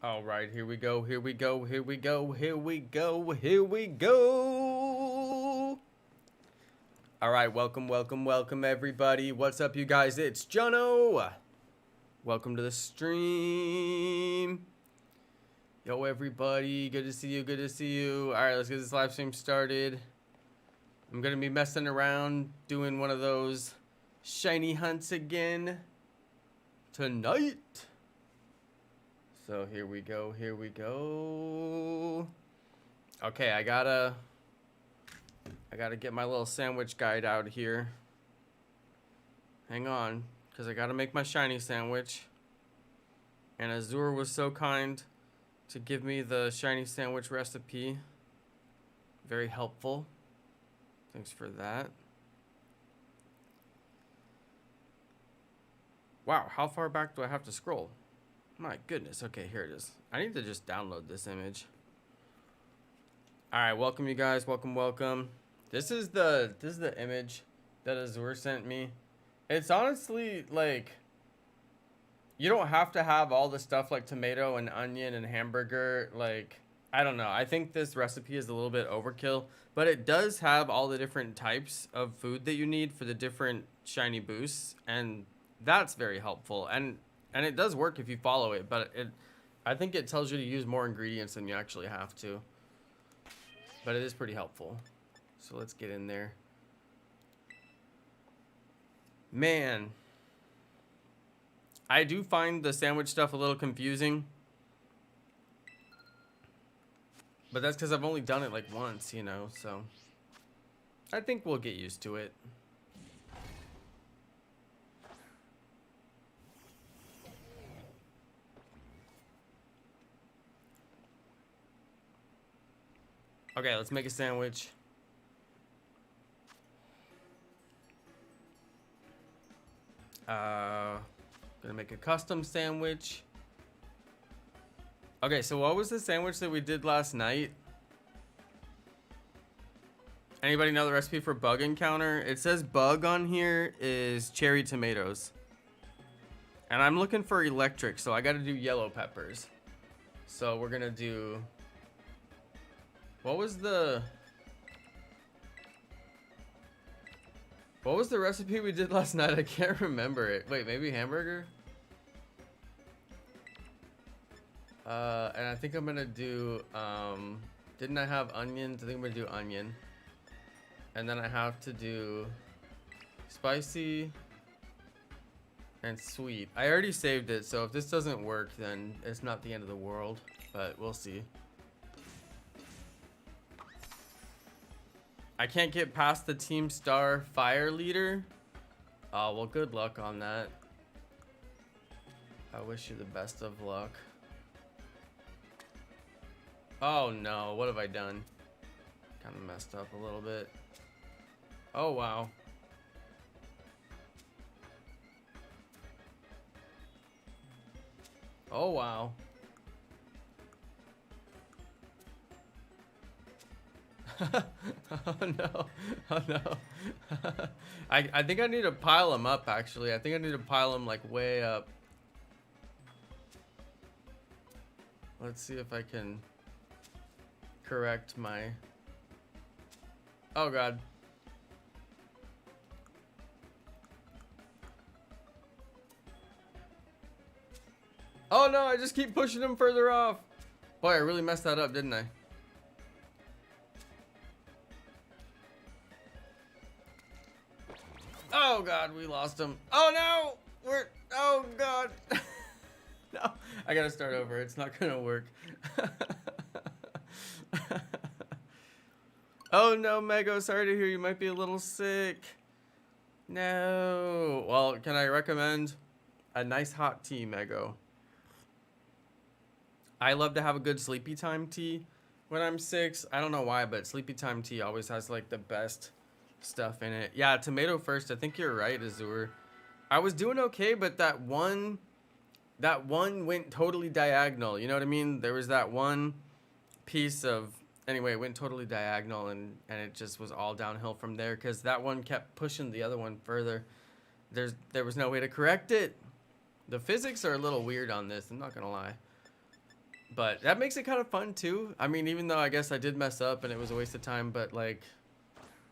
All right, here we go. Here we go. Here we go. Here we go. Here we go. All right, welcome everybody. What's up, you guys? It's Jonno. Welcome to the stream. Yo, everybody. Good to see you. Good to see you. All right, let's get this live stream started. I'm gonna be messing around doing one of those shiny hunts again tonight. So here we go, here we go. Okay, I gotta get my little sandwich guide out here. Hang on, because I gotta make my shiny sandwich. And Azur was so kind to give me the shiny sandwich recipe. Very helpful. Thanks for that. Wow, how far back do I have to scroll? My goodness. Okay, here it is. I need to just download this image. All right, welcome you guys. Welcome. This is the image that Azur sent me. It's honestly like you don't have to have all the stuff like tomato and onion and hamburger. Like, I don't know. I think this recipe is a little bit overkill, but it does have all the different types of food that you need for the different shiny boosts, and that's very helpful. And it does work if you follow it, but I think it tells you to use more ingredients than you actually have to. But it is pretty helpful. So let's get in there. Man, I do find the sandwich stuff a little confusing. But that's because I've only done it like once, you know, so I think we'll get used to it. Okay, let's make a sandwich. Gonna make a custom sandwich. Okay, so what was the sandwich that we did last night? Anybody know the recipe for bug encounter? It says bug on here is cherry tomatoes. And I'm looking for electric, so I gotta do yellow peppers. So we're gonna do... What was the recipe we did last night? I can't remember it. Wait, maybe hamburger? And I think I'm gonna do, didn't I have onions? I think I'm gonna do onion. And then I have to do spicy and sweet. I already saved it, so if this doesn't work, then it's not the end of the world, but we'll see. I can't get past the Team Star fire leader. Oh, well, good luck on that. I wish you the best of luck. Oh no, what have I done? Kind of messed up a little bit. Oh wow. Oh wow. Oh no. Oh no. I think I need to pile them up actually. I think I need to pile them like way up. Let's see if I can correct my... Oh god. Oh no, I just keep pushing them further off. Boy, I really messed that up, didn't I? Oh god, we lost him. Oh no! Oh god. No, I gotta start over. It's not gonna work. Oh no, Mego, sorry to hear you might be a little sick. No. Well, can I recommend a nice hot tea, Mego? I love to have a good sleepy time tea when I'm sick. I don't know why, but sleepy time tea always has like the best stuff in it. Yeah, tomato first. I think you're right, Azur. I was doing okay, but that one went totally diagonal. You know what I mean? There was that one piece of... Anyway, it went totally diagonal, and it just was all downhill from there because that one kept pushing the other one further. There was no way to correct it. The physics are a little weird on this, I'm not gonna lie. But that makes it kind of fun too. I mean, even though I guess I did mess up and it was a waste of time, but like,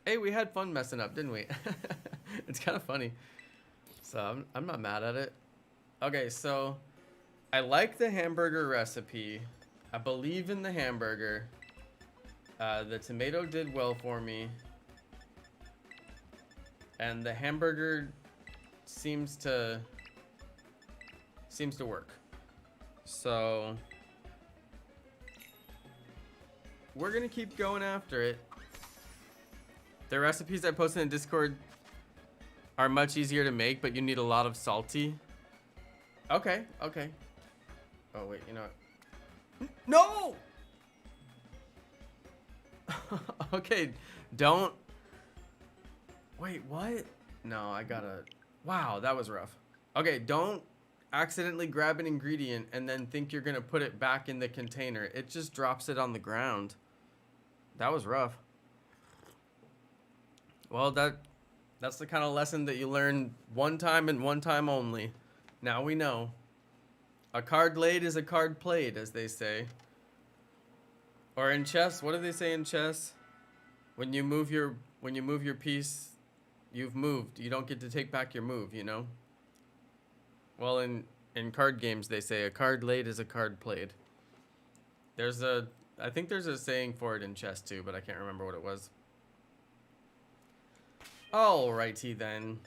hey, we had fun messing up, didn't we? It's kind of funny. So I'm not mad at it. Okay, so I like the hamburger recipe. I believe in the hamburger. The tomato did well for me. And the hamburger seems to work. So we're gonna keep going after it. The recipes I posted in Discord are much easier to make, but you need a lot of salty. Okay, okay. Oh wait, you know what? No! Okay, don't. Wait, what? No, I gotta. Wow, that was rough. Okay, don't accidentally grab an ingredient and then think you're gonna put it back in the container. It just drops it on the ground. That was rough. Well, that's the kind of lesson that you learn one time and one time only. Now we know. A card laid is a card played, as they say. Or in chess, what do they say in chess? When you move your piece, you've moved. You don't get to take back your move, you know? Well, in card games, they say a card laid is a card played. I think there's a saying for it in chess too, but I can't remember what it was. Alrighty then.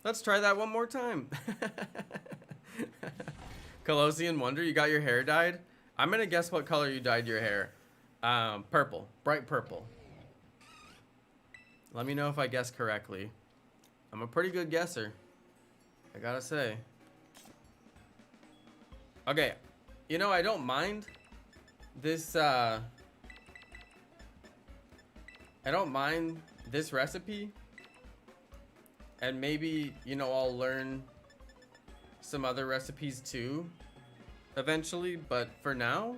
Let's try that one more time. Colossian Wonder, you got your hair dyed? I'm gonna guess what color you dyed your hair. Purple. Bright purple. Let me know if I guess correctly. I'm a pretty good guesser, I gotta say. Okay, you know, I don't mind this, I don't mind this recipe. And maybe, you know, I'll learn some other recipes too eventually, but for now,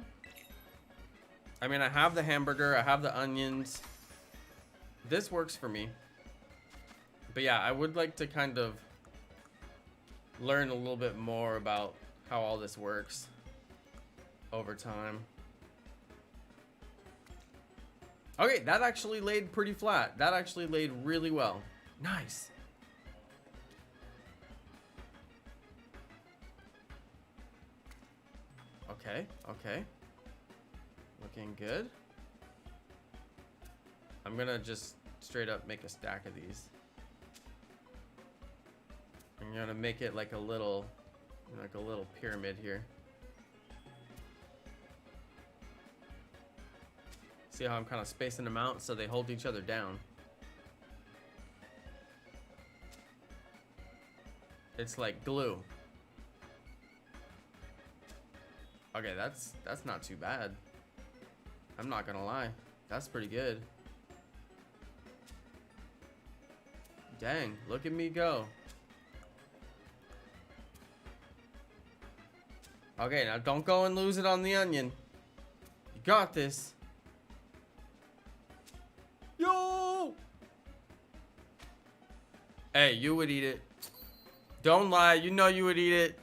I mean, I have the hamburger, I have the onions. This works for me. But yeah, I would like to kind of learn a little bit more about how all this works over time. Okay, that actually laid pretty flat. That actually laid really well. Nice. Okay, okay. Looking good. I'm gonna just straight up make a stack of these. I'm gonna make it like a little pyramid here. See how I'm kind of spacing them out so they hold each other down. It's like glue. Okay, that's not too bad. I'm not gonna lie. That's pretty good. Dang, look at me go. Okay, now don't go and lose it on the onion. You got this. Yo! Hey, you would eat it. Don't lie, you know you would eat it.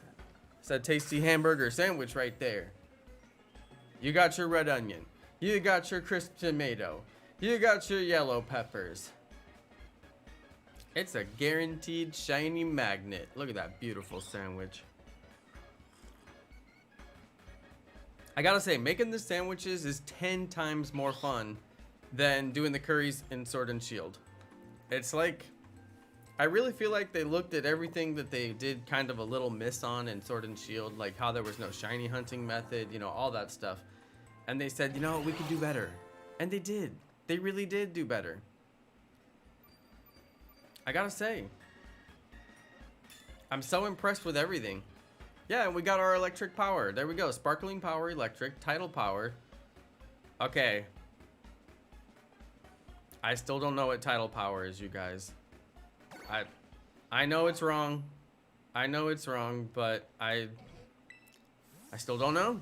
It's that tasty hamburger sandwich right there. You got your red onion. You got your crisp tomato. You got your yellow peppers. It's a guaranteed shiny magnet. Look at that beautiful sandwich. I gotta say, making the sandwiches is 10 times more fun than doing the curries in Sword and Shield. It's like, I really feel like they looked at everything that they did kind of a little miss on in Sword and Shield, like how there was no shiny hunting method, you know, all that stuff. And they said, you know, we could do better. And they did. They really did do better. I gotta say, I'm so impressed with everything. Yeah, and we got our electric power. There we go. Sparkling power, electric, tidal power. Okay. I still don't know what tidal power is, you guys. I know it's wrong. I know it's wrong, but I still don't know.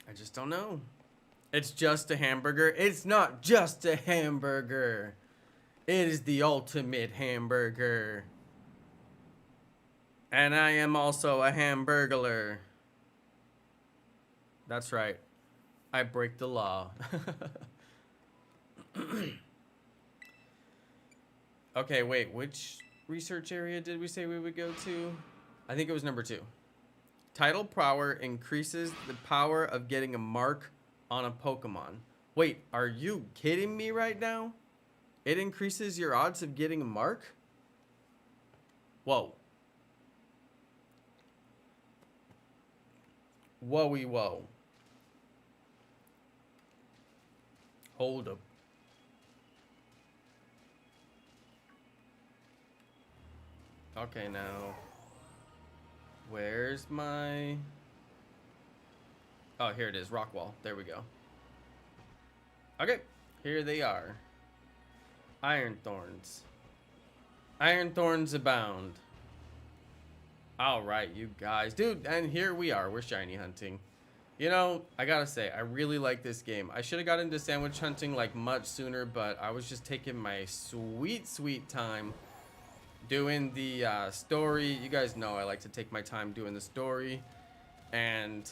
I just don't know. It's just a hamburger. It's not just a hamburger. It is the ultimate hamburger. And I am also a hamburglar. That's right. I break the law. Okay, wait. Which research area did we say we would go to? I think it was number 2. Tidal power increases the power of getting a mark on a Pokemon. Wait, are you kidding me right now? It increases your odds of getting a mark? Whoa. Whoa-y whoa. Hold up. Okay, now. Where's my... Oh, here it is. Rock wall. There we go. Okay. Here they are. Iron Thorns. Iron Thorns abound. Alright, you guys. Dude, and here we are. We're shiny hunting. You know, I gotta say, I really like this game. I should have got into sandwich hunting like much sooner, but I was just taking my sweet, sweet time doing the story. You guys know I like to take my time doing the story, and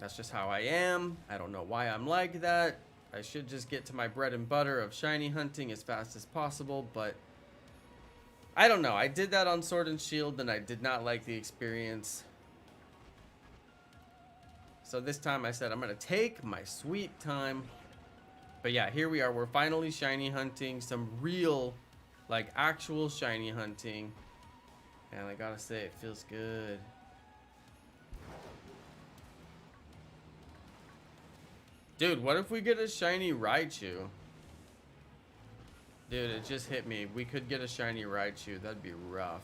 that's just how I am. I don't know why I'm like that. I should just get to my bread and butter of shiny hunting as fast as possible, but I don't know. I did that on Sword and Shield, and I did not like the experience. So this time I said I'm going to take my sweet time. But yeah, here we are. We're finally shiny hunting. Some real, like, actual shiny hunting. And I gotta say, it feels good. Dude, what if we get a shiny Raichu? Dude, it just hit me. We could get a shiny Raichu. That'd be rough.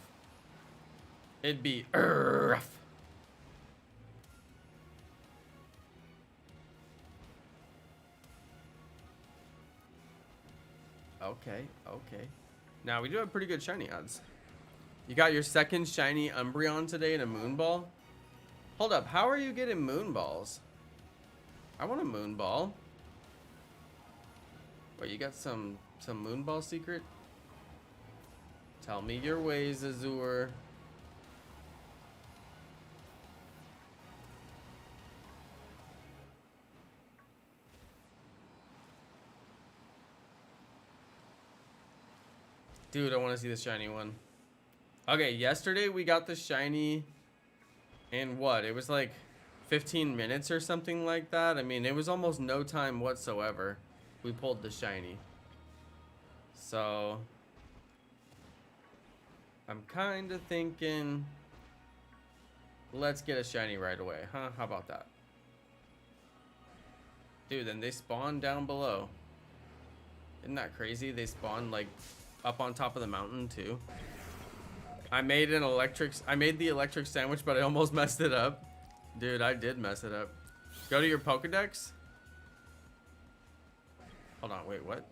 It'd be rough. Okay, okay. Now, we do have pretty good shiny odds. You got your second shiny Umbreon today in a Moonball? Hold up, how are you getting Moonballs? I want a Moonball. Wait, you got some Moonball secret? Tell me your ways, Azure. Dude, I want to see the shiny one. Okay, yesterday we got the shiny in what? It was like 15 minutes or something like that. I mean, it was almost no time whatsoever. We pulled the shiny. So, I'm kind of thinking, let's get a shiny right away, huh? How about that? Dude, then they spawn down below. Isn't that crazy? They spawn like up on top of the mountain too. I made the electric sandwich, but I almost messed it up. Dude, I did mess it up. Go to your Pokedex. Hold on, wait, what?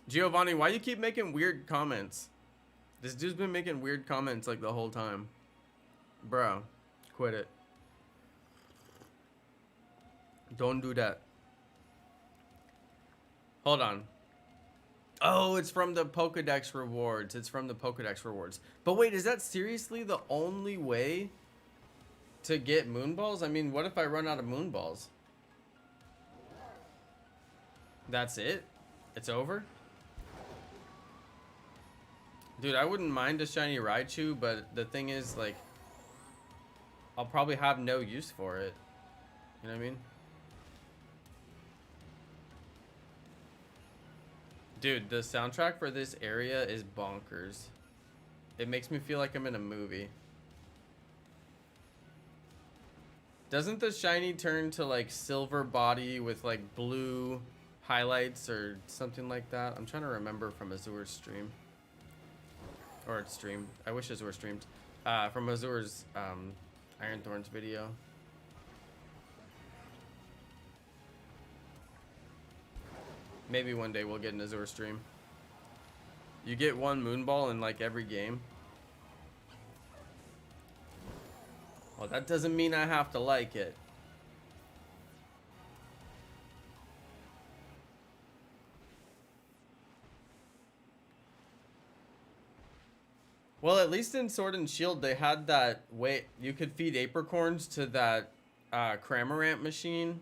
Giovanni, why you keep making weird comments? This dude's been making weird comments like the whole time. Bro, quit it. Don't do that. Hold on. Oh, it's from the Pokedex rewards. It's from the Pokedex rewards. But wait, is that seriously the only way to get Moonballs? I mean, what if I run out of Moonballs? That's it? It's over? Dude, I wouldn't mind a shiny Raichu, but the thing is, like, I'll probably have no use for it. You know what I mean? Dude, the soundtrack for this area is bonkers. It makes me feel like I'm in a movie. Doesn't the shiny turn to like silver body with like blue highlights or something like that? I'm trying to remember from Azure's stream. Or its stream. I wish Azure streamed. From Azure's Iron Thorns video. Maybe one day we'll get an Azure stream. You get one Moonball in like every game. Well, that doesn't mean I have to like it. Well, at least in Sword and Shield, they had that way you could feed apricorns to that Cramorant machine,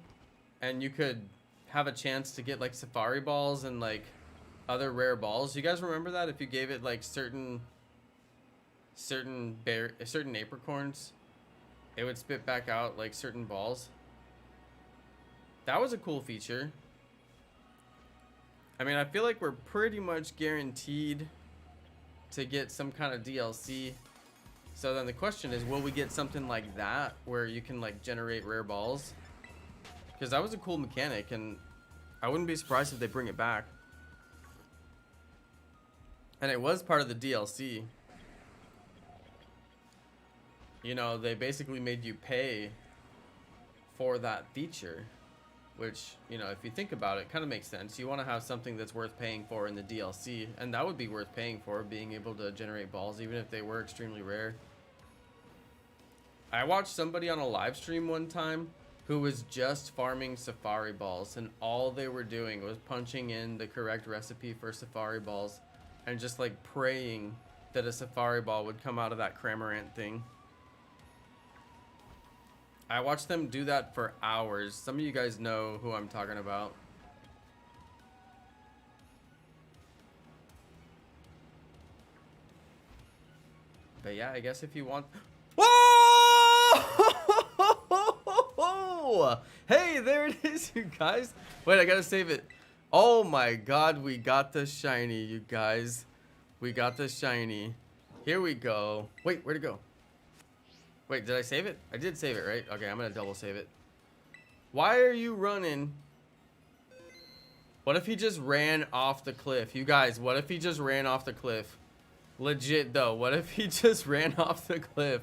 and you could have a chance to get like Safari balls and like other rare balls. You guys remember that? If you gave it like certain apricorns, it would spit back out like certain balls. That was a cool feature. I mean, I feel like we're pretty much guaranteed to get some kind of DLC. So then the question is, will we get something like that where you can like generate rare balls? Because that was a cool mechanic, and I wouldn't be surprised if they bring it back. And it was part of the DLC. You know, they basically made you pay for that feature. Which, you know, if you think about it, kind of makes sense. You want to have something that's worth paying for in the DLC. And that would be worth paying for, being able to generate balls, even if they were extremely rare. I watched somebody on a live stream one time who was just farming Safari balls. And all they were doing was punching in the correct recipe for Safari balls. And just like praying that a Safari ball would come out of that Cramorant thing. I watched them do that for hours. Some of you guys know who I'm talking about. But yeah, I guess if you want... Whoa! Hey, there it is, you guys. Wait, I gotta save it. Oh my god, we got the shiny, you guys. We got the shiny. Here we go. Wait, where'd it go? Wait, did I save it? I did save it, right? Okay, I'm gonna double save it. Why are you running? What if he just ran off the cliff? You guys, what if he just ran off the cliff? Legit, though. What if he just ran off the cliff?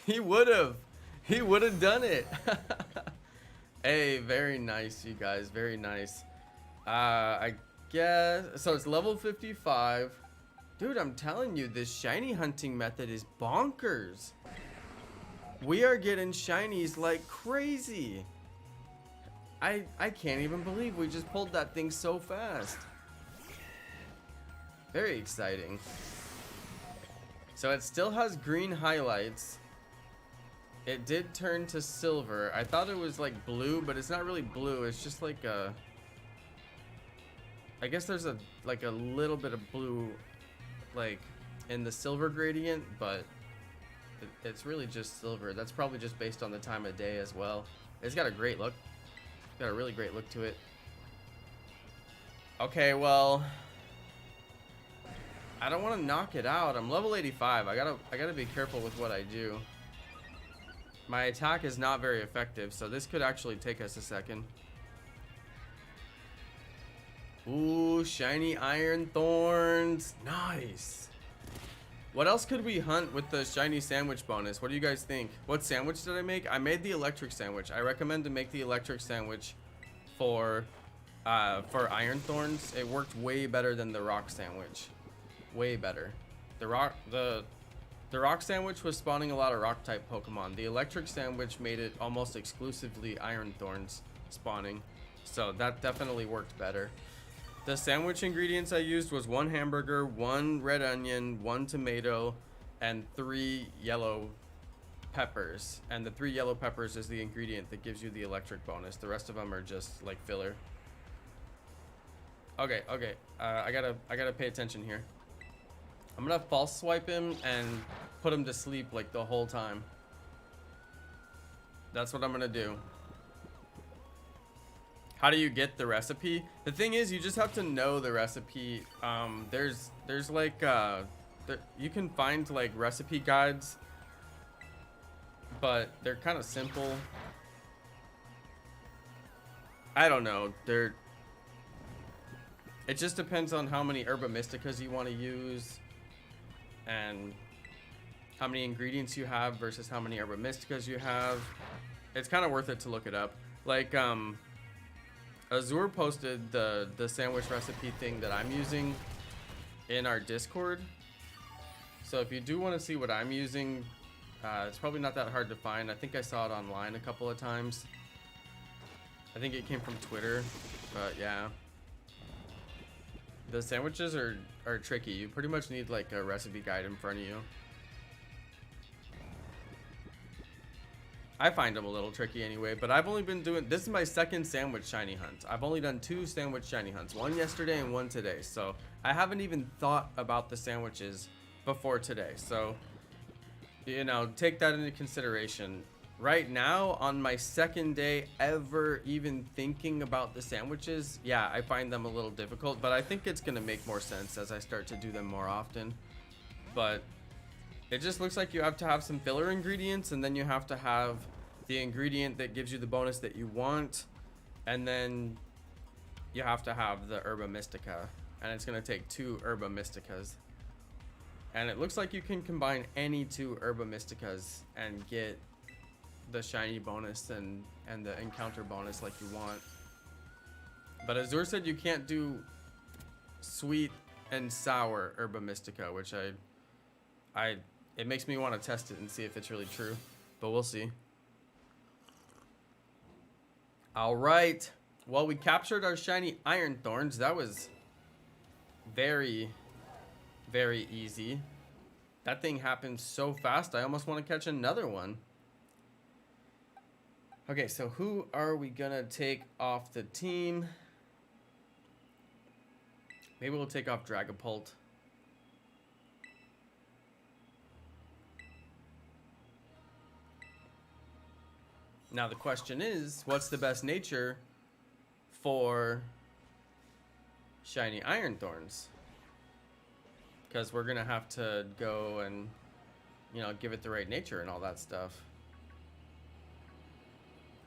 He would've. He would've done it. Hey, very nice, you guys. Very nice. I guess... So it's level 55. Dude, I'm telling you, this shiny hunting method is bonkers. We are getting shinies like crazy. I can't even believe we just pulled that thing so fast. Very exciting. So it still has green highlights. It did turn to silver. I thought it was like blue, but it's not really blue. It's just like a... I guess there's a like a little bit of blue like in the silver gradient, but it's really just silver. That's probably just based on the time of day as well. It's got a great look. It's got a really great look to it. Okay, well, I don't want to knock it out. I'm level 85. I gotta be careful with what I do. My attack is not very effective, so this could actually take us a second. Ooh, shiny Iron Thorns. Nice. What else could we hunt with the shiny sandwich bonus? What do you guys think? What sandwich did I make? I made the electric sandwich. I recommend to make the electric sandwich for Iron Thorns. It worked way better than the rock sandwich. Way better. The rock sandwich was spawning a lot of rock type Pokemon. The electric sandwich made it almost exclusively Iron Thorns spawning. So that definitely worked better. The sandwich ingredients I used was 1 hamburger, 1 red onion, 1 tomato, and 3 yellow peppers. And the 3 yellow peppers is the ingredient that gives you the electric bonus. The rest of them are just like filler. Okay. I gotta pay attention here. I'm gonna false swipe him and put him to sleep like the whole time. That's what I'm gonna do. How do you get the recipe? The thing is, you just have to know the recipe. There's like you can find like recipe guides, but they're kind of simple. I don't know. It just depends on how many Herba Mysticas you want to use, and how many ingredients you have versus how many Herba Mysticas you have. It's kind of worth it to look it up. Like Azur posted the sandwich recipe thing that I'm using in our Discord. So if you do want to see what I'm using, it's probably not that hard to find. I think I saw it online a couple of times. I think it came from Twitter, but yeah. The sandwiches are tricky. You pretty much need like a recipe guide in front of you. I find them a little tricky anyway, but I've only been doing, this is my second sandwich shiny hunt. I've only done 2 sandwich shiny hunts, one yesterday and one today. So I haven't even thought about the sandwiches before today. So, you know, take that into consideration. Right now, on my second day ever even thinking about the sandwiches, yeah, I find them a little difficult, but I think it's gonna make more sense as I start to do them more often. But it just looks like you have to have some filler ingredients, and then you have to have the ingredient that gives you the bonus that you want, and then you have to have the Herba Mystica, and it's going to take 2 Herba Mysticas. And it looks like you can combine any 2 Herba Mysticas and get the shiny bonus and the encounter bonus like you want. But Azur said you can't do sweet and sour Herba Mystica, which it makes me want to test it and see if it's really true, but we'll see. All right. Well, we captured our shiny Iron Thorns. That was very, very easy. That thing happened so fast, I almost want to catch another one. Okay, so who are we going to take off the team? Maybe we'll take off Dragapult. Now the question is, what's the best nature for shiny Iron Thorns? Because we're gonna have to go and, you know, give it the right nature and all that stuff.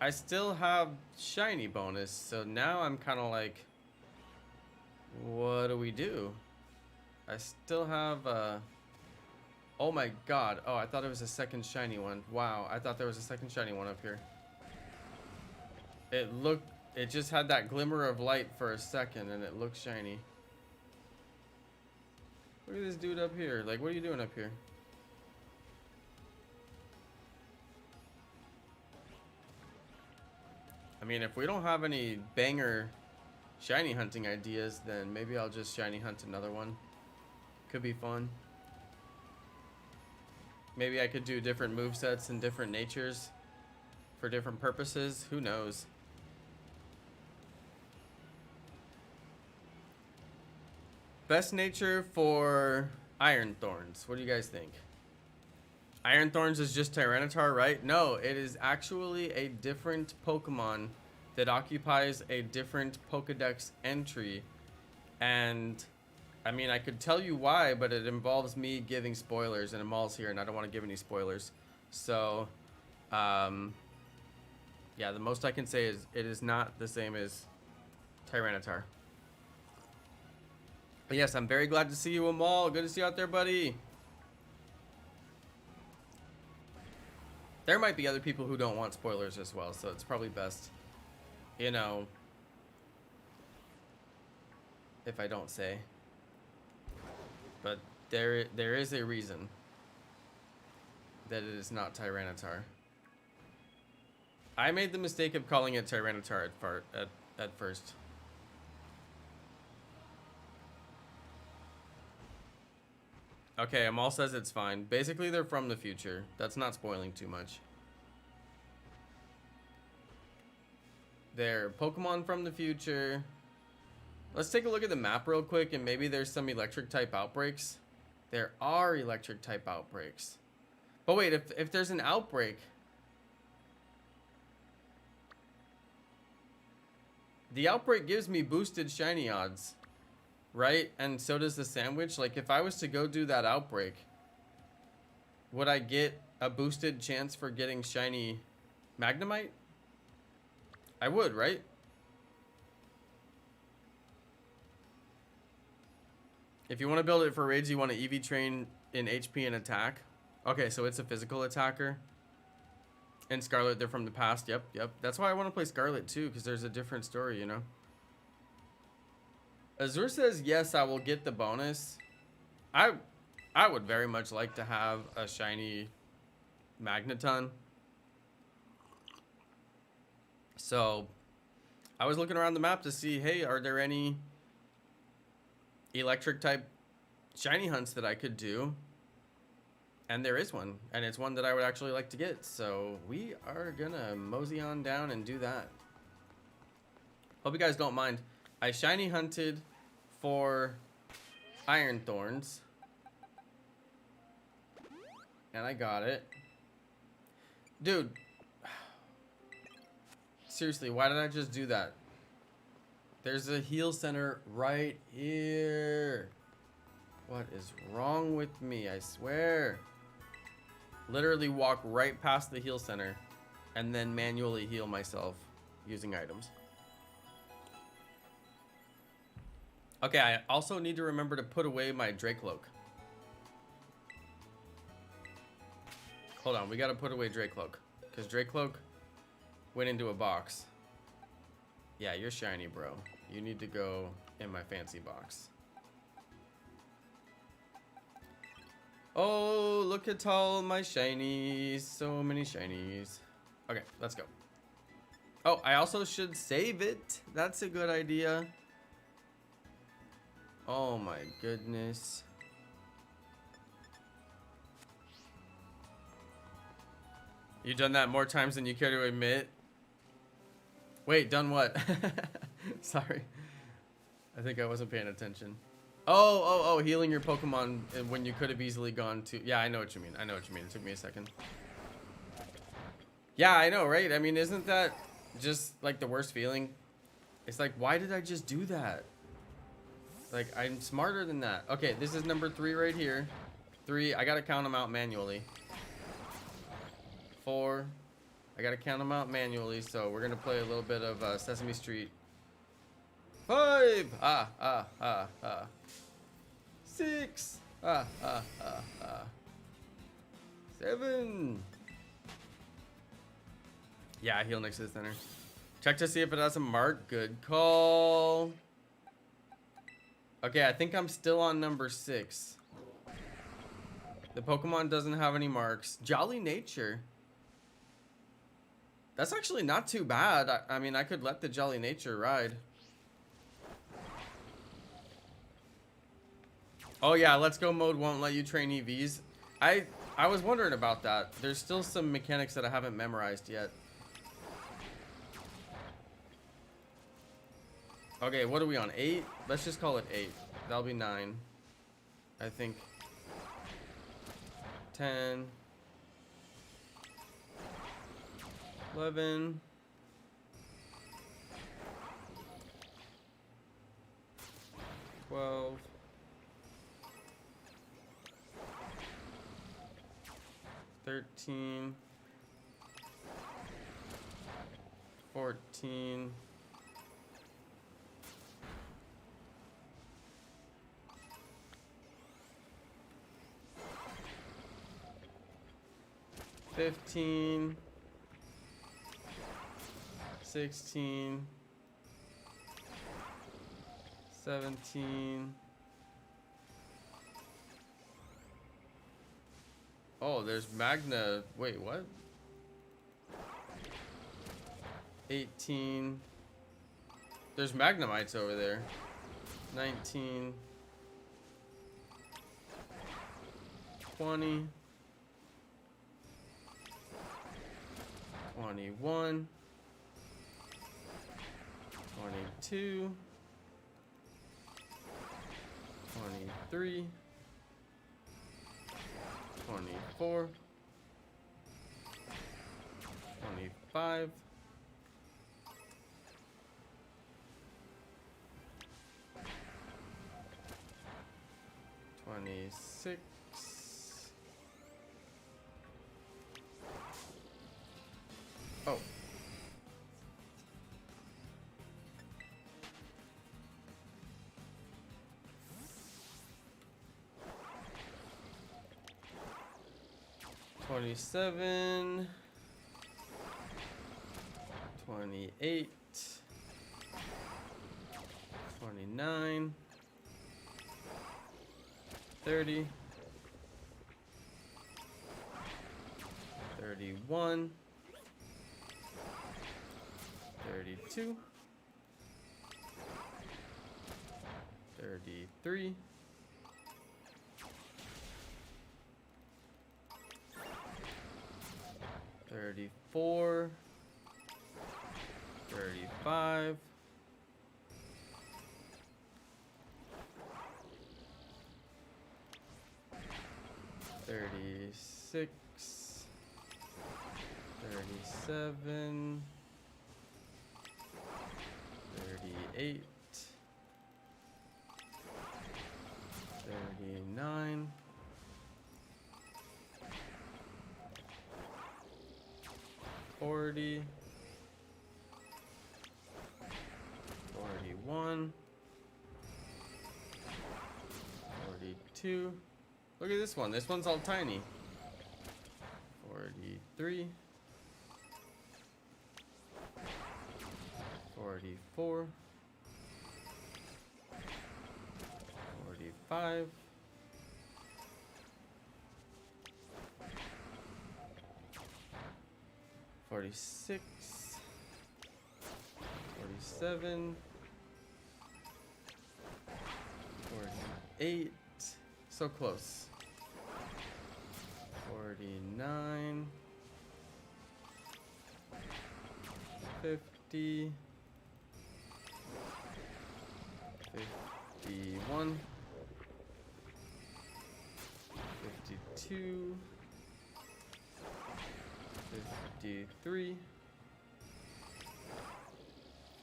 I still have shiny bonus, so now I'm kind of like, what do we do? I still have oh my god. Oh, I thought it was a second shiny one. Wow, I thought there was a second shiny one up here. It just had that glimmer of light for a second and it looked shiny. Look at this dude up here. Like, what are you doing up here? I mean, if we don't have any banger shiny hunting ideas, then maybe I'll just shiny hunt another one. Could be fun. Maybe I could do different movesets and different natures for different purposes. Who knows? Best nature for Iron Thorns. What do you guys think? Iron Thorns is just Tyranitar, right? No, it is actually a different Pokemon that occupies a different Pokedex entry. And I mean, I could tell you why, but it involves me giving spoilers, and Amal's here and I don't want to give any spoilers. So, yeah, the most I can say is it is not the same as Tyranitar. But yes, I'm very glad to see you, Amal. Good to see you out there, buddy. There might be other people who don't want spoilers as well, so it's probably best, you know, if I don't say. But there is a reason that it is not Tyranitar. I made the mistake of calling it Tyranitar at first. Okay, Amal says it's fine. Basically, they're from the future. That's not spoiling too much. They're Pokemon from the future. Let's take a look at the map real quick, and maybe there's some electric type outbreaks. There are electric type outbreaks. But wait, if there's an outbreak, the outbreak gives me boosted shiny odds, right? And so does the sandwich. Like, if I was to go do that outbreak, would I get a boosted chance for getting shiny Magnemite? I would, right? If you want to build it for raids, you want to EV train in HP and attack. Okay, so it's a physical attacker. And Scarlet, they're from the past. Yep. That's why I want to play Scarlet too, because there's a different story, you know? Azur says, yes, I will get the bonus. I would very much like to have a shiny Magneton. So, I was looking around the map to see, hey, are there any electric type shiny hunts that I could do. And there is one. And it's one that I would actually like to get. So we are gonna mosey on down and do that. Hope you guys don't mind. I shiny hunted for Iron Thorns. And I got it. Dude. Seriously, why did I just do that? There's a heal center right here. What is wrong with me? I swear. Literally walk right past the heal center and then manually heal myself using items. Okay, I also need to remember to put away my Dracloak. Hold on, we gotta put away Dracloak. Because Dracloak went into a box. Yeah, you're shiny, bro. You need to go in my fancy box. Oh, look at all my shinies. So many shinies. Okay, let's go. Oh, I also should save it. That's a good idea. Oh my goodness. You've done that more times than you care to admit. Wait, done what? Sorry. I think I wasn't paying attention. Oh, healing your Pokemon when you could have easily gone to... Yeah, I know what you mean. I know what you mean. It took me a second. Yeah, I know, right? I mean, isn't that just, like, the worst feeling? It's like, why did I just do that? Like, I'm smarter than that. Okay, this is number 3 right here. 3. I gotta count them out manually. 4. I gotta count them out manually, so we're gonna play a little bit of Sesame Street. 5. 6. 7. Yeah, heal next to the center. Check to see if it has a mark. Good call. Okay, I think I'm still on number 6. The Pokemon doesn't have any marks. Jolly Nature. That's actually not too bad. I mean, I could let the Jolly Nature ride. Oh yeah, Let's Go mode won't let you train EVs. I was wondering about that. There's still some mechanics that I haven't memorized yet. Okay, what are we on? 8? Let's just call it 8. That'll be 9. I think. 10. 11. 12. 13. 14. 15. 16. 17. Oh, there's Magna. Wait, what? 18. There's Magnemites over there. 19. 20. 21. 22. 23. 24. 25. 26. Oh. 27. 28. 29. 30. 31. 32. 33. 34. 35. 36. 37. 38. 39. 40. 41. 42. Look at this one. This one's all tiny. 43. 44. 45. 46. 47. 48. So close. 49. 50. 51. 52. 53.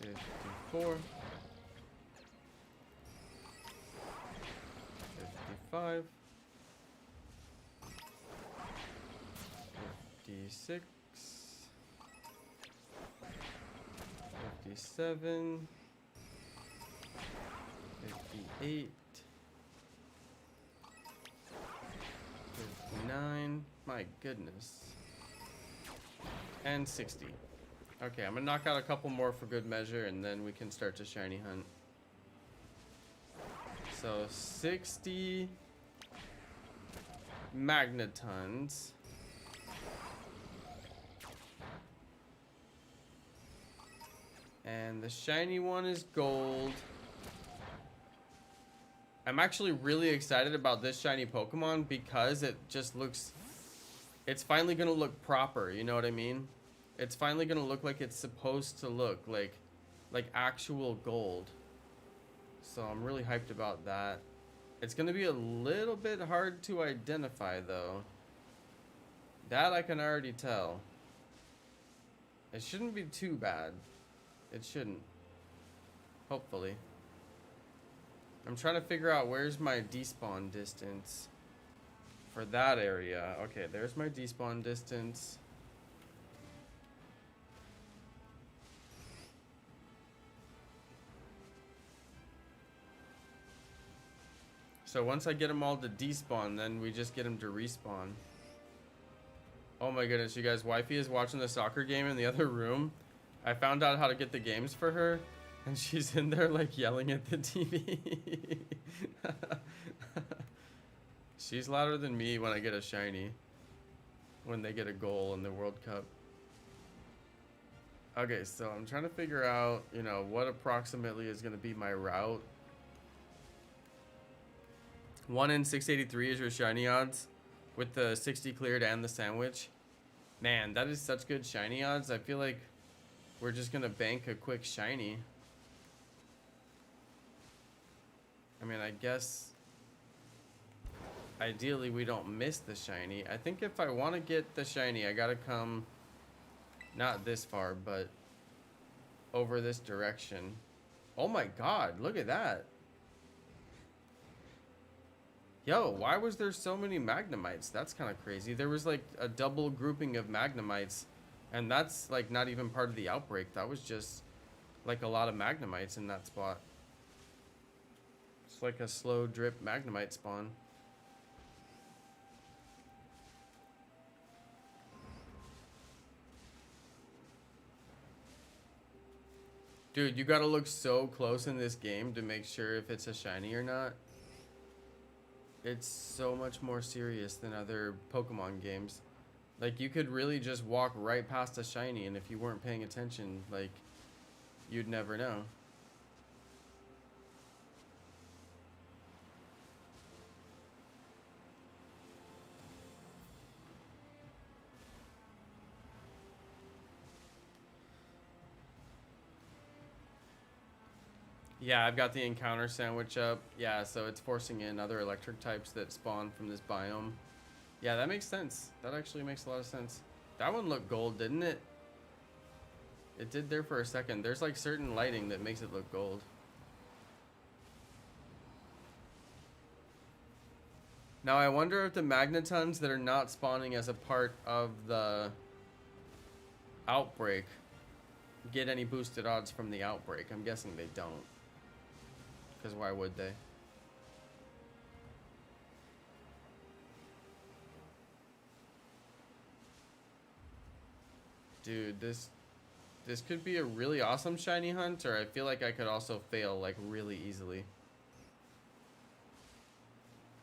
54. 55. 56. 57. 58. 59. My goodness. And 60. Okay, I'm gonna knock out a couple more for good measure, and then we can start to shiny hunt. So 60 Magnetons. And the shiny one is gold. I'm actually really excited about this shiny Pokemon because it just looks... It's finally gonna look proper, you know what I mean? It's finally gonna look like it's supposed to look, like actual gold. So I'm really hyped about that. It's gonna be a little bit hard to identify though. That I can already tell. It shouldn't be too bad. It shouldn't. Hopefully. I'm trying to figure out where's my despawn distance for that area. Okay, there's my despawn distance. So once I get them all to despawn, then we just get them to respawn. Oh my goodness, you guys, wifey is watching the soccer game in the other room. I found out how to get the games for her, and she's in there like yelling at the TV. She's louder than me when I get a shiny, when they get a goal in the World Cup. Okay, so I'm trying to figure out, you know, what approximately is going to be my route. 1 in 683 is your shiny odds with the 60 cleared and the sandwich. Man, that is such good shiny odds. I feel like we're just going to bank a quick shiny. I mean, I guess ideally we don't miss the shiny. I think if I want to get the shiny, I got to come not this far, but over this direction. Oh my god, look at that. Yo, why was there so many Magnemites? That's kind of crazy. There was like a double grouping of Magnemites, and that's like not even part of the outbreak. That was just like a lot of Magnemites in that spot. It's like a slow drip Magnemite spawn. Dude, you gotta look so close in this game to make sure if it's a shiny or not. It's so much more serious than other Pokemon games. Like, you could really just walk right past a shiny, and if you weren't paying attention, like, you'd never know. Yeah, I've got the encounter sandwich up. Yeah, so it's forcing in other electric types that spawn from this biome. Yeah, that makes sense. That actually makes a lot of sense. That one looked gold, didn't it? It did there for a second. There's like certain lighting that makes it look gold. Now I wonder if the Magnetons that are not spawning as a part of the outbreak get any boosted odds from the outbreak. I'm guessing they don't. Because why would they? Dude, this could be a really awesome shiny hunt, or I feel like I could also fail like really easily.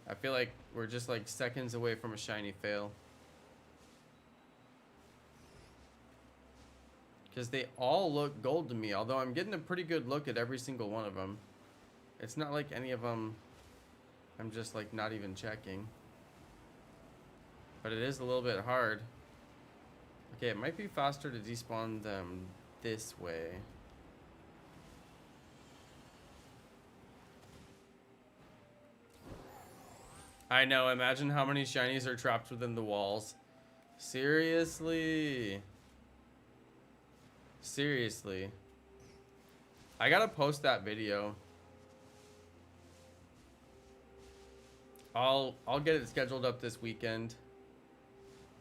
I feel like we're just like seconds away from a shiny fail. Because they all look gold to me, although I'm getting a pretty good look at every single one of them. It's not like any of them I'm just like not even checking. But it is a little bit hard. Okay, it might be faster to despawn them this way. I know, imagine how many shinies are trapped within the walls. Seriously. Seriously. I gotta post that video. I'll get it scheduled up this weekend.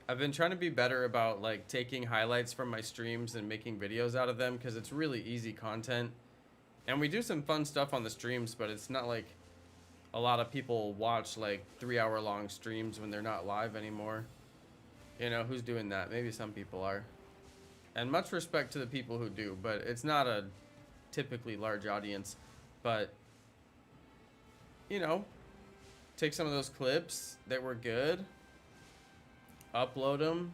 I've been trying to be better about like taking highlights from my streams and making videos out of them because it's really easy content. And we do some fun stuff on the streams, but it's not like a lot of people watch like 3-hour long streams when they're not live anymore. You know, who's doing that? Maybe some people are. And much respect to the people who do, but it's not a typically large audience. But, you know, take some of those clips that were good, upload them.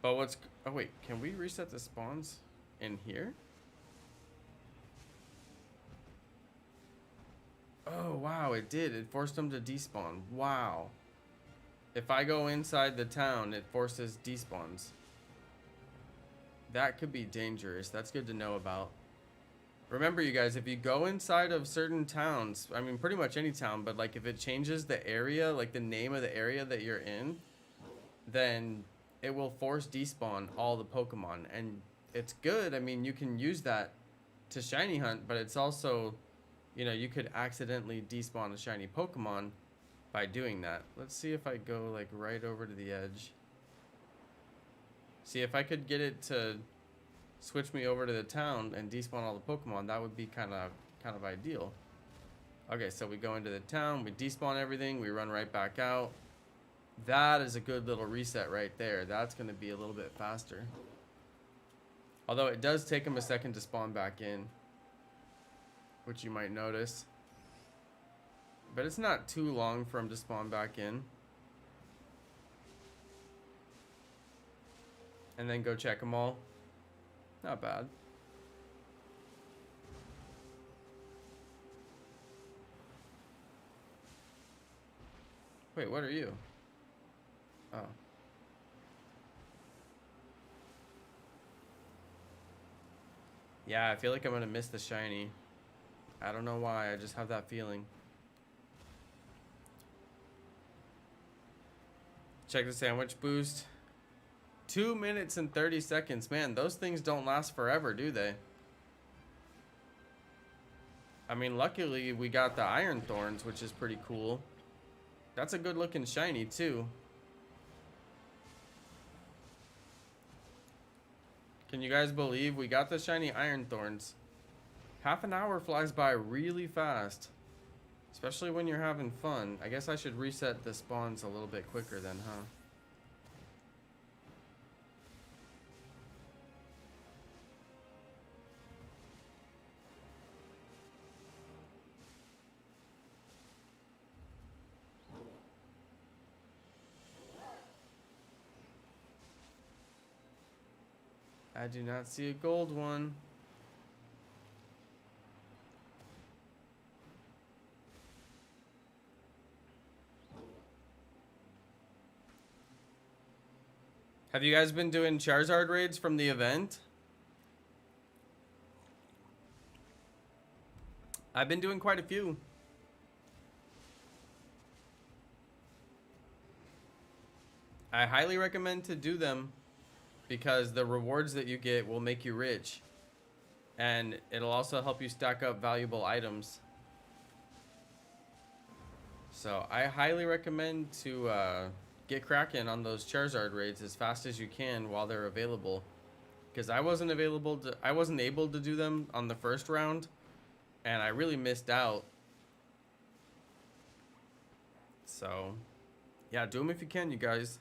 But what's... Oh, wait. Can we reset the spawns in here? Oh, wow. It did. It forced them to despawn. Wow. If I go inside the town, it forces despawns. That could be dangerous. That's good to know about. Remember, you guys, if you go inside of certain towns, I mean, pretty much any town, but like if it changes the area, like the name of the area that you're in, then it will force despawn all the Pokemon. And it's good. I mean, you can use that to shiny hunt, but it's also, you know, you could accidentally despawn a shiny Pokemon by doing that. Let's see if I go like right over to the edge. See if I could get it to switch me over to the town and despawn all the Pokemon. That would be kind of ideal. Okay, so we go into the town, we despawn everything, we run right back out. That is a good little reset right there. That's going to be a little bit faster. Although it does take them a second to spawn back in, which you might notice. But it's not too long for them to spawn back in. And then go check them all. Not bad. Wait, what are you? Oh. Yeah, I feel like I'm gonna miss the shiny. I don't know why, I just have that feeling. Check the sandwich boost. 2 minutes and 30 seconds. Man, those things don't last forever, do they? I mean, luckily we got the Iron Thorns, which is pretty cool. That's a good looking shiny too. Can you guys believe we got the shiny Iron Thorns? Half an hour flies by really fast. Especially when you're having fun. I guess I should reset the spawns a little bit quicker then, huh? I do not see a gold one. Have you guys been doing Charizard raids from the event? I've been doing quite a few. I highly recommend to do them because the rewards that you get will make you rich. And it'll also help you stack up valuable items. So I highly recommend to get cracking on those Charizard raids as fast as you can while they're available. Because I wasn't able to do them on the first round, and I really missed out. So yeah, do them if you can, you guys.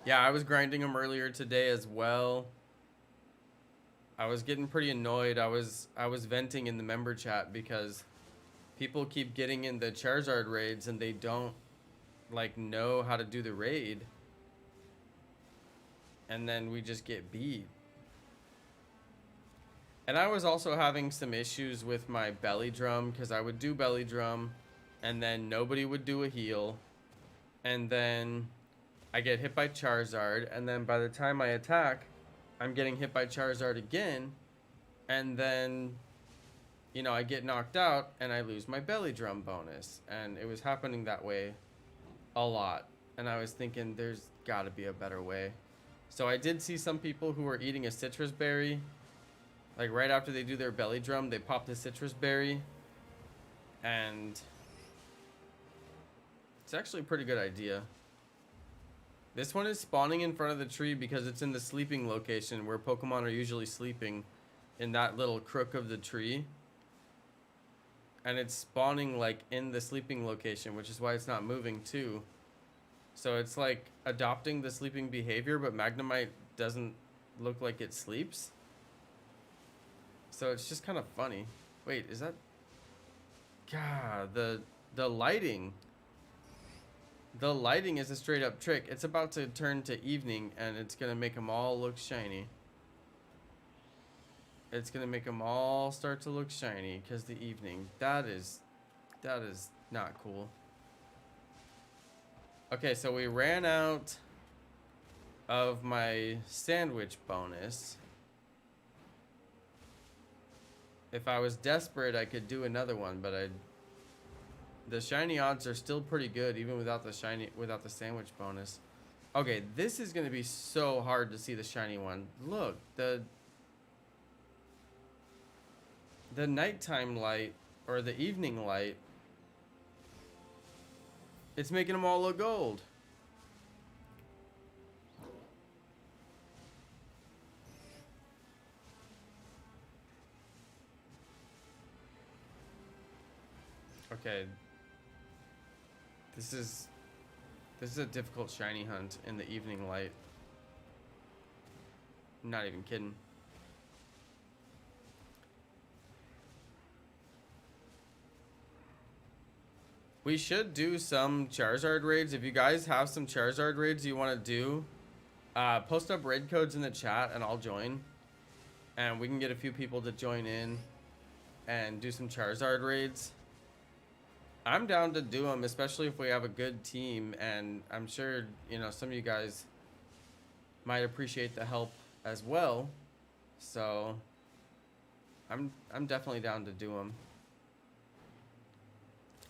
Yeah, I was grinding them earlier today as well. I was getting pretty annoyed. I was venting in the member chat because people keep getting in the Charizard raids and they don't like know how to do the raid. And then we just get beat. And I was also having some issues with my belly drum because I would do belly drum and then nobody would do a heal. And then I get hit by Charizard, and then by the time I attack, I'm getting hit by Charizard again, and then, you know, I get knocked out, and I lose my belly drum bonus, and it was happening that way a lot, and I was thinking there's got to be a better way. So I did see some people who were eating a citrus berry, like right after they do their belly drum, they pop the citrus berry, and it's actually a pretty good idea. This one is spawning in front of the tree because it's in the sleeping location where Pokemon are usually sleeping, in that little crook of the tree. And it's spawning like in the sleeping location, which is why it's not moving too. So it's like adopting the sleeping behavior, but Magnemite doesn't look like it sleeps. So it's just kind of funny. Wait, is that... God, the lighting... The lighting is a straight up trick. It's about to turn to evening and it's going to make them all look shiny. It's going to make them all start to look shiny because the evening. That is not cool. Okay, so we ran out of my sandwich bonus. If I was desperate, I could do another one, but the shiny odds are still pretty good, even without the sandwich bonus. Okay, this is gonna be so hard to see the shiny one. Look, the nighttime light or the evening light, it's making them all look gold. Okay. This is a difficult shiny hunt in the evening light. I'm not even kidding. We should do some Charizard raids. If you guys have some Charizard raids you want to do, post up raid codes in the chat and I'll join. And we can get a few people to join in and do some Charizard raids. I'm down to do them, especially if we have a good team, and I'm sure, you know, some of you guys might appreciate the help as well. So I'm definitely down to do them.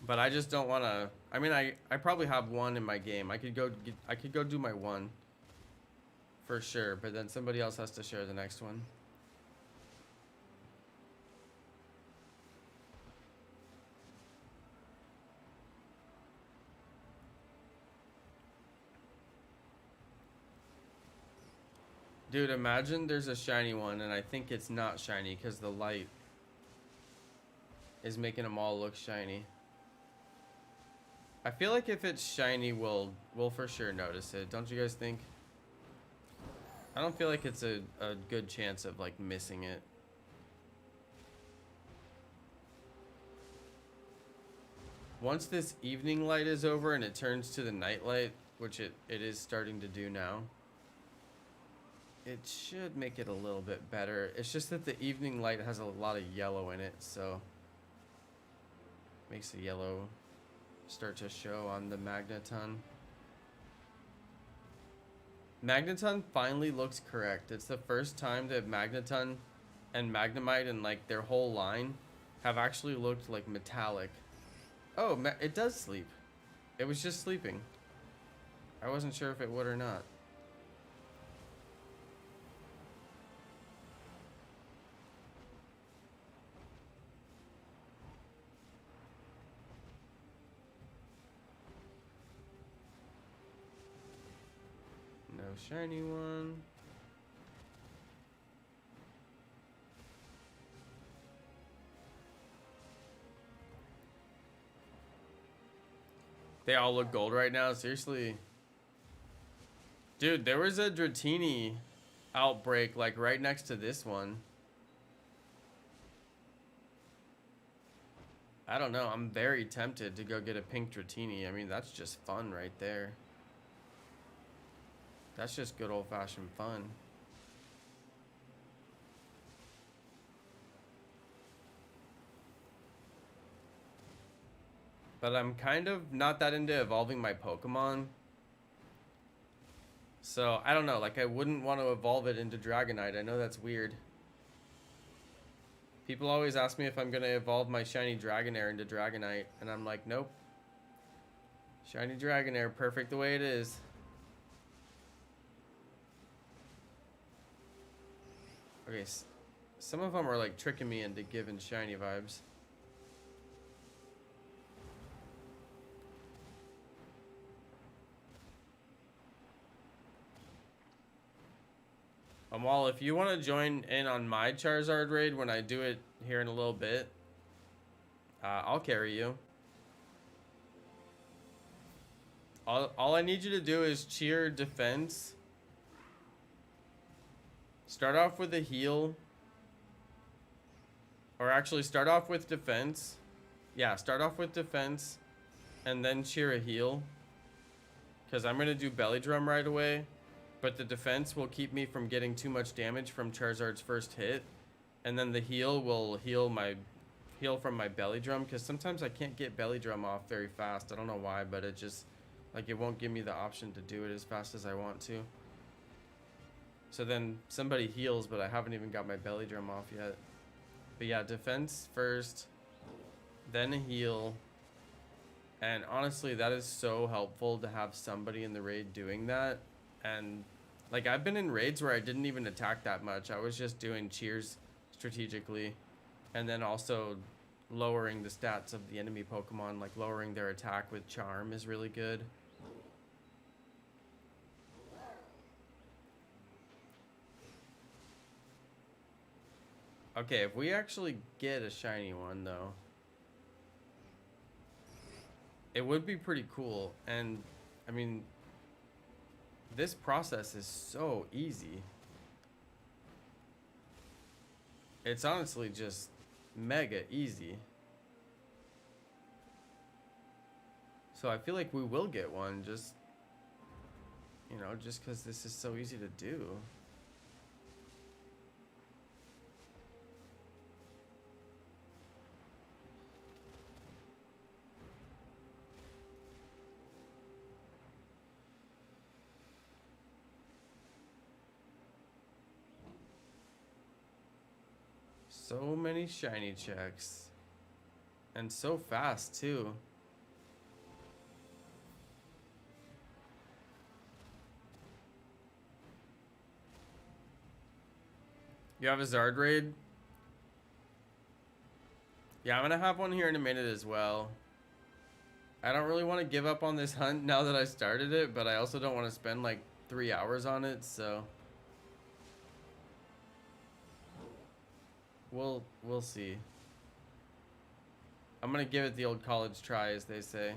But I just don't want to. I mean, I probably have one in my game. I could go do my one for sure, but then somebody else has to share the next one. Dude, imagine there's a shiny one and I think it's not shiny because the light is making them all look shiny. I feel like if it's shiny, we'll for sure notice it. Don't you guys think? I don't feel like it's a good chance of like missing it. Once this evening light is over and it turns to the night light, which it is starting to do now, it should make it a little bit better. It's just that the evening light has a lot of yellow in it, so makes the yellow start to show on the Magneton. Magneton finally looks correct. It's the first time that Magneton and Magnemite and like their whole line have actually looked like metallic. Oh, it does sleep. It was just sleeping. I wasn't sure if it would or not. No shiny one. They all look gold right now, seriously. Dude, there was a Dratini outbreak like right next to this one. I don't know, I'm very tempted to go get a pink Dratini. I mean, that's just fun right there. That's just good old-fashioned fun. But I'm kind of not that into evolving my Pokemon. So, I don't know, like I wouldn't want to evolve it into Dragonite. I know that's weird. People always ask me if I'm going to evolve my shiny Dragonair into Dragonite. And I'm like, nope. Shiny Dragonair, perfect the way it is. Okay, some of them are like tricking me into giving shiny vibes. Well, if you want to join in on my Charizard raid when I do it here in a little bit, I'll carry you. All I need you to do is cheer defense. Start off with a heal. Or actually start off with defense. Yeah, start off with defense and then cheer a heal. Because I'm going to do belly drum right away. But the defense will keep me from getting too much damage from Charizard's first hit. And then the heal will heal from my belly drum. Because sometimes I can't get belly drum off very fast. I don't know why, but it just, like, it won't give me the option to do it as fast as I want to. So then somebody heals, but I haven't even got my belly drum off yet. But yeah, defense first, then a heal. And honestly, that is so helpful to have somebody in the raid doing that. And like I've been in raids where I didn't even attack that much. I was just doing cheers strategically. And then also lowering the stats of the enemy Pokemon, like lowering their attack with charm is really good. Okay, if we actually get a shiny one though, it would be pretty cool. And I mean, this process is so easy. It's honestly just mega easy. So I feel like we will get one, just, you know, just because this is so easy to do. So many shiny checks. And so fast, too. You have a Zard raid? Yeah, I'm gonna have one here in a minute as well. I don't really want to give up on this hunt now that I started it, but I also don't want to spend like 3 hours on it, so... We'll see. I'm gonna give it the old college try, as they say.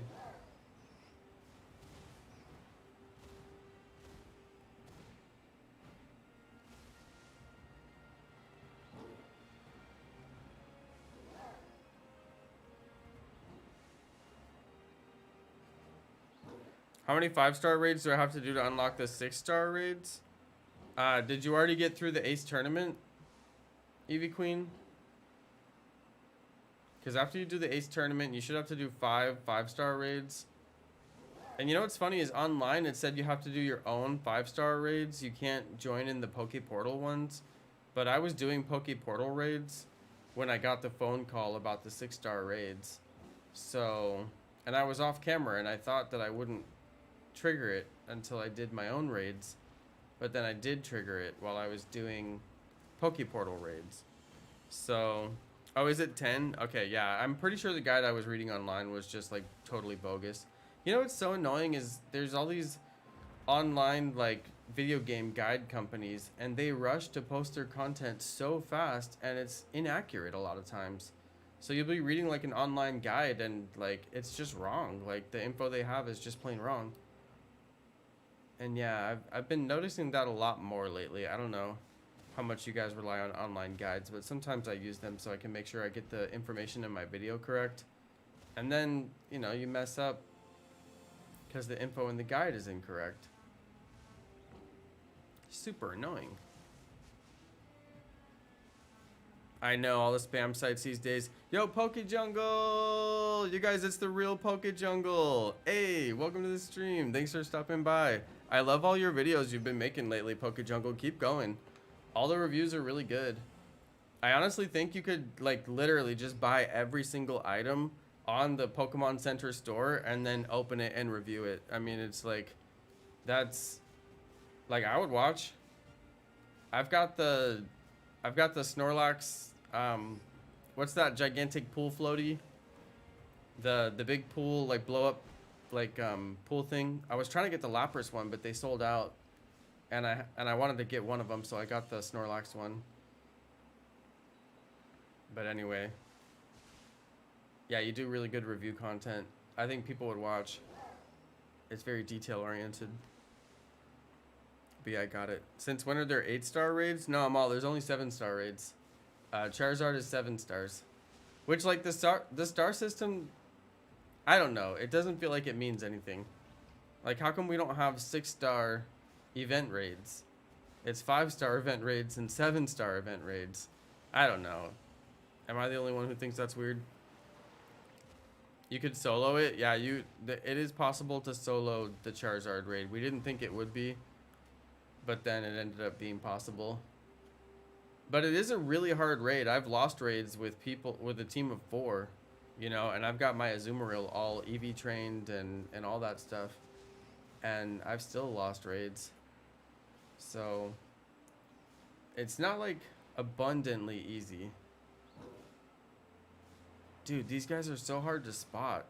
How many 5-star raids do I have to do to unlock the 6-star raids? Did you already get through the Ace tournament, Eevee Queen? Because after you do the Ace tournament, you should have to do 5 5-star raids. And you know what's funny is online it said you have to do your own 5-star raids. You can't join in the Poke Portal ones. But I was doing Poke Portal raids when I got the phone call about the 6-star raids. So, and I was off camera and I thought that I wouldn't trigger it until I did my own raids. But then I did trigger it while I was doing Poke Portal raids. So, oh, is it 10? Okay, yeah, I'm pretty sure the guide I was reading online was just like totally bogus. You know what's so annoying is there's all these online like video game guide companies and they rush to post their content so fast and it's inaccurate a lot of times. So you'll be reading like an online guide and like it's just wrong. Like the info they have is just plain wrong. And yeah, I've been noticing that a lot more lately. I don't know how much you guys rely on online guides, but sometimes I use them so I can make sure I get the information in my video correct. And then, you know, you mess up because the info in the guide is incorrect. Super annoying. I know all the spam sites these days. Yo, Poke Jungle! You guys, it's the real Poke Jungle. Hey, welcome to the stream. Thanks for stopping by. I love all your videos you've been making lately, Poke Jungle. Keep going. All the reviews are really good. I honestly think you could like literally just buy every single item on the Pokemon Center store and then open it and review it. I mean, it's like, that's like, I would watch. I've got the Snorlax, what's that gigantic pool floaty? The big pool, like blow up, like pool thing. I was trying to get the Lapras one, but they sold out. And I wanted to get one of them, so I got the Snorlax one. But anyway. Yeah, you do really good review content. I think people would watch. It's very detail oriented. But yeah, I got it. Since when are there 8-star raids? No, Amal, there's only 7-star raids. Charizard is 7 stars. Which, like, the star system, I don't know. It doesn't feel like it means anything. Like, how come we don't have 6-star event raids? It's 5-star event raids and 7-star event raids. I don't know. Am I the only one who thinks that's weird? You could solo it. Yeah, it is possible to solo the Charizard raid. We didn't think it would be, but then it ended up being possible. But it is a really hard raid. I've lost raids with people with a team of 4, you know, and I've got my Azumarill all EV trained and all that stuff, and I've still lost raids. So it's not like abundantly easy. Dude, these guys are so hard to spot.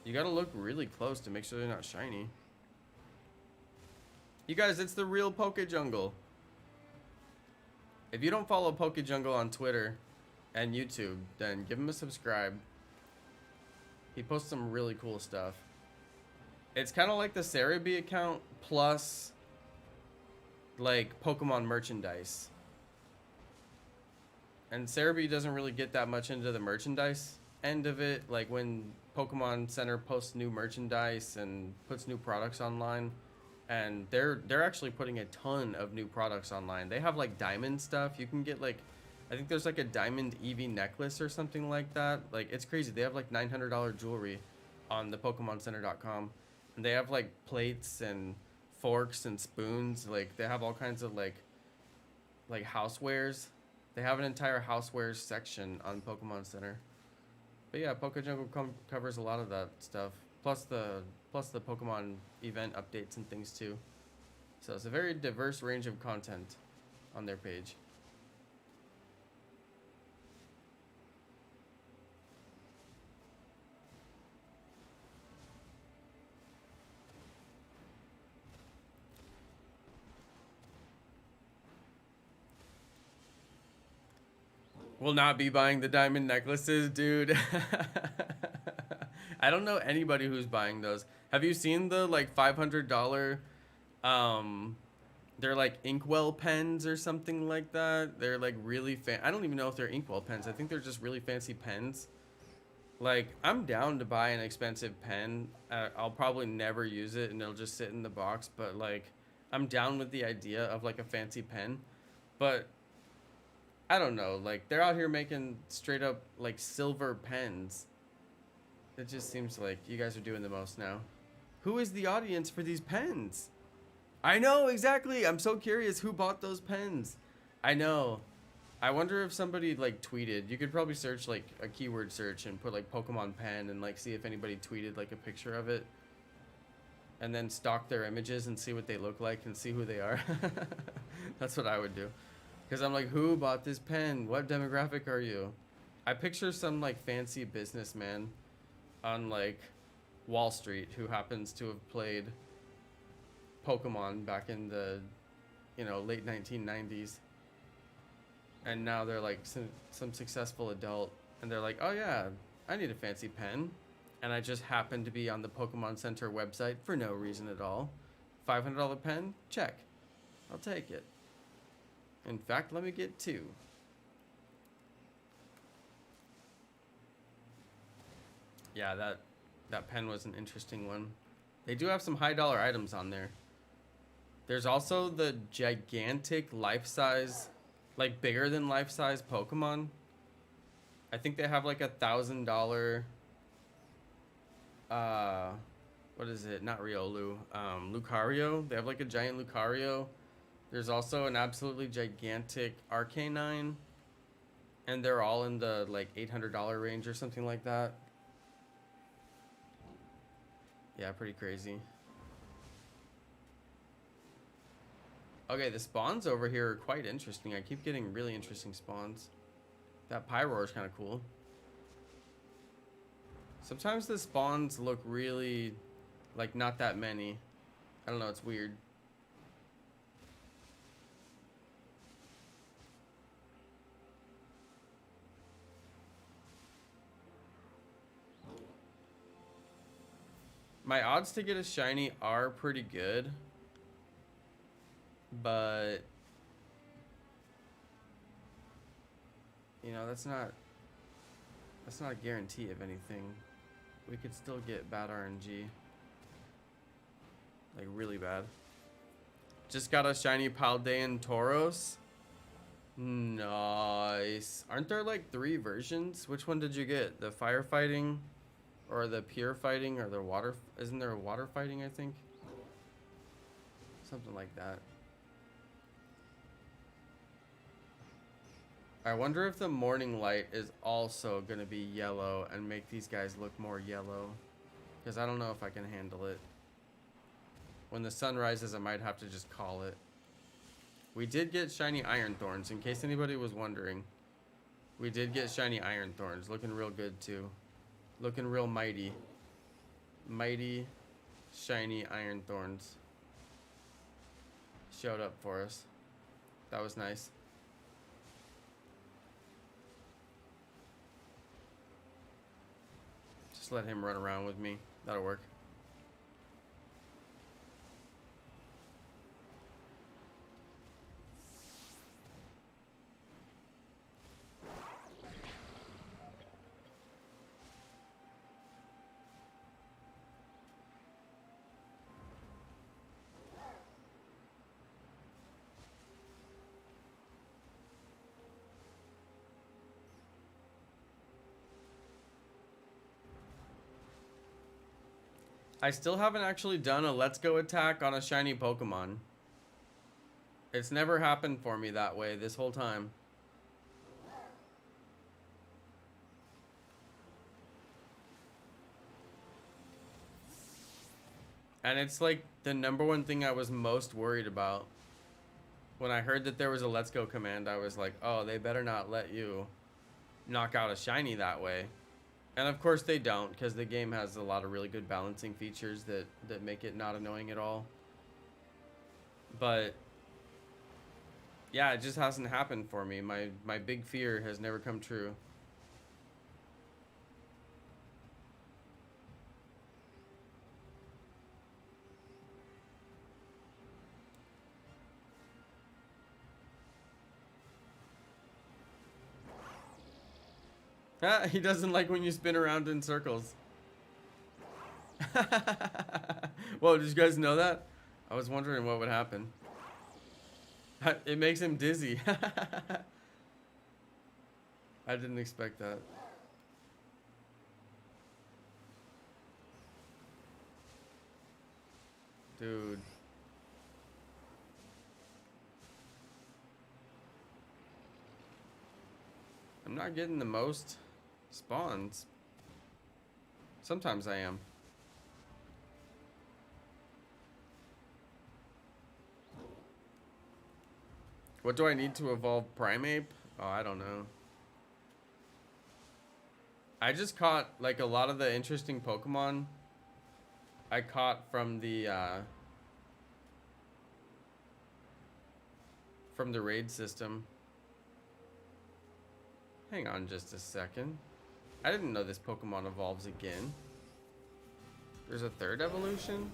You gotta look really close to make sure they're not shiny. You guys, it's the real Poke Jungle. If you don't follow Poke Jungle on Twitter and YouTube, then give him a subscribe. He posts some really cool stuff. It's kind of like the Cerebi account plus like Pokemon merchandise. And Cerebi doesn't really get that much into the merchandise end of it. Like when Pokemon Center posts new merchandise and puts new products online, and they're actually putting a ton of new products online. They have like diamond stuff. You can get like, I think there's like a diamond Eevee necklace or something like that. Like it's crazy. They have like $900 jewelry on the PokemonCenter.com, and they have like plates and forks and spoons. Like they have all kinds of like housewares. They have an entire housewares section on Pokemon Center. But yeah, Poke Jungle covers a lot of that stuff. Plus the Pokemon event updates and things too. So it's a very diverse range of content on their page. Will not be buying the diamond necklaces, dude. I don't know anybody who's buying those. Have you seen the like $500 they're like inkwell pens or something like that? They're like really I don't even know if they're inkwell pens. I think they're just really fancy pens. Like I'm down to buy an expensive pen. I'll probably never use it and it'll just sit in the box, but like I'm down with the idea of like a fancy pen. But I don't know, like they're out here making straight up like silver pens. It just seems like you guys are doing the most now. Who is the audience for these pens? I know, exactly. I'm so curious who bought those pens. I know. I wonder if somebody like tweeted. You could probably search like a keyword search and put like Pokemon pen and like see if anybody tweeted like a picture of it. And then stalk their images and see what they look like and see who they are. That's what I would do. Because I'm like, who bought this pen? What demographic are you? I picture some like fancy businessman on like Wall Street who happens to have played Pokemon back in the, you know, late 1990s. And now they're like some successful adult. And they're like, oh yeah, I need a fancy pen. And I just happen to be on the Pokemon Center website for no reason at all. $500 pen? Check. I'll take it. In fact, let me get 2. Yeah, that pen was an interesting one. They do have some high dollar items on there. There's also the gigantic life-size, like bigger than life-size Pokemon. I think they have like $1,000 what is it? Not Riolu. Lucario. They have like a giant Lucario. There's also an absolutely gigantic Arcanine. And they're all in the like $800 range or something like that. Yeah, pretty crazy. Okay, the spawns over here are quite interesting. I keep getting really interesting spawns. That Pyroar is kind of cool. Sometimes the spawns look really, like, not that many. I don't know, it's weird. My odds to get a shiny are pretty good. But, you know, that's not a guarantee of anything. We could still get bad RNG. Like, really bad. Just got a shiny Paldean Tauros. Nice. Aren't there like 3 versions? Which one did you get? The firefighting? Or the pure fighting? Or the water? Isn't there a water fighting, I think? Something like that. I wonder if the morning light is also going to be yellow and make these guys look more yellow. Because I don't know if I can handle it. When the sun rises, I might have to just call it. We did get shiny Iron Thorns, in case anybody was wondering. We did get shiny Iron Thorns. Looking real good, too. Looking real mighty. Mighty, shiny Iron Thorns. Showed up for us. That was nice. Just let him run around with me. That'll work. I still haven't actually done a Let's Go attack on a shiny Pokemon. It's never happened for me that way this whole time. And it's like the #1 thing I was most worried about. When I heard that there was a Let's Go command, I was like, oh, they better not let you knock out a shiny that way. And of course they don't, because the game has a lot of really good balancing features that make it not annoying at all. But yeah, it just hasn't happened for me. My big fear has never come true. He doesn't like when you spin around in circles. Whoa, did you guys know that? I was wondering what would happen. It makes him dizzy. I didn't expect that. Dude. I'm not getting the most spawns. Sometimes I am. What do I need to evolve Primeape? Oh, I don't know. I just caught like a lot of the interesting Pokemon I caught from the raid system. Hang on just a second. I didn't know this Pokemon evolves again. There's a third evolution?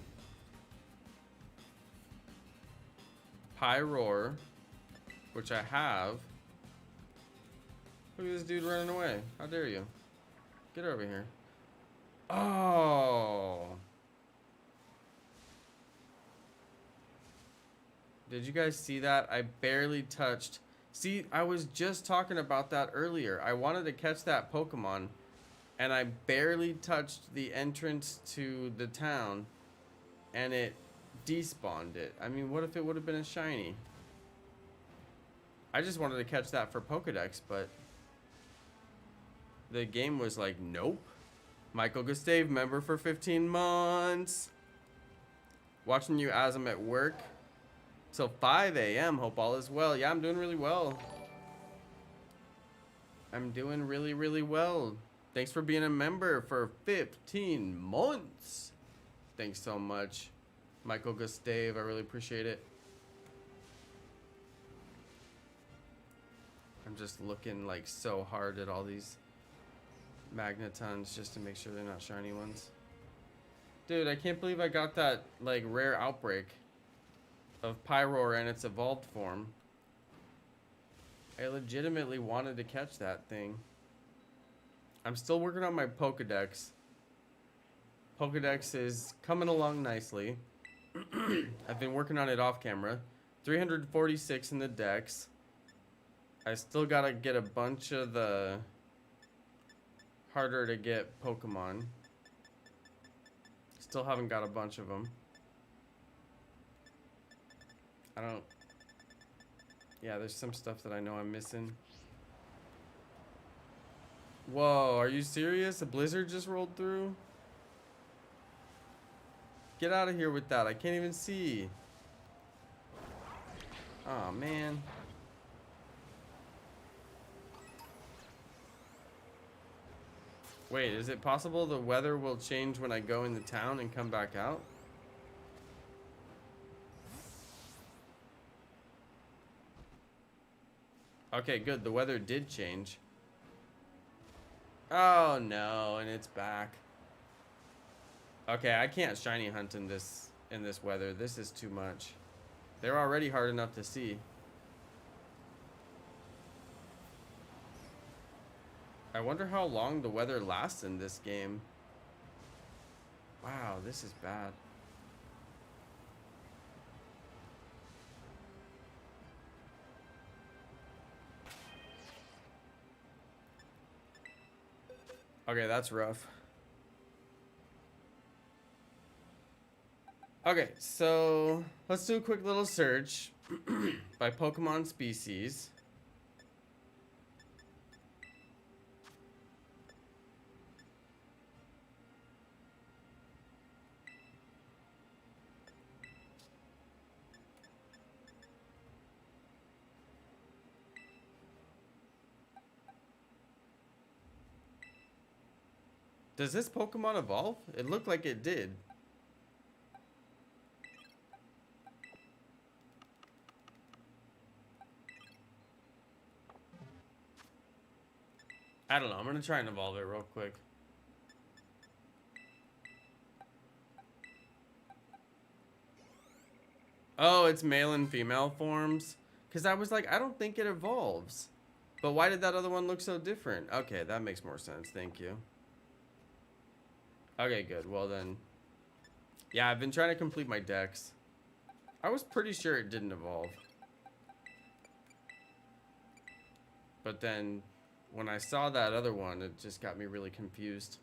Pyroar, which I have. Look at this dude running away. How dare you? Get over here. Oh. Did you guys see that? I barely touched. See, I was just talking about that earlier. I wanted to catch that Pokemon, and I barely touched the entrance to the town, and it despawned it. I mean, what if it would have been a shiny? I just wanted to catch that for Pokedex, but the game was like, nope. Michael Gustave, member for 15 months. Watching you as I'm at work till 5 a.m. Hope all is well. Yeah, I'm doing really well. I'm doing really, really well. Thanks for being a member for 15 months. Thanks so much, Michael Gustave. I really appreciate it. I'm just looking like so hard at all these Magnetons just to make sure they're not shiny ones. Dude, I can't believe I got that like rare outbreak of Pyroar in its evolved form. I legitimately wanted to catch that thing. I'm still working on my Pokedex. Pokedex is coming along nicely. I've been working on it off camera. 346 in the dex. I still gotta get a bunch of the harder to get Pokemon. Still haven't got a bunch of them. Yeah, there's some stuff that I know I'm missing. Whoa, are you serious? A blizzard just rolled through? Get out of here with that. I can't even see. Oh, man. Wait, is it possible the weather will change when I go in the town and come back out? Okay, good. The weather did change. Oh no, and it's back. Okay, I can't shiny hunt in this weather. This is too much. They're already hard enough to see. I wonder how long the weather lasts in this game. Wow, this is bad. Okay, that's rough. Okay, so let's do a quick little search by Pokemon species. Does this Pokemon evolve? It looked like it did. I don't know. I'm going to try and evolve it real quick. Oh, it's male and female forms? Because I was like, I don't think it evolves. But why did that other one look so different? Okay, that makes more sense. Thank you. Okay, good. Well then. Yeah, I've been trying to complete my dex. I was pretty sure it didn't evolve. But then, when I saw that other one, it just got me really confused.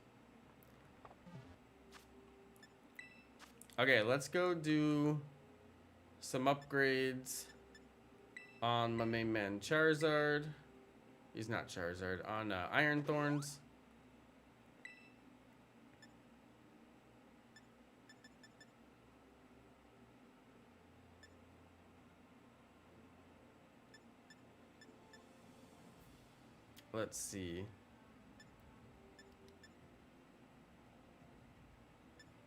Okay, let's go do some upgrades on my main man Charizard. He's not Charizard. On Iron Thorns. Let's see.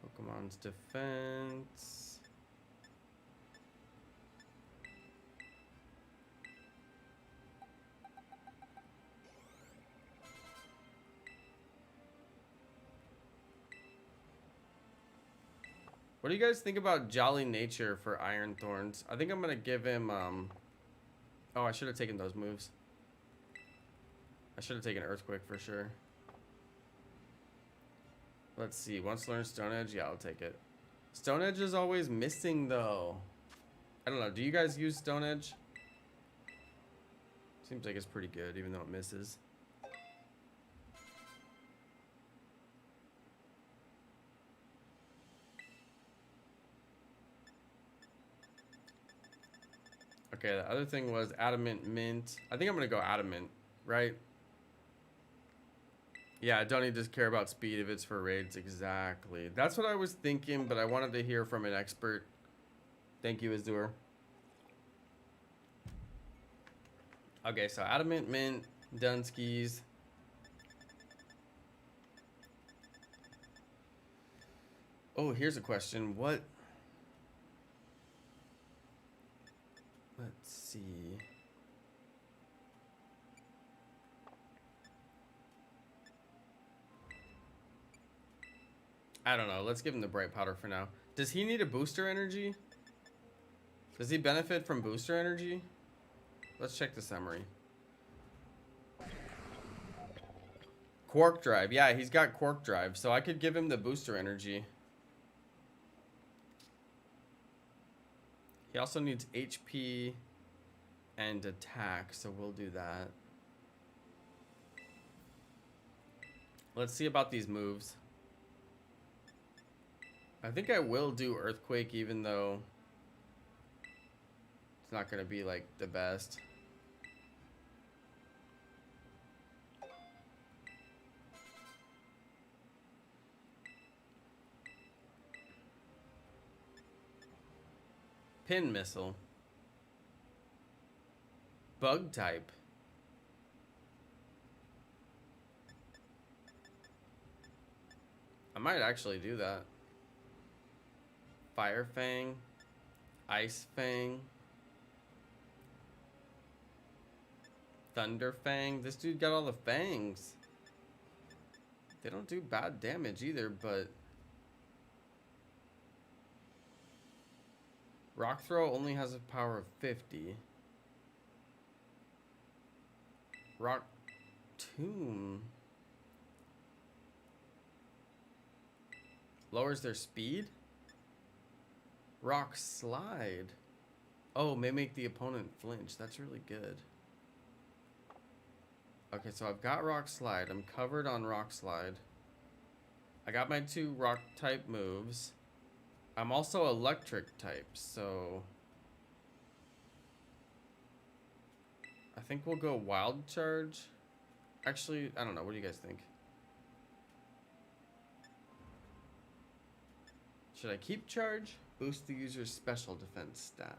Pokemon's defense. What do you guys think about Jolly Nature for Iron Thorns? I think I'm gonna give him oh, I should have taken those moves. I should have taken Earthquake for sure. Let's see. Once learned Stone Edge, yeah, I'll take it. Stone Edge is always missing though. I don't know. Do you guys use Stone Edge? Seems like it's pretty good, even though it misses. Okay, the other thing was Adamant Mint. I think I'm gonna go Adamant, right? Yeah, I don't need to care about speed if it's for raids. Exactly. That's what I was thinking, but I wanted to hear from an expert. Thank you, Azur. Okay, so Adamant Mint, Dunskies. Oh, here's a question. What? Let's see. I don't know. Let's give him the Bright Powder for now. Does he need a booster energy? Does he benefit from booster energy? Let's check the summary. Quark Drive. Yeah, he's got Quark Drive, so I could give him the booster energy. He also needs HP and attack, so we'll do that. Let's see about these moves. I think I will do Earthquake, even though it's not going to be like the best. Pin Missile. Bug type. I might actually do that. Fire Fang, Ice Fang, Thunder Fang. This dude got all the fangs. They don't do bad damage either, but Rock Throw only has a power of 50. Rock Tomb lowers their speed. Rock Slide. Oh, may make the opponent flinch. That's really good. Okay, so I've got Rock Slide. I'm covered on Rock Slide. I got my 2 rock type moves. I'm also electric type, so I think we'll go Wild Charge. Actually, I don't know. What do you guys think? Should I keep Charge? Boost the user's special defense stat.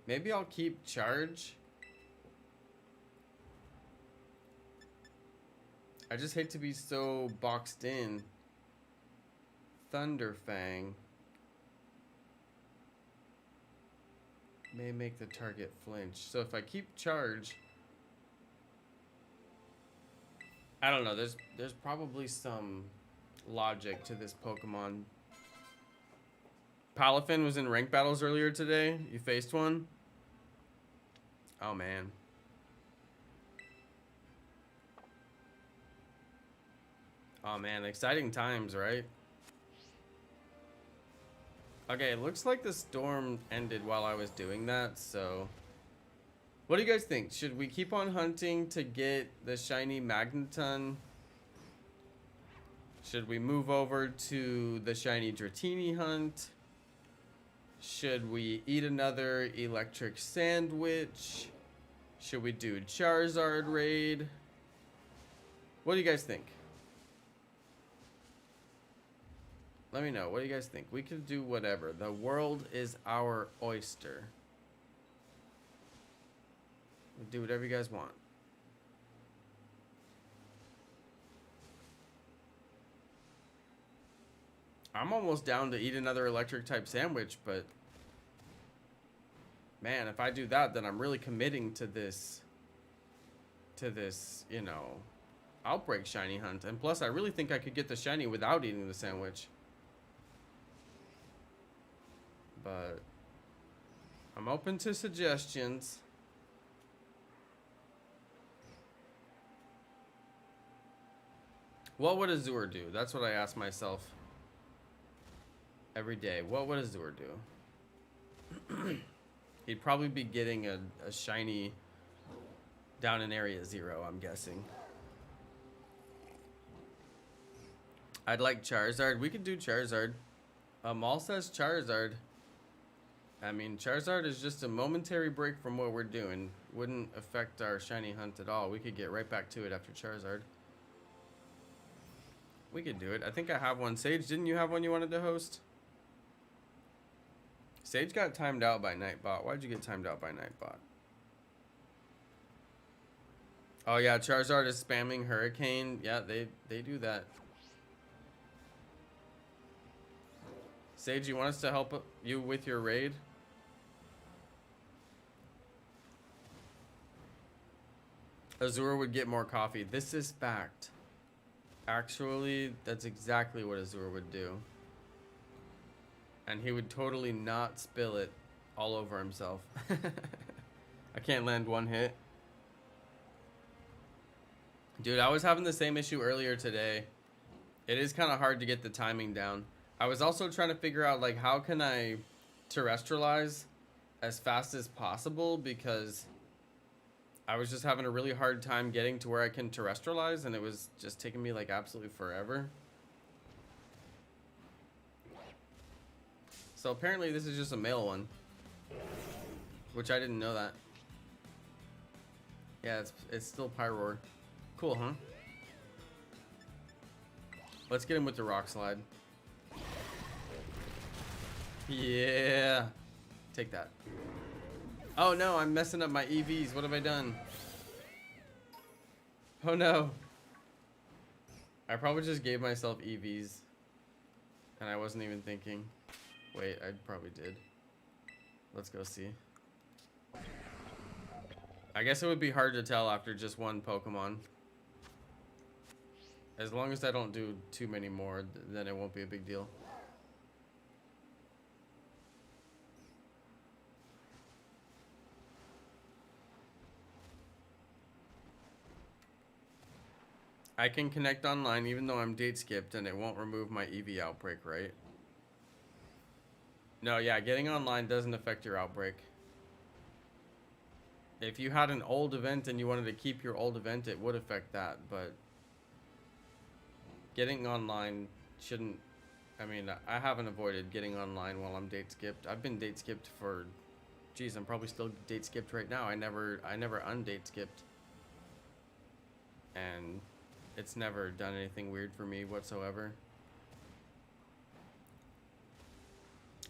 Maybe I'll keep Charge. I just hate to be so boxed in. Thunder Fang may make the target flinch. So if I keep Charge, I don't know. There's probably some logic to this Pokemon. Palafin was in rank battles earlier today. You faced one? Oh, man. Oh, man. Exciting times, right? Okay, it looks like the storm ended while I was doing that, so what do you guys think? Should we keep on hunting to get the shiny Magneton? Should we move over to the shiny Dratini hunt? Should we eat another electric sandwich? Should we do Charizard raid? What do you guys think? Let me know. What do you guys think? We could do whatever. The world is our oyster. We'll do whatever you guys want. I'm almost down to eat another electric type sandwich, but man, if I do that, then I'm really committing to this, you know, outbreak shiny hunt. And plus, I really think I could get the shiny without eating the sandwich. But I'm open to suggestions. What would Azure do? That's what I ask myself every day. What would Azure do? He'd probably be getting a shiny down in Area 0, I'm guessing. I'd like Charizard. We could do Charizard. Maul says Charizard. I mean, Charizard is just a momentary break from what we're doing. Wouldn't affect our shiny hunt at all. We could get right back to it after Charizard. We could do it. I think I have one. Sage, didn't you have one you wanted to host? Sage got timed out by Nightbot. Why'd you get timed out by Nightbot? Oh yeah, Charizard is spamming Hurricane. Yeah, they do that. Sage, you want us to help you with your raid? Azure would get more coffee. This is fact. Actually, that's exactly what Azure would do. And he would totally not spill it all over himself. I can't land one hit. Dude, I was having the same issue earlier today. It is kind of hard to get the timing down. I was also trying to figure out, like, how can I terrestrialize as fast as possible, because I was just having a really hard time getting to where I can terrestrialize, and it was just taking me, like, absolutely forever. So apparently this is just a male one, which I didn't know that. Yeah, it's still Pyroar. Cool, huh? Let's get him with the Rock Slide. Yeah. Take that. Oh no, I'm messing up my EVs. What have I done? Oh no. I probably just gave myself EVs. And I wasn't even thinking. Wait, I probably did. Let's go see. I guess it would be hard to tell after just one Pokemon. As long as I don't do too many more, then it won't be a big deal. I can connect online even though I'm date skipped, and it won't remove my EV outbreak, right? No, yeah, getting online doesn't affect your outbreak. If you had an old event and you wanted to keep your old event, it would affect that, but getting online shouldn't. I mean, I haven't avoided getting online while I'm date skipped. I've been date skipped for, geez, I'm probably still date skipped right now. I never undate skipped. And it's never done anything weird for me whatsoever.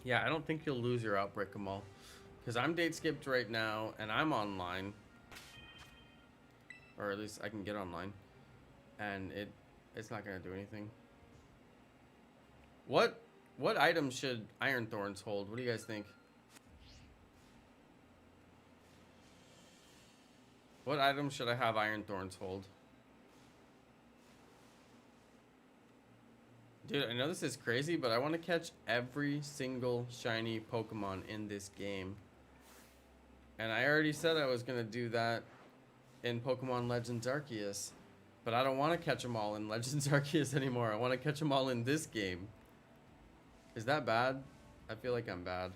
Yeah, I don't think you'll lose your outbreak, Kamal. Because I'm date skipped right now, and I'm online. Or at least I can get online. And it's not going to do anything. What items should Iron Thorns hold? What do you guys think? What items should I have Iron Thorns hold? Dude, I know this is crazy, but I want to catch every single shiny Pokemon in this game. And I already said I was going to do that in Pokemon Legends Arceus. But I don't want to catch them all in Legends Arceus anymore. I want to catch them all in this game. Is that bad? I feel like I'm bad.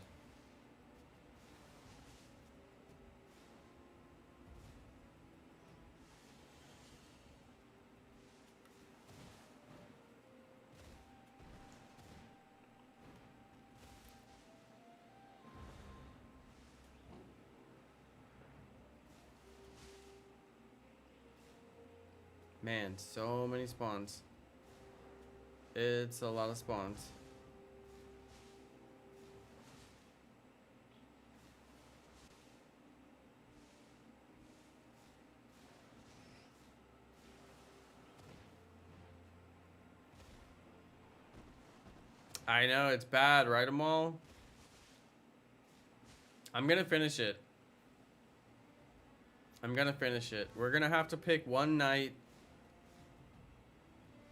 Man, so many spawns. It's a lot of spawns. I know, it's bad, right, Amal? I'm gonna finish it. I'm gonna finish it. We're gonna have to pick one night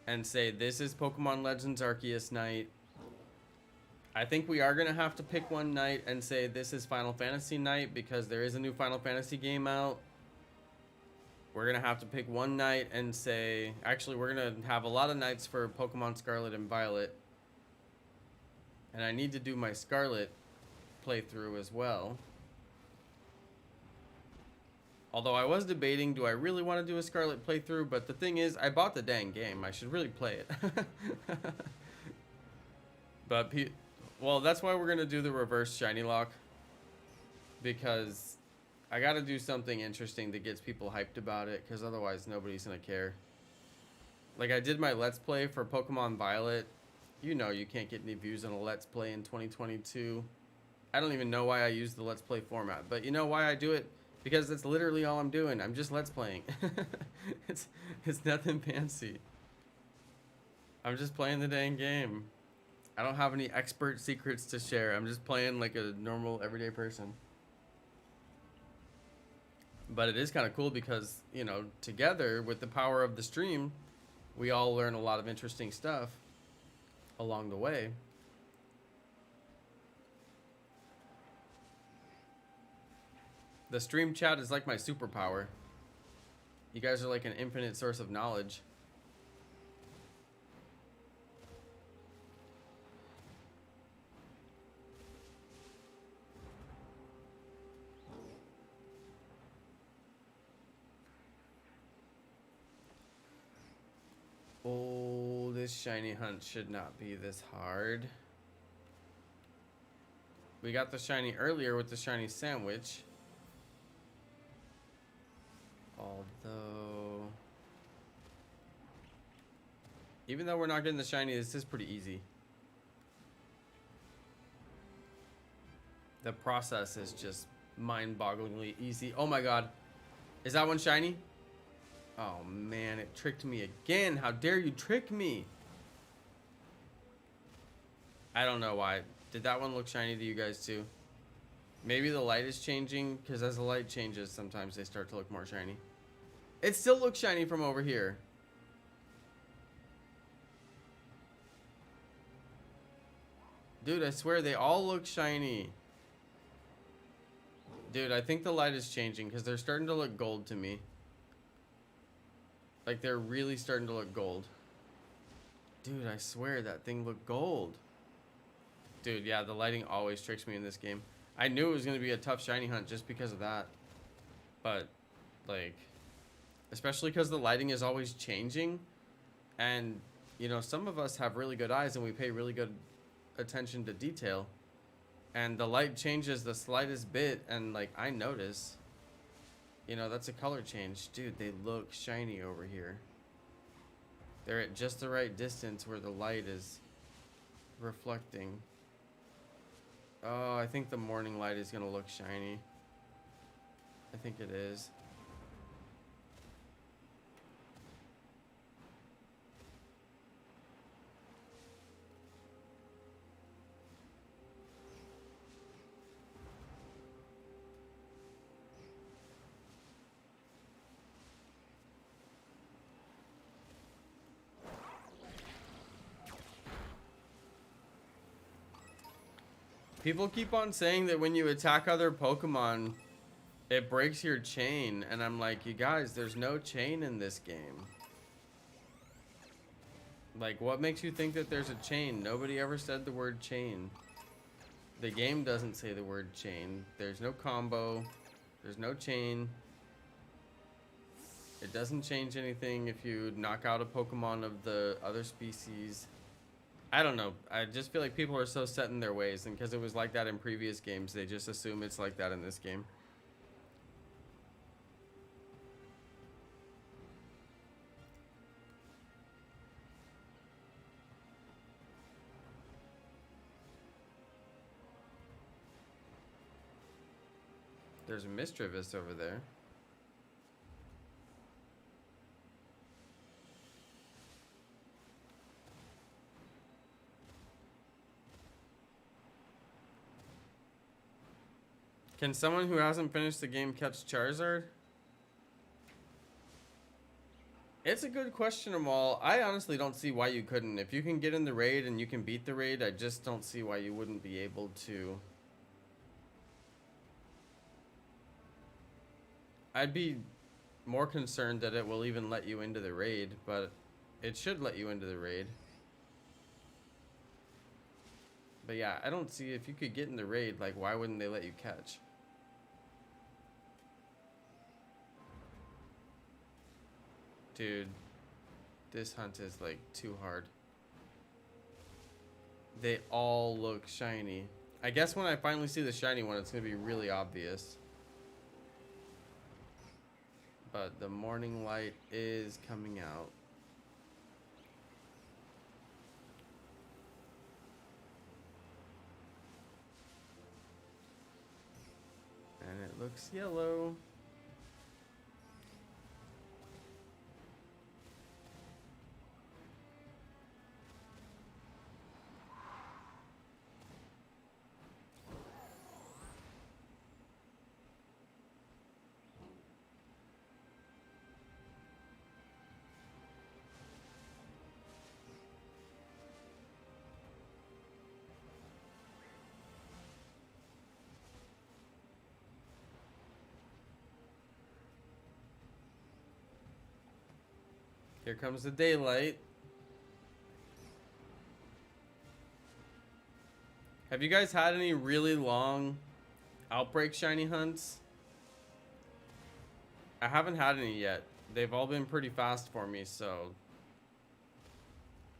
and say this is Pokemon Legends Arceus night. I think we are gonna have to pick one night and say this is Final Fantasy night because there is a new Final Fantasy game out. We're gonna have to pick one night and say, actually we're gonna have a lot of nights for Pokemon Scarlet and Violet. And I need to do my Scarlet playthrough as well. Although I was debating, do I really want to do a Scarlet playthrough? But the thing is, I bought the dang game. I should really play it. But, well, that's why we're going to do the reverse shiny lock. Because I got to do something interesting that gets people hyped about it. Because otherwise, nobody's going to care. Like, I did my Let's Play for Pokemon Violet. You know you can't get any views on a Let's Play in 2022. I don't even know why I use the Let's Play format. But you know why I do it? Because that's literally all I'm doing. I'm just Let's Playing. It's nothing fancy. I'm just playing the dang game. I don't have any expert secrets to share. I'm just playing like a normal, everyday person. But it is kind of cool because, you know, together with the power of the stream, we all learn a lot of interesting stuff along the way. The stream chat is like my superpower. You guys are like an infinite source of knowledge. Oh, this shiny hunt should not be this hard. We got the shiny earlier with the shiny sandwich. Although, even though we're not getting the shiny, this is pretty easy. The process is just mind-bogglingly easy. Oh my god. Is that one shiny? Oh man, it tricked me again. How dare you trick me? I don't know why. Did that one look shiny to you guys too? Maybe the light is changing, because as the light changes, sometimes they start to look more shiny. It still looks shiny from over here. Dude, I swear they all look shiny. Dude, I think the light is changing because they're starting to look gold to me. Like they're really starting to look gold. Dude, I swear that thing looked gold. Dude, yeah, the lighting always tricks me in this game. I knew it was going to be a tough shiny hunt just because of that. But, like, especially because the lighting is always changing. And, you know, some of us have really good eyes and we pay really good attention to detail. And the light changes the slightest bit and, like, I notice. You know, that's a color change. Dude, they look shiny over here. They're at just the right distance where the light is reflecting. Oh, I think the morning light is going to look shiny. I think it is. People keep on saying that when you attack other Pokemon, it breaks your chain. And I'm like, you guys, there's no chain in this game. Like, what makes you think that there's a chain? Nobody ever said the word chain. The game doesn't say the word chain. There's no combo. There's no chain. It doesn't change anything if you knock out a Pokemon of the other species. I don't know. I just feel like people are so set in their ways, and because it was like that in previous games, they just assume it's like that in this game. There's a Mischievous over there. Can someone who hasn't finished the game catch Charizard? It's a good question, Amal. I honestly don't see why you couldn't. If you can get in the raid and you can beat the raid, I just don't see why you wouldn't be able to. I'd be more concerned that it will even let you into the raid, but it should let you into the raid. But yeah, I don't see, if you could get in the raid, like, why wouldn't they let you catch? Dude, this hunt is like too hard. They all look shiny. I guess when I finally see the shiny one, it's gonna be really obvious. But the morning light is coming out. And it looks yellow. Here comes the daylight. Have you guys had any really long outbreak shiny hunts? I haven't had any yet. They've all been pretty fast for me, so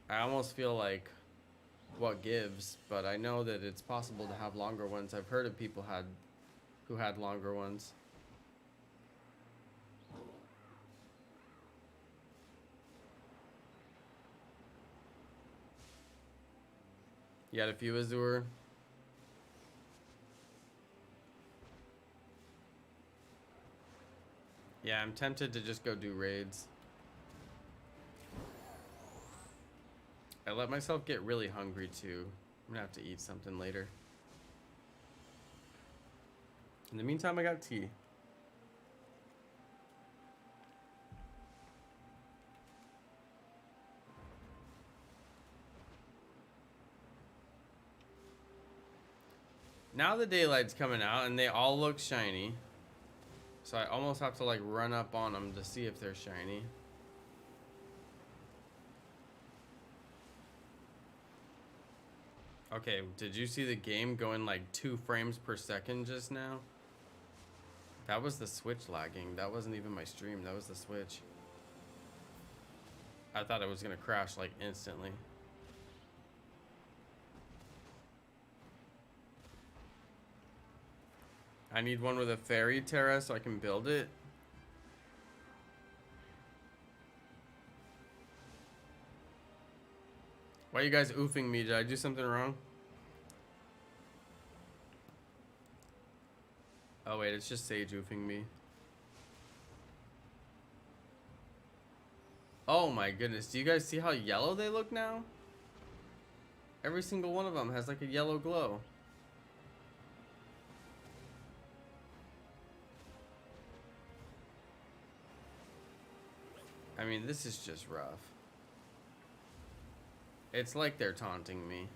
I almost feel like what gives, but I know that it's possible to have longer ones. I've heard of people who had longer ones. You got a few Azure. Yeah, I'm tempted to just go do raids. I let myself get really hungry too. I'm gonna have to eat something later. In the meantime, I got tea. Now the daylight's coming out and they all look shiny. So I almost have to like run up on them to see if they're shiny. Okay, did you see the game going like 2 frames per second just now? That was the Switch lagging. That wasn't even my stream, that was the Switch. I thought it was gonna crash like instantly. I need one with a fairy terra so I can build it. Why are you guys oofing me? Did I do something wrong? Oh wait, it's just Sage oofing me. Oh my goodness, do you guys see how yellow they look now? Every single one of them has like a yellow glow. I mean, this is just rough. It's like they're taunting me.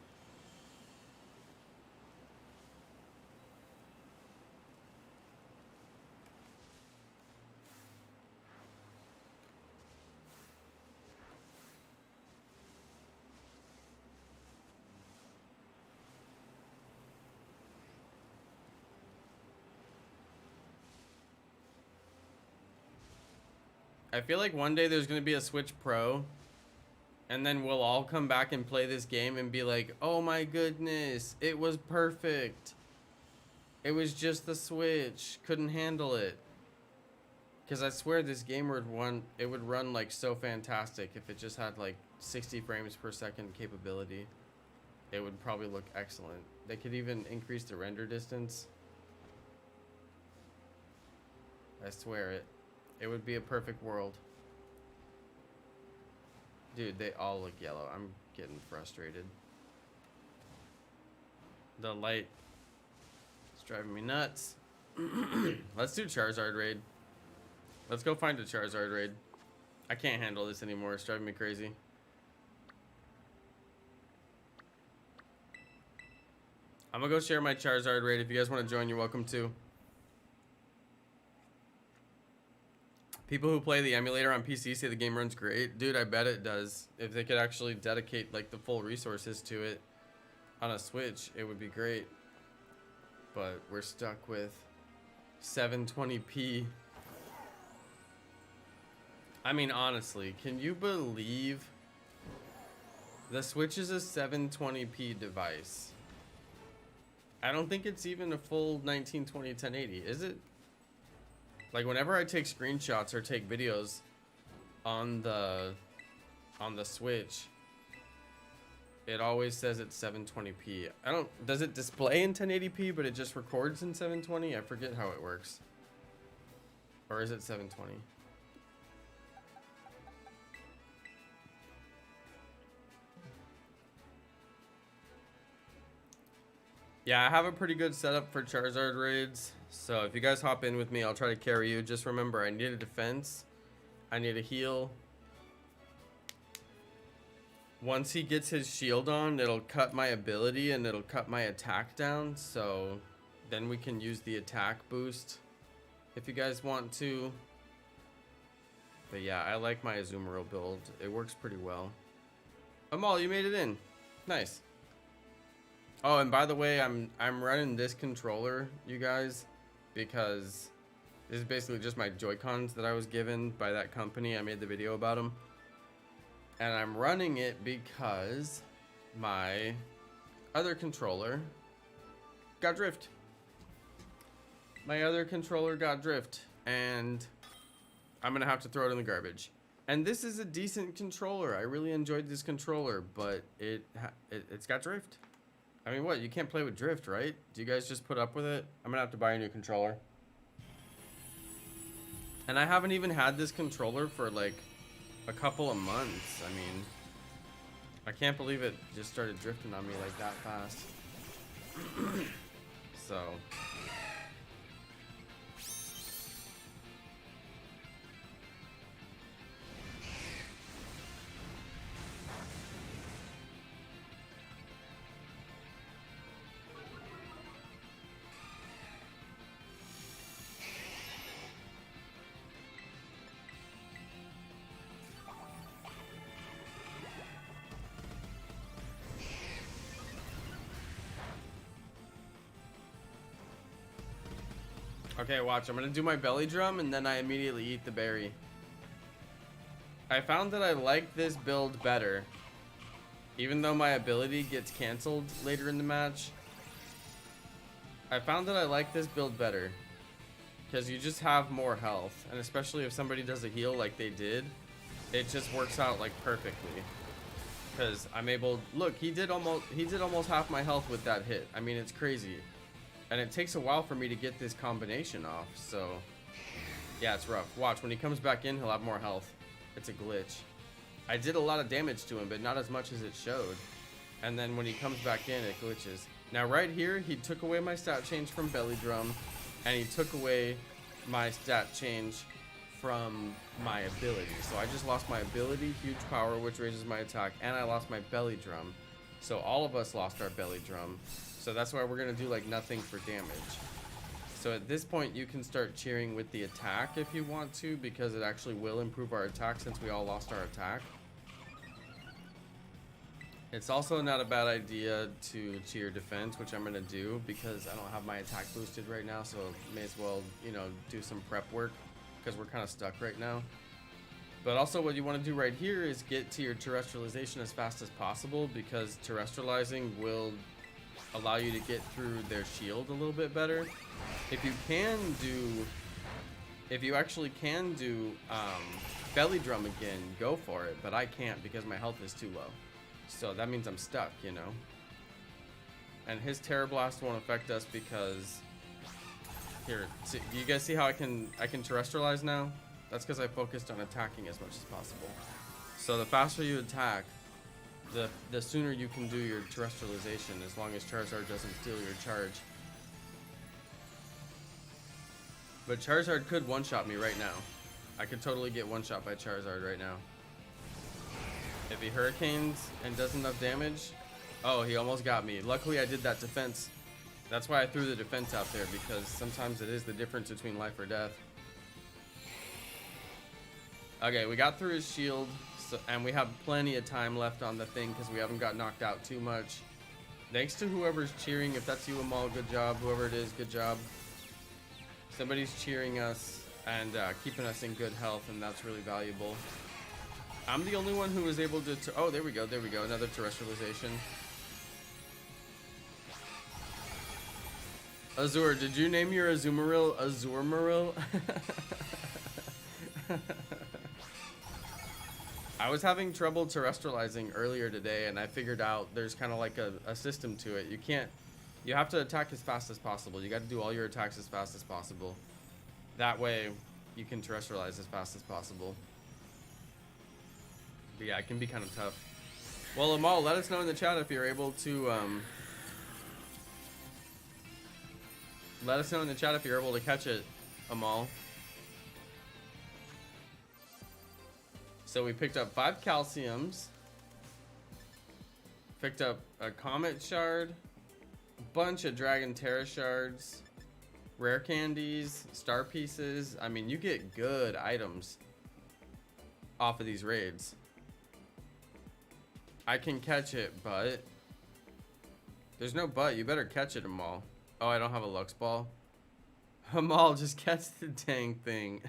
I feel like one day there's gonna be a Switch Pro, and then we'll all come back and play this game and be like, oh my goodness, it was perfect. It was just the Switch, couldn't handle it. Because I swear this game would run like so fantastic if it just had like 60 frames per second capability. It would probably look excellent. They could even increase the render distance. I swear it. It would be a perfect world. Dude, they all look yellow. I'm getting frustrated. The light is driving me nuts. Let's do Charizard raid. Let's go find a Charizard raid. I can't handle this anymore. It's driving me crazy. I'm gonna go share my Charizard raid. If you guys want to join, you're welcome to. People who play the emulator on PC say the game runs great. Dude, I bet it does. If they could actually dedicate like the full resources to it on a Switch, it would be great. But we're stuck with 720p. I mean, honestly, can you believe the Switch is a 720p device? I don't think it's even a full 1920 1080, is it? Like whenever I take screenshots or take videos on the Switch, it always says it's 720p. Does it display in 1080p but it just records in 720? I forget how it works. Or is it 720? Yeah, I have a pretty good setup for Charizard raids. So if you guys hop in with me, I'll try to carry you. Just remember, I need a defense. I need a heal. Once he gets his shield on, it'll cut my ability and it'll cut my attack down. So then we can use the attack boost if you guys want to. But yeah, I like my Azumarill build. It works pretty well. Amal, you made it in. Nice. Oh, and by the way, I'm running this controller, you guys, because this is basically just my Joy-Cons that I was given by that company. I made the video about them. And I'm running it because my other controller got drift. My other controller got drift, and I'm gonna have to throw it in the garbage. And this is a decent controller. I really enjoyed this controller, but it's got drift. I mean, what? You can't play with drift, right? Do you guys just put up with it? I'm gonna have to buy a new controller. And I haven't even had this controller for like a couple of months. I mean, I can't believe it just started drifting on me like that fast. So okay, watch. I'm gonna do my belly drum and then I immediately eat the berry. I found that I like this build better. Even though my ability gets canceled later in the match, I found that I like this build better. Because you just have more health. And especially if somebody does a heal like they did, it just works out like perfectly. Because I'm able, look, he did almost half my health with that hit. I mean, it's crazy. And it takes a while for me to get this combination off, so yeah, it's rough. Watch, when he comes back in, he'll have more health. It's a glitch. I did a lot of damage to him, but not as much as it showed. And then when he comes back in, it glitches. Now right here, he took away my stat change from belly drum, and he took away my stat change from my ability. So I just lost my ability, huge power, which raises my attack, and I lost my belly drum. So all of us lost our belly drum. So that's why we're gonna do like nothing for damage. So at this point you can start cheering with the attack if you want to, because it actually will improve our attack since we all lost our attack. It's also not a bad idea to cheer defense, which I'm gonna do because I don't have my attack boosted right now, so may as well, you know, do some prep work because we're kind of stuck right now. But also what you want to do right here is get to your terrestrialization as fast as possible, because terrestrializing will allow you to get through their shield a little bit better. If you actually can do belly drum again, go for it, but I can't because my health is too low. So that means I'm stuck, you know. And his Terra Blast won't affect us because Here, see, do you guys see how I can terrestrialize now? That's because I focused on attacking as much as possible. So the faster you attack, the sooner you can do your terrestrialization, as long as Charizard doesn't steal your charge. But Charizard could one-shot me right now. I could totally get one-shot by Charizard right now. If he Hurricanes and does enough damage... Oh, he almost got me. Luckily, I did that defense. That's why I threw the defense out there, because sometimes it is the difference between life or death. Okay, we got through his shield, so, and we have plenty of time left on the thing because we haven't got knocked out too much. Thanks to whoever's cheering. If that's you, Amal, good job. Whoever it is, good job. Somebody's cheering us and keeping us in good health, and that's really valuable. I'm the only one who was able to... Oh, there we go. There we go. Another terrestrialization. Azur, did you name your Azumarill Azurmaril? I was having trouble terrestrializing earlier today, and I figured out there's kind of like a system to it. You have to attack as fast as possible. You got to do all your attacks as fast as possible. That way, you can terrestrialize as fast as possible. But yeah, it can be kind of tough. Well, Amal, let us know in the chat if you're able to... Let us know in the chat if you're able to catch it, Amal. So we picked up 5 calciums. Picked up a comet shard. A bunch of Dragon Terra shards. Rare candies. Star pieces. I mean, you get good items off of these raids. I can catch it, but... There's no but. You better catch it, Amal. Oh, I don't have a Lux Ball. Amal, just catch the dang thing.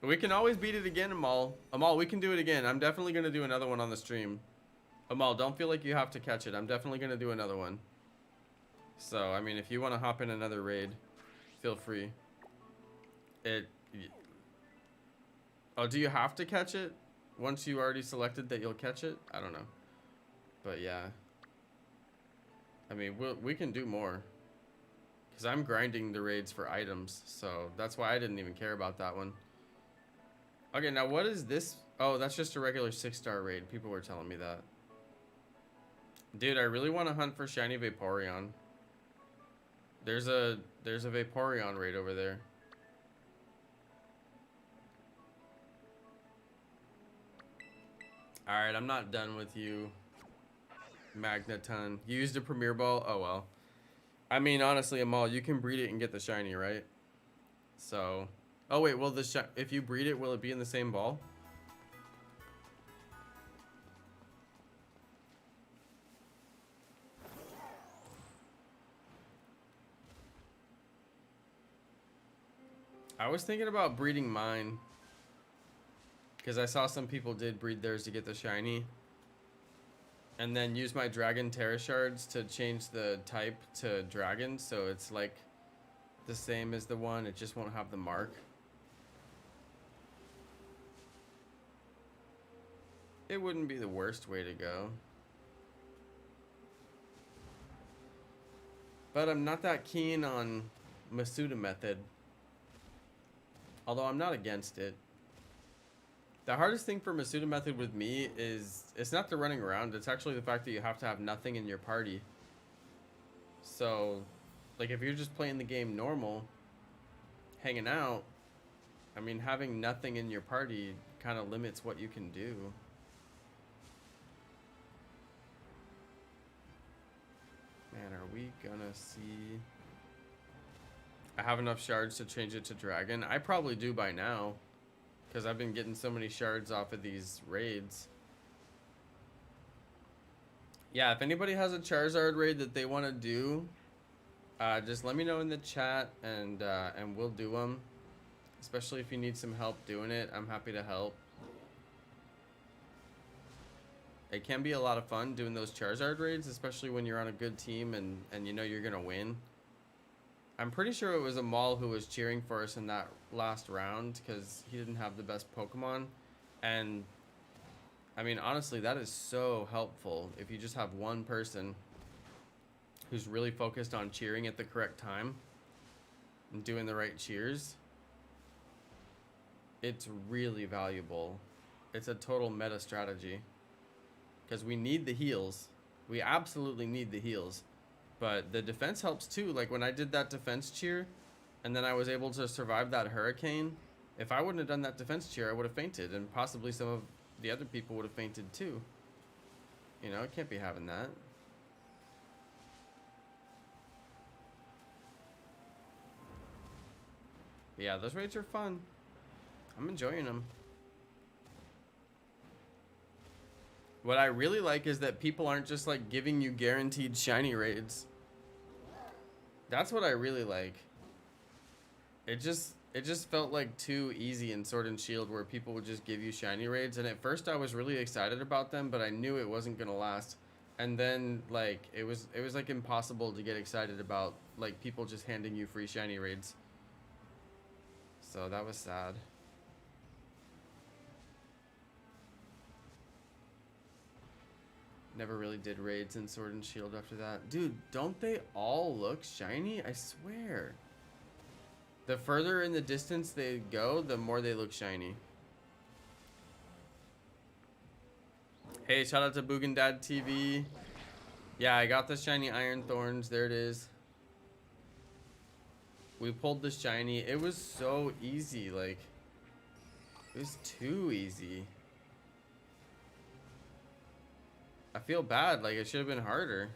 We can always beat it again, Amal. Amal, we can do it again. I'm definitely going to do another one on the stream. Amal, don't feel like you have to catch it. I'm definitely going to do another one. So, I mean, if you want to hop in another raid, feel free. Oh, do you have to catch it? Once you already selected that you'll catch it? I don't know. But yeah. I mean, we can do more. Because I'm grinding the raids for items. So that's why I didn't even care about that one. Okay, now what is this? Oh, that's just a regular 6-star raid. People were telling me that. Dude, I really want to hunt for shiny Vaporeon. There's a Vaporeon raid over there. Alright, I'm not done with you, Magneton. You used a Premier Ball? Oh, well. I mean, honestly, Amal, you can breed it and get the shiny, right? So... Oh, wait, well, if you breed it, will it be in the same ball? I was thinking about breeding mine. Because I saw some people did breed theirs to get the shiny. And then use my Dragon Terra shards to change the type to Dragon. So it's like the same as the one. It just won't have the mark. It wouldn't be the worst way to go. But I'm not that keen on Masuda method. Although I'm not against it. The hardest thing for Masuda method with me is, it's not the running around, it's actually the fact that you have to have nothing in your party. So, like if you're just playing the game normal, hanging out, I mean having nothing in your party kind of limits what you can do. Man, are we gonna see... I have enough shards to change it to Dragon? I probably do by now. Because I've been getting so many shards off of these raids. Yeah, if anybody has a Charizard raid that they want to do, just let me know in the chat and we'll do them. Especially if you need some help doing it, I'm happy to help. It can be a lot of fun doing those Charizard raids, especially when you're on a good team and you know you're going to win. I'm pretty sure it was Amal who was cheering for us in that last round because he didn't have the best Pokemon. And, I mean, honestly, that is so helpful if you just have one person who's really focused on cheering at the correct time and doing the right cheers, it's really valuable. It's a total meta strategy because we need the heals. We absolutely need the heals, but the defense helps too. Like when I did that defense cheer and then I was able to survive that hurricane, if I wouldn't have done that defense cheer, I would have fainted, and possibly some of the other people would have fainted too. You know, I can't be having that. Yeah, those raids are fun. I'm enjoying them. What I really like is that people aren't just like giving you guaranteed shiny raids. That's what I really like. It just felt like too easy in Sword and Shield where people would just give you shiny raids, and at first I was really excited about them, but I knew it wasn't gonna last. And then like it was like impossible to get excited about like people just handing you free shiny raids. So that was sad. Never really did raids in Sword and Shield after that. Dude, don't they all look shiny? I swear. The further in the distance they go, the more they look shiny. Hey, shout out to Boogendad TV. Yeah, I got the shiny Iron Thorns. There it is. We pulled the shiny. It was so easy. Like, it was too easy. I feel bad. Like, it should have been harder.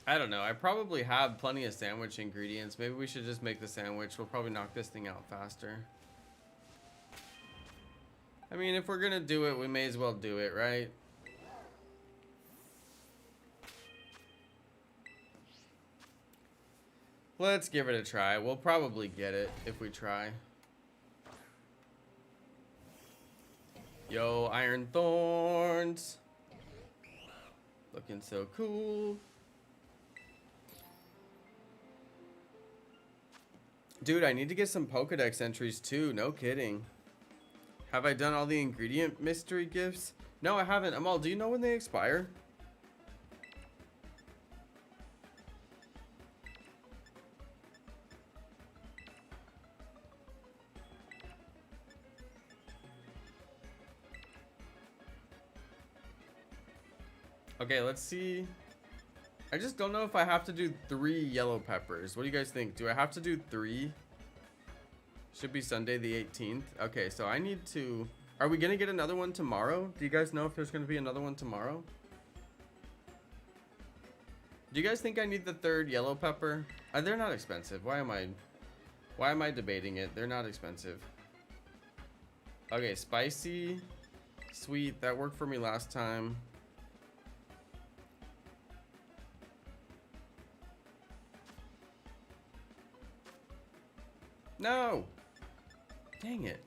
I don't know. I probably have plenty of sandwich ingredients. Maybe we should just make the sandwich. We'll probably knock this thing out faster. I mean, if we're gonna do it, we may as well do it, right? Let's give it a try. We'll probably get it if we try. Yo, Iron Thorns. Looking so cool. Dude, I need to get some Pokedex entries too. No kidding. Have I done all the ingredient mystery gifts? No, I haven't. Amal, do you know when they expire? Okay, let's see. I just don't know if I have to do 3 yellow peppers. What do you guys think? Do I have to do 3? Should be Sunday the 18th. Okay, so I need to... Are we going to get another one tomorrow? Do you guys know if there's going to be another one tomorrow? Do you guys think I need the 3rd yellow pepper? They're not expensive. Why am I debating it? They're not expensive. Okay, spicy, sweet. That worked for me last time. No! Dang it.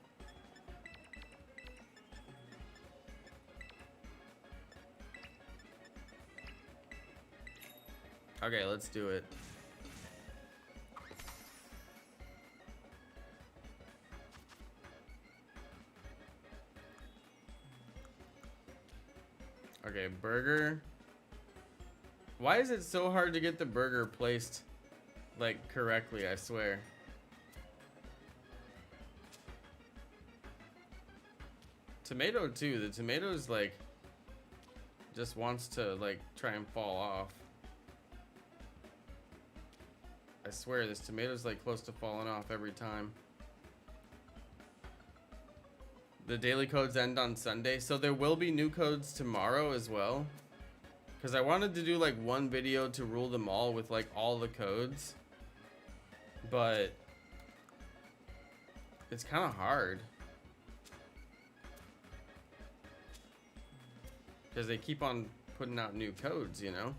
Okay, let's do it. Okay, burger. Why is it so hard to get the burger placed, like, correctly, I swear? Tomato too. The tomato's like just wants to like try and fall off. I swear this tomato's like close to falling off every time. The daily codes end on Sunday, so there will be new codes tomorrow as well. Because I wanted to do like one video to rule them all with like all the codes. But It's kind of hard. Because they keep on putting out new codes, you know?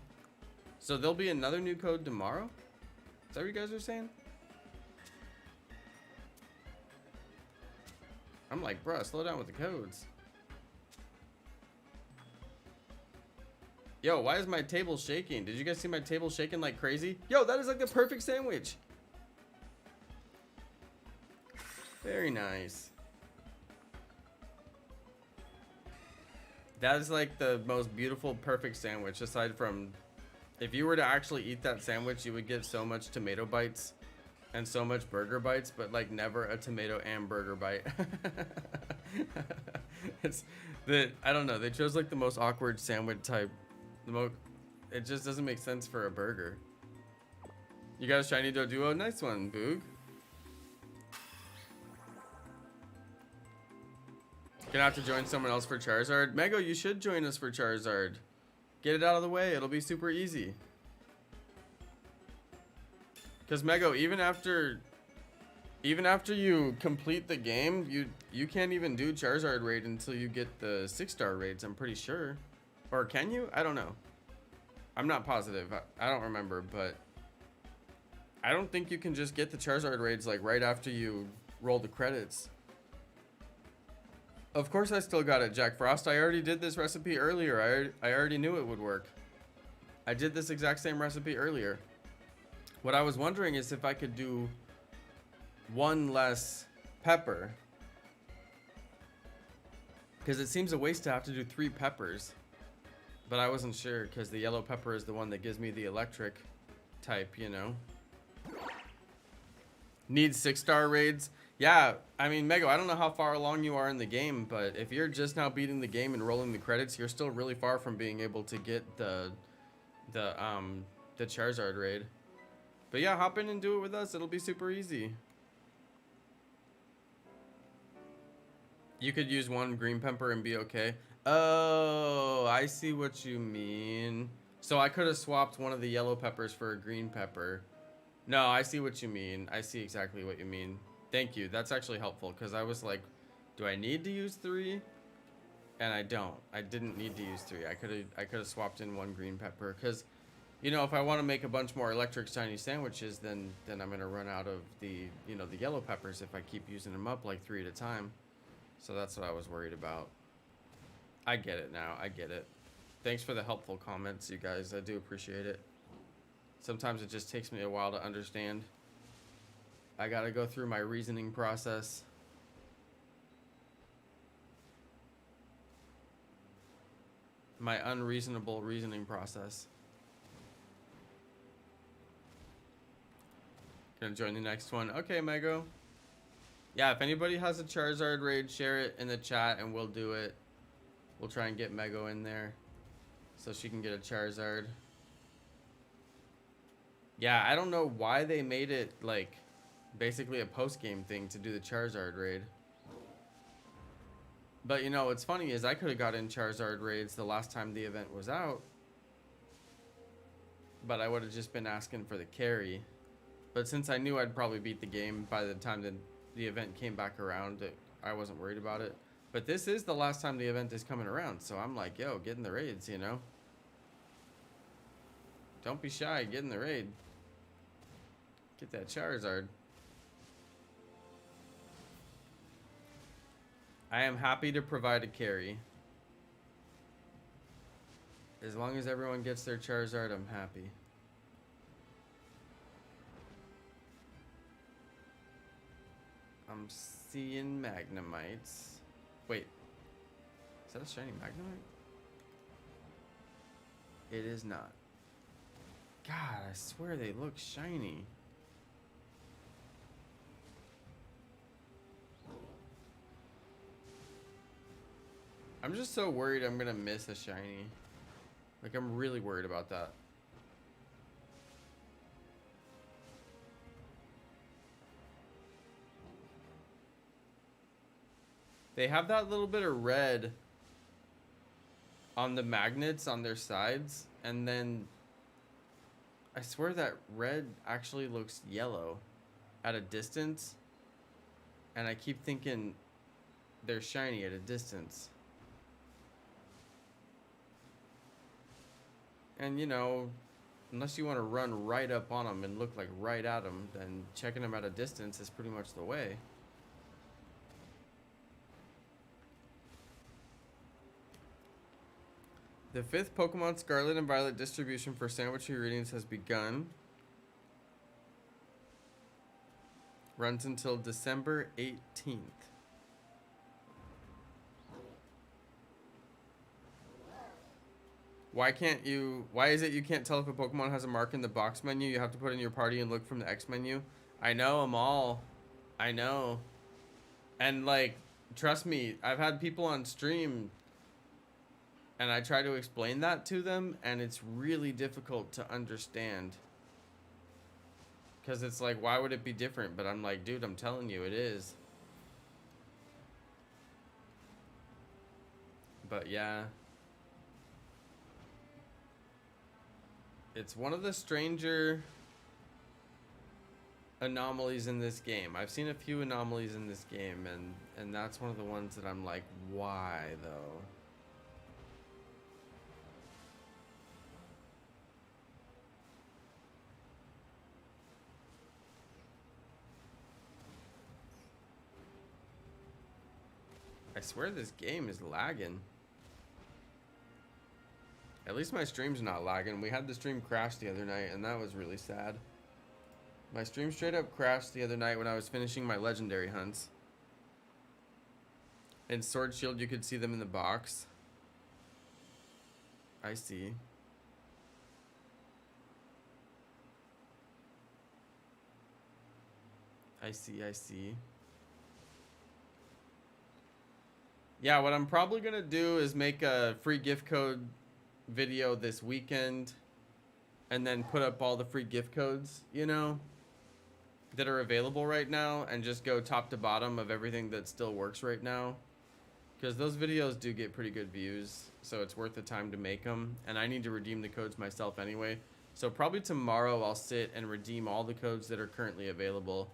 So there'll be another new code tomorrow? Is that what you guys are saying? I'm like, bruh, slow down with the codes. Yo, why is my table shaking? Did you guys see my table shaking like crazy? Yo, that is like the perfect sandwich. Very nice. That is like the most beautiful, perfect sandwich, aside from, if you were to actually eat that sandwich, you would get so much tomato bites and so much burger bites, but like never a tomato and burger bite. It's the, I don't know, they chose like the most awkward sandwich type. It just doesn't make sense for a burger. You got a shiny Doduo? Nice one, Boog. Gonna have to join someone else for Charizard. Mego, you should join us for Charizard. Get it out of the way. It'll be super easy. Because Mego, even after you complete the game, you can't even do Charizard raid until you get the 6-star raids, I'm pretty sure. Or can you? I don't know. I'm not positive. I don't remember, but I don't think you can just get the Charizard raids like right after you roll the credits. Of course I still got it, Jack Frost. I already did this recipe earlier. I already knew it would work. I did this exact same recipe earlier. What I was wondering is if I could do one less pepper. Because it seems a waste to have to do 3 peppers. But I wasn't sure because the yellow pepper is the one that gives me the electric type, you know. Needs 6-star raids. Yeah, I mean, Mego, I don't know how far along you are in the game, but if you're just now beating the game and rolling the credits, you're still really far from being able to get the Charizard raid. But yeah, hop in and do it with us. It'll be super easy. You could use 1 green pepper and be okay. Oh, I see what you mean. So I could have swapped one of the yellow peppers for a green pepper. No, I see what you mean. I see exactly what you mean. Thank you. That's actually helpful because I was like, do I need to use 3? And I don't. I didn't need to use 3. I could have swapped in 1 green pepper because, you know, if I want to make a bunch more electric shiny sandwiches, then I'm gonna run out of the, you know, the yellow peppers if I keep using them up like 3 at a time. So that's what I was worried about. I get it now. I get it. Thanks for the helpful comments, you guys. I do appreciate it. Sometimes it just takes me a while to understand. I gotta go through my reasoning process. My unreasonable reasoning process. Gonna join the next one. Okay, Mego. Yeah, if anybody has a Charizard raid, share it in the chat and we'll do it. We'll try and get Mego in there so she can get a Charizard. Yeah, I don't know why they made it like basically a post-game thing to do the Charizard raid. But you know, what's funny is I could have gotten Charizard raids the last time the event was out. But I would have just been asking for the carry. But since I knew I'd probably beat the game by the time that the event came back around, I wasn't worried about it. But this is the last time the event is coming around, so I'm like, yo, get in the raids, you know? Don't be shy, get in the raid. Get that Charizard. I am happy to provide a carry. As long as everyone gets their Charizard, I'm happy. I'm seeing Magnemites. Wait, is that a shiny Magnemite? It is not. God, I swear they look shiny. I'm just so worried I'm gonna miss a shiny. Like, I'm really worried about that. They have that little bit of red on the magnets on their sides, and then I swear that red actually looks yellow at a distance. And I keep thinking they're shiny at a distance. And, you know, unless you want to run right up on them and look like right at them, then checking them at a distance is pretty much the way. The 5th Pokemon Scarlet and Violet distribution for sandwich ingredients has begun. Runs until December 18th. Why is it you can't tell if a Pokemon has a mark in the box menu? You have to put in your party and look from the X menu. I know, Amal. I know. And like, trust me, I've had people on stream and I try to explain that to them and it's really difficult to understand. Because it's like, why would it be different? But I'm like, dude, I'm telling you, it is. But yeah. It's one of the stranger anomalies in this game. I've seen a few anomalies in this game, and that's one of the ones that I'm like, why though? I swear this game is lagging. At least my stream's not lagging. We had the stream crash the other night, and that was really sad. My stream straight up crashed the other night when I was finishing my legendary hunts. In Sword Shield, you could see them in the box. I see. I see. Yeah, what I'm probably gonna do is make a free gift code video this weekend and then put up all the free gift codes, you know, that are available right now, and just go top to bottom of everything that still works right now, because those videos do get pretty good views, so it's worth the time to make them. And I need to redeem the codes myself anyway, so probably tomorrow I'll sit and redeem all the codes that are currently available.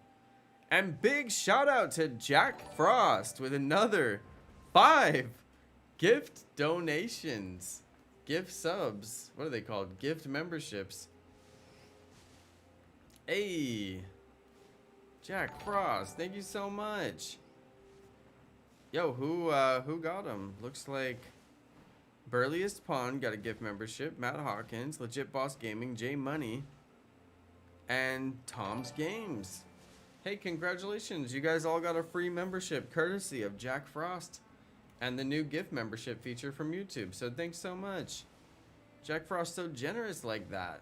And big shout out to Jack Frost with another 5 gift donations. Gift subs. What are they called? Gift memberships. Hey, Jack Frost, thank you so much. Yo, who got them? Looks like Burliest Pawn got a gift membership. Matt Hawkins, Legit Boss Gaming, J Money, and Tom's Games. Hey, congratulations. You guys all got a free membership courtesy of Jack Frost and the new gift membership feature from YouTube. So thanks so much. Jack Frost so generous like that.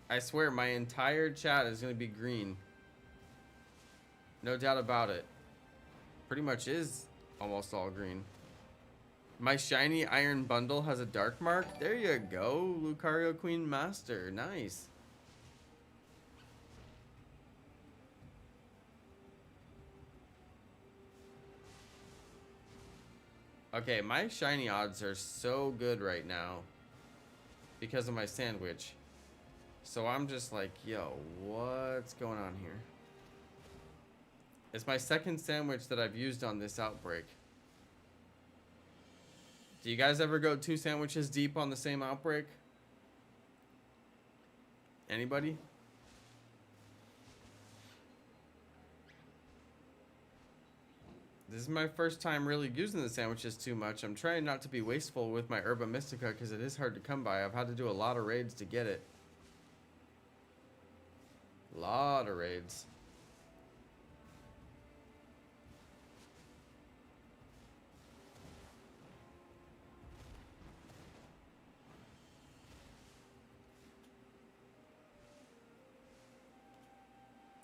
I swear my entire chat is going to be green. No doubt about it. Pretty much is almost all green. My shiny iron bundle has a dark mark. There you go. Lucario Queen Master. Nice. Okay, my shiny odds are so good right now because of my sandwich. So I'm just like, yo, what's going on here? It's my second sandwich that I've used on this outbreak. Do you guys ever go 2 sandwiches deep on the same outbreak? Anybody? This is my first time really using the sandwiches too much. I'm trying not to be wasteful with my Herba Mystica because it is hard to come by. I've had to do a lot of raids to get it. Lot of raids.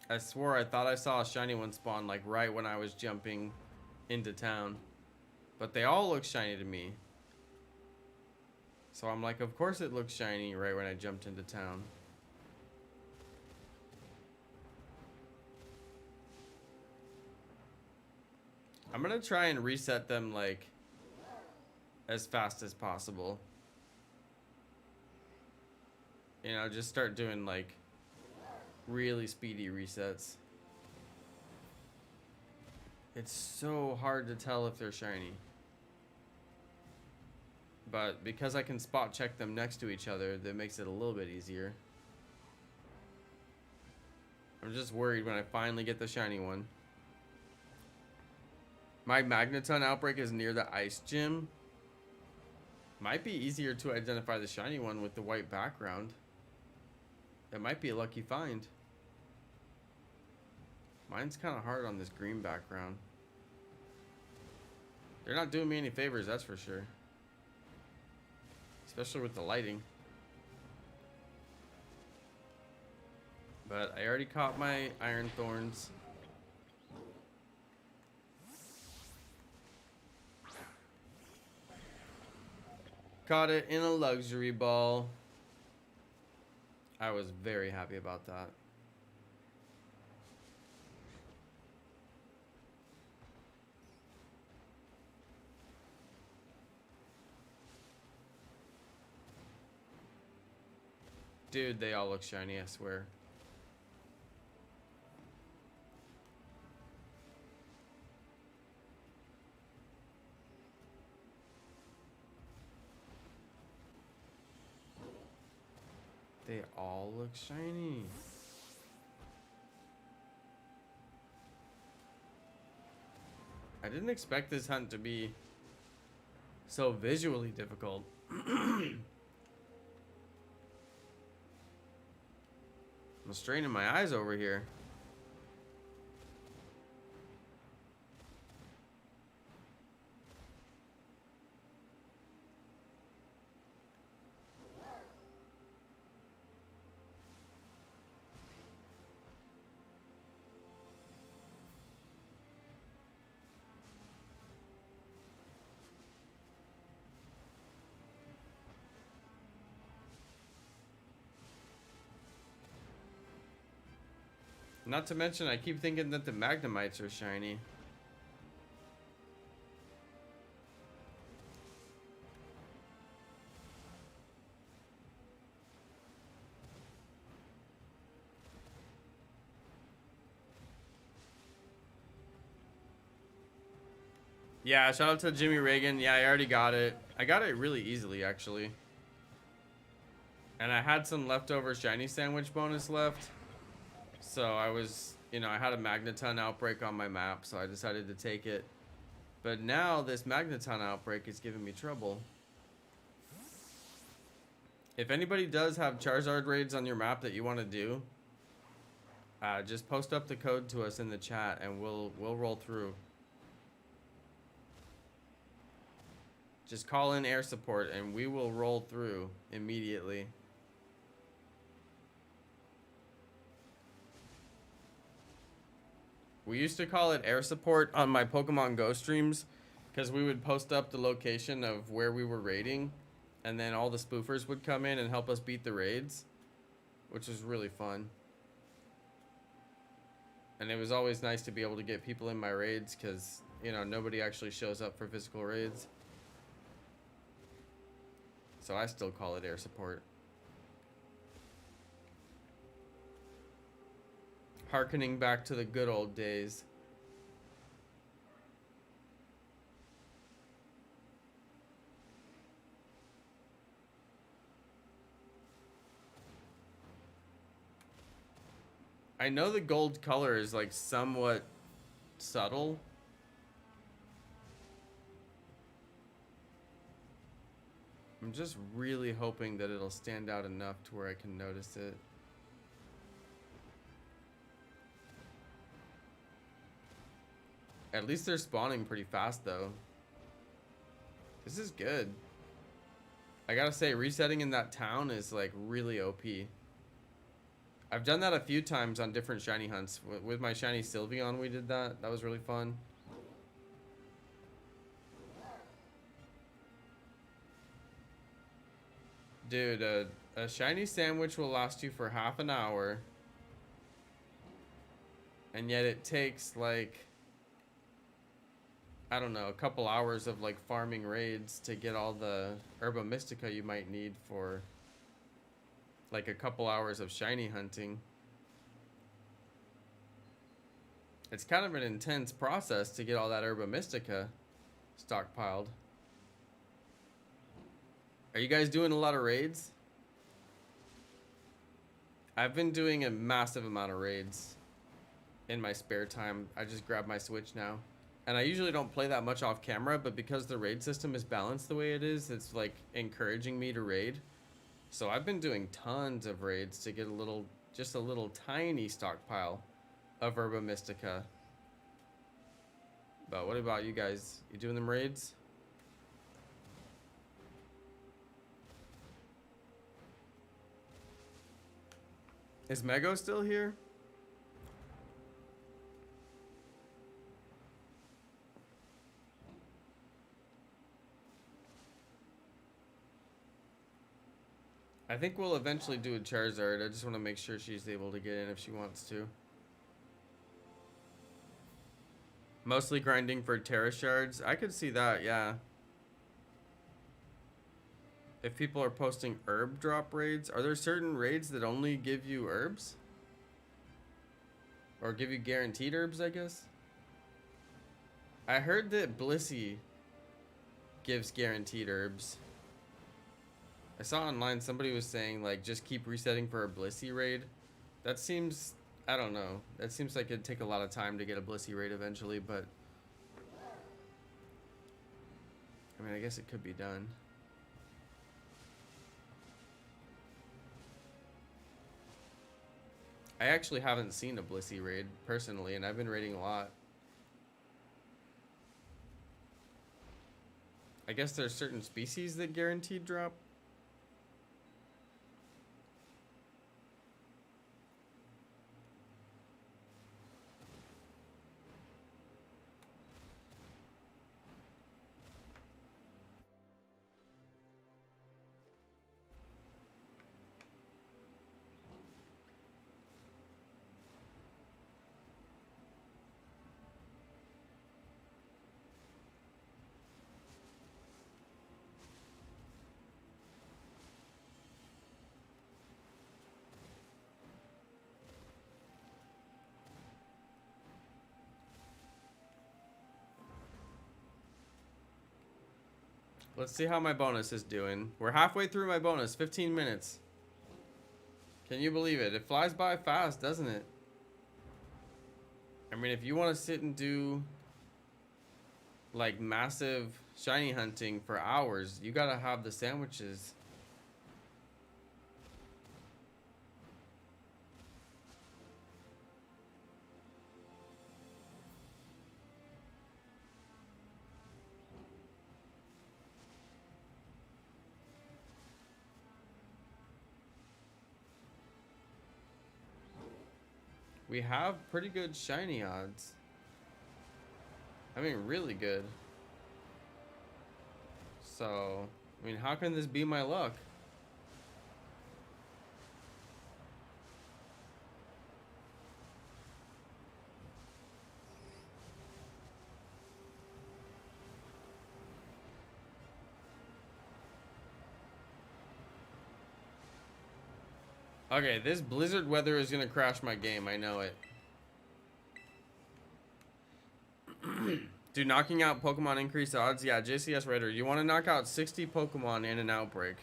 I swore I thought I saw a shiny one spawn like right when I was jumping into town, but they all look shiny to me. So I'm like, of course it looks shiny right when I jumped into town. I'm gonna try and reset them like as fast as possible. You know, just start doing like really speedy resets. It's so hard to tell if they're shiny. But because I can spot check them next to each other, that makes it a little bit easier. I'm just worried when I finally get the shiny one. My Magneton outbreak is near the ice gym. Might be easier to identify the shiny one with the white background. It might be a lucky find. Mine's kind of hard on this green background. They're not doing me any favors, that's for sure. Especially with the lighting. But I already caught my Iron Thorns. Caught it in a luxury ball. I was very happy about that. Dude, they all look shiny, I swear. They all look shiny. I didn't expect this hunt to be so visually difficult. I'm straining my eyes over here. Not to mention, I keep thinking that the Magnemites are shiny. Yeah, shout out to Jimmy Reagan. Yeah, I already got it. I got it really easily, actually. And I had some leftover shiny sandwich bonus left. So I was, you know, I had a Magneton outbreak on my map, so I decided to take it. But now this Magneton outbreak is giving me trouble. If anybody does have Charizard raids on your map that you want to do, just post up the code to us in the chat and we'll roll through. Just call in air support and we will roll through immediately. We used to call it air support on my Pokemon Go streams because we would post up the location of where we were raiding and then all the spoofers would come in and help us beat the raids, which was really fun. And it was always nice to be able to get people in my raids because, you know, nobody actually shows up for physical raids. So I still call it air support. Harkening back to the good old days. I know the gold color is like somewhat subtle. I'm just really hoping that it'll stand out enough to where I can notice it. At least they're spawning pretty fast though. This is good. I gotta say, resetting in that town is like really OP. I've done that a few times on different shiny hunts. With my shiny Sylveon we did that. That was really fun. Dude, a shiny sandwich will last you for half an hour. And yet it takes like, I don't know, a couple hours of like farming raids to get all the Herba Mystica you might need for like a couple hours of shiny hunting. It's kind of an intense process to get all that Herba Mystica stockpiled. Are you guys doing a lot of raids? I've been doing a massive amount of raids in my spare time. I just grab my Switch now. And I usually don't play that much off camera, but because the raid system is balanced the way it is, it's like encouraging me to raid. So I've been doing tons of raids to get just a little tiny stockpile of Herba Mystica. But what about you guys? You doing them raids? Is Mego still here? I think we'll eventually do a Charizard. I just want to make sure she's able to get in if she wants to. Mostly grinding for Terra Shards. I could see that, yeah. If people are posting herb drop raids, are there certain raids that only give you herbs? Or give you guaranteed herbs, I guess? I heard that Blissey gives guaranteed herbs. I saw online somebody was saying, like, just keep resetting for a Blissey raid. That seems, I don't know. That seems like it'd take a lot of time to get a Blissey raid eventually, but I mean, I guess it could be done. I actually haven't seen a Blissey raid personally, and I've been raiding a lot. I guess there's certain species that guaranteed drop. Let's see how my bonus is doing. We're halfway through my bonus, 15 minutes. Can you believe it? It flies by fast, doesn't it? I mean, if you want to sit and do like massive shiny hunting for hours, you gotta have the sandwiches. We have pretty good shiny odds. I mean, really good. So, I mean, how can this be my luck? Okay, this blizzard weather is gonna crash my game. I know it. Do knocking out Pokemon increase odds? Yeah, JCS Raider. You want to knock out 60 Pokemon in an outbreak.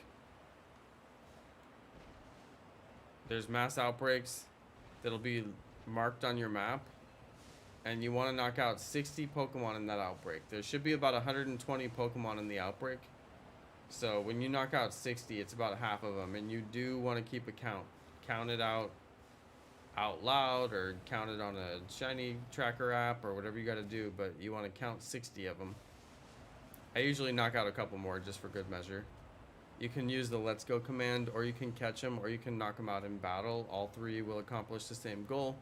There's mass outbreaks that'll be marked on your map. And you want to knock out 60 Pokemon in that outbreak. There should be about 120 Pokemon in the outbreak. So when you knock out 60, it's about half of them. And you do want to keep a count. Count it out loud, or count it on a shiny tracker app, or whatever you got to do, but you want to count 60 of them. I usually knock out a couple more just for good measure. You can use the let's go command, or you can catch them, or you can knock them out in battle. All three will accomplish the same goal,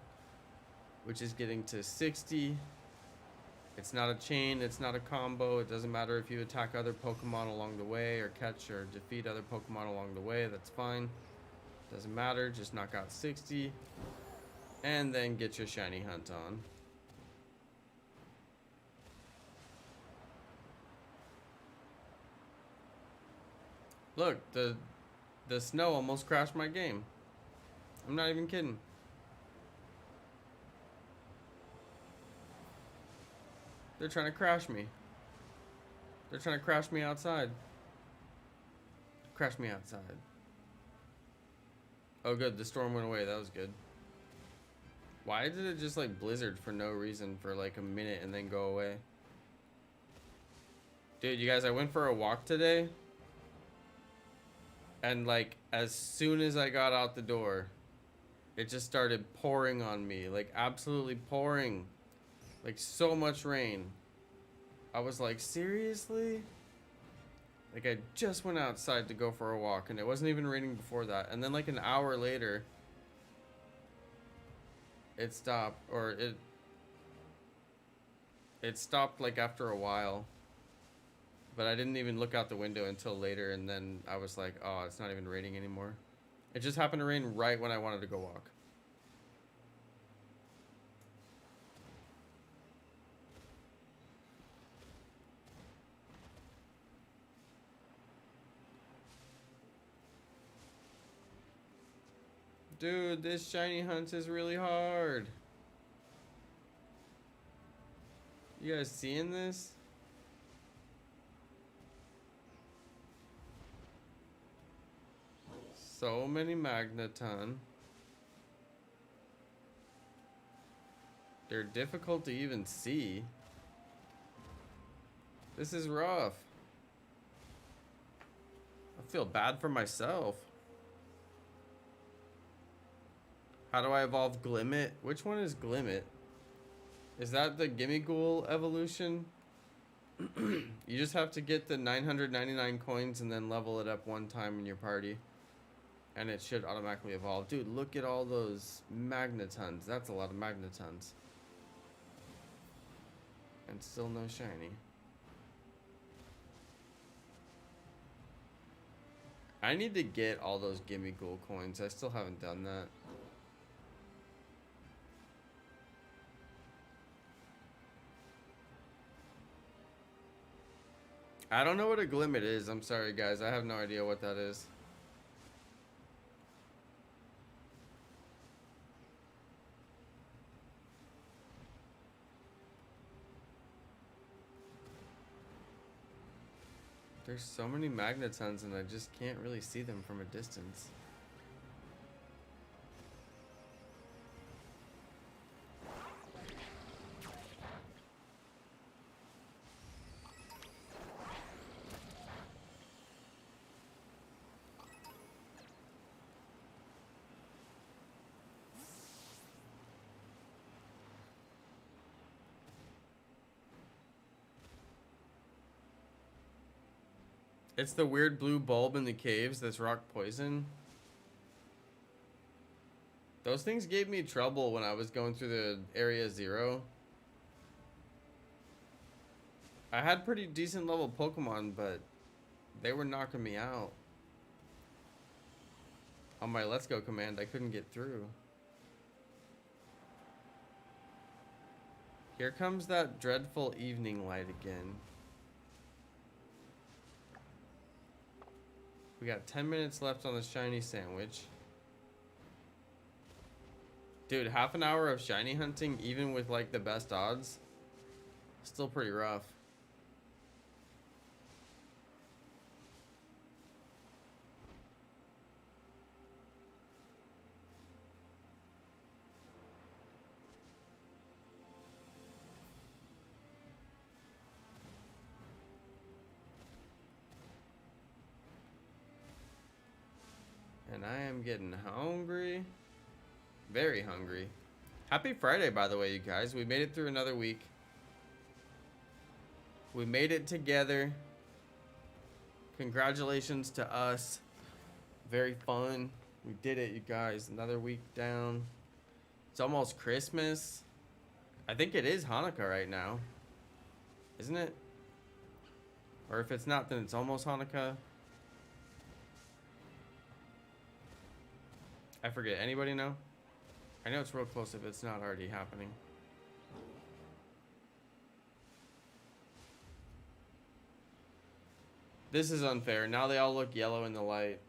which is getting to 60. It's not a chain, it's not a combo. It doesn't matter if you attack other Pokemon along the way, or catch or defeat other Pokemon along the way. That's fine. Doesn't matter, just knock out 60 and then get your shiny hunt on. Look, the snow almost crashed my game. I'm not even kidding. They're trying to crash me. They're trying to crash me outside. Crash me outside. Oh good, the storm went away. That was good. Why did it just like blizzard for no reason for like a minute and then go away? Dude, you guys, I went for a walk today. And like as soon as I got out the door, it just started pouring on me. Like absolutely pouring. Like so much rain. I was like, seriously? Like I just went outside to go for a walk and it wasn't even raining before that. And then like an hour later, it stopped, or it stopped like after a while. But I didn't even look out the window until later, and then I was like, oh, it's not even raining anymore. It just happened to rain right when I wanted to go walk. Dude, this shiny hunt is really hard. You guys seeing this? So many Magneton. They're difficult to even see. This is rough. I feel bad for myself. How do I evolve Glimmet? Which one is Glimmet? Is that the Gimmighoul evolution? You just have to get the 999 coins and then level it up one time in your party. And it should automatically evolve. Dude, look at all those Magnetons. That's a lot of Magnetons. And still no shiny. I need to get all those Gimmighoul coins. I still haven't done that. I don't know what a Glimmet is. I'm sorry, guys. I have no idea what that is. There's so many Magnetons and I just can't really see them from a distance. It's the weird blue bulb in the caves that's rock poison. Those things gave me trouble when I was going through the area 0. I had pretty decent level Pokemon, but they were knocking me out. On my Let's Go command, I couldn't get through. Here comes that dreadful evening light again. We got 10 minutes left on the shiny sandwich. Dude, half an hour of shiny hunting, even with like the best odds, still pretty rough. And I am getting hungry. Very hungry. Happy Friday, by the way, you guys. We made it through another week. We made it together. Congratulations to us. Very fun. We did it, you guys. Another week down. It's almost Christmas. I think it is Hanukkah right now. Isn't it? Or if it's not, then it's almost Hanukkah. I forget. Anybody know? I know it's real close if it's not already happening. This is unfair. Now they all look yellow in the light.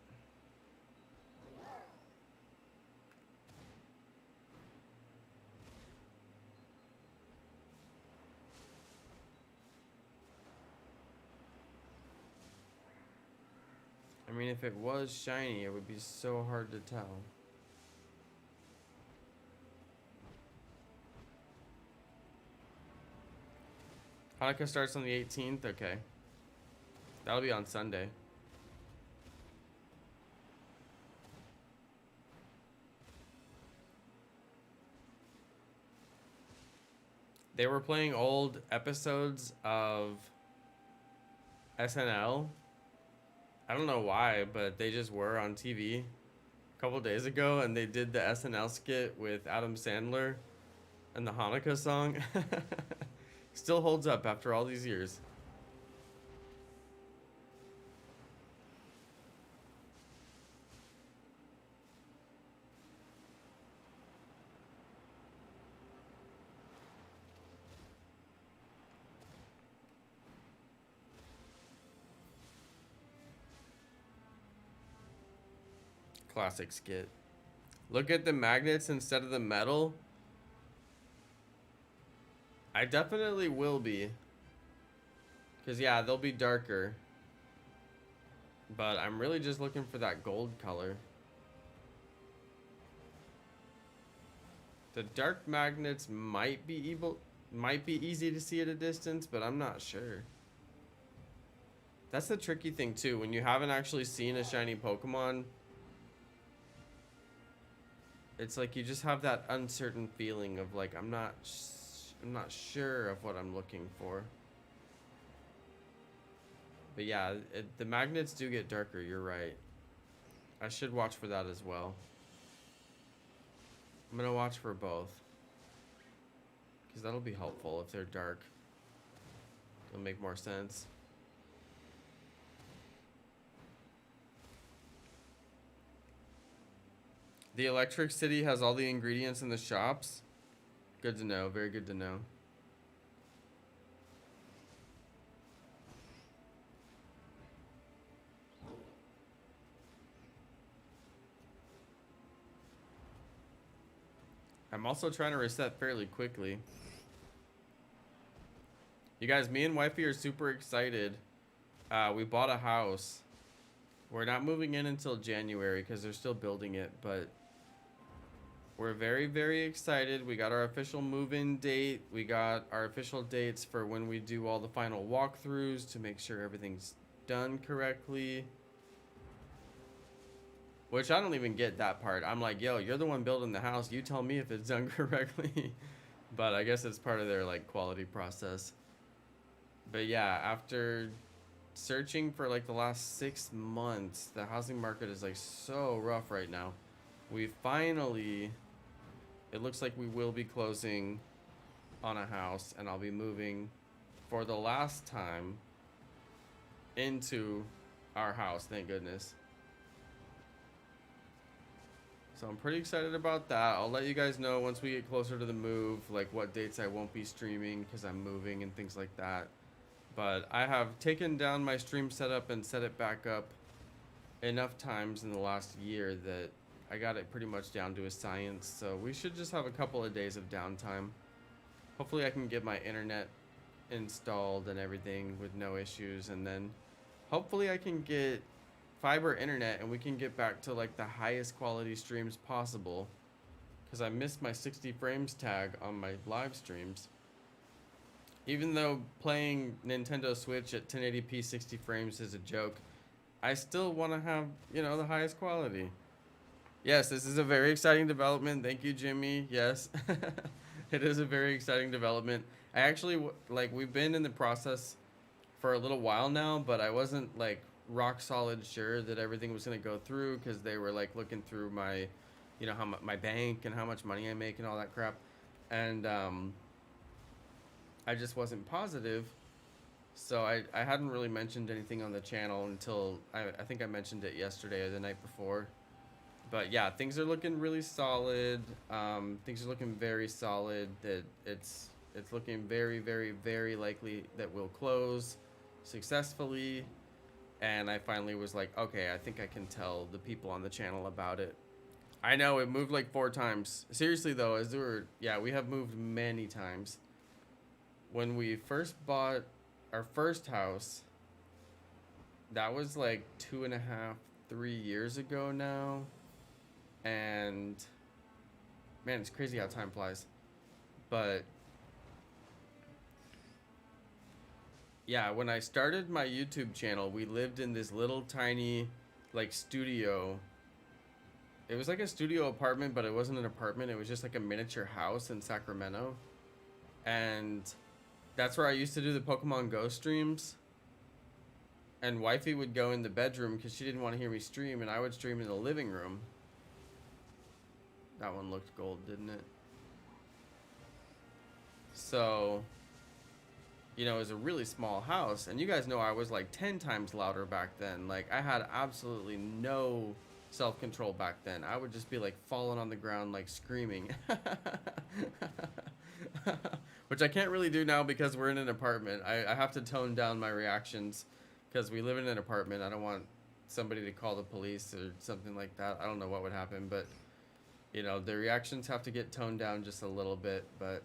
I mean, if it was shiny, it would be so hard to tell. Hanukkah starts on the 18th? Okay. That'll be on Sunday. They were playing old episodes of SNL. I don't know why, but they just were on TV a couple days ago, and they did the SNL skit with Adam Sandler and the Hanukkah song. Still holds up after all these years. Classic skit. Look at the magnets instead of the metal. I definitely will be. Because, yeah, they'll be darker. But I'm really just looking for that gold color. The dark magnets might be easy to see at a distance, but I'm not sure. That's the tricky thing, too. When you haven't actually seen a shiny Pokemon, it's like you just have that uncertain feeling of like, I'm not sure of what I'm looking for. But yeah, the magnets do get darker, you're right. I should watch for that as well. I'm gonna watch for both, because that'll be helpful if they're dark. It'll make more sense. The Electric City has all the ingredients in the shops. Good to know, very good to know. I'm also trying to reset fairly quickly. You guys, me and wifey are super excited. We bought a house. We're not moving in until January because they're still building it, but we're very, very excited. We got our official move-in date. We got our official dates for when we do all the final walkthroughs to make sure everything's done correctly. Which I don't even get that part. I'm like, yo, you're the one building the house. You tell me if it's done correctly. But I guess it's part of their like quality process. But yeah, after searching for like the last 6 months, the housing market is like so rough right now. We finally, it looks like we will be closing on a house, and I'll be moving for the last time into our house, thank goodness. So I'm pretty excited about that. I'll let you guys know once we get closer to the move, like what dates I won't be streaming because I'm moving and things like that. But I have taken down my stream setup and set it back up enough times in the last year that I got it pretty much down to a science. So we should just have a couple of days of downtime. Hopefully I can get my internet installed and everything with no issues, and then hopefully I can get fiber internet and we can get back to like the highest quality streams possible, because I missed my 60 frames tag on my live streams. Even though playing Nintendo Switch at 1080p 60 frames is a joke, I still want to have, you know, the highest quality. Yes, this is a very exciting development. Thank you, Jimmy. Yes, it is a very exciting development. I actually, like, we've been in the process for a little while now, but I wasn't like rock solid sure that everything was going to go through, because they were like looking through my, you know, how my bank and how much money I make and all that crap. And I just wasn't positive. So I hadn't really mentioned anything on the channel until I think I mentioned it yesterday or the night before. But yeah, things are looking really solid. Things are looking very solid. That it's looking very, very, very likely that we'll close successfully. And I finally was like, okay, I think I can tell the people on the channel about it. I know it moved like 4 times. Seriously though, as there were, yeah, we have moved many times. When we first bought our first house, that was like 2.5, 3 years ago now. And man, it's crazy how time flies. But yeah, when I started my YouTube channel, we lived in this little tiny like studio. It was like a studio apartment, but it wasn't an apartment. It was just like a miniature house in Sacramento. And that's where I used to do the Pokemon Go streams. And wifey would go in the bedroom because she didn't want to hear me stream, and I would stream in the living room. That one looked gold, didn't it? So, you know, it was a really small house, and you guys know I was like 10 times louder back then. Like, I had absolutely no self-control back then. I would just be like falling on the ground, like screaming. Which I can't really do now because we're in an apartment. I have to tone down my reactions because we live in an apartment. I don't want somebody to call the police or something like that. I don't know what would happen, but you know, the reactions have to get toned down just a little bit. But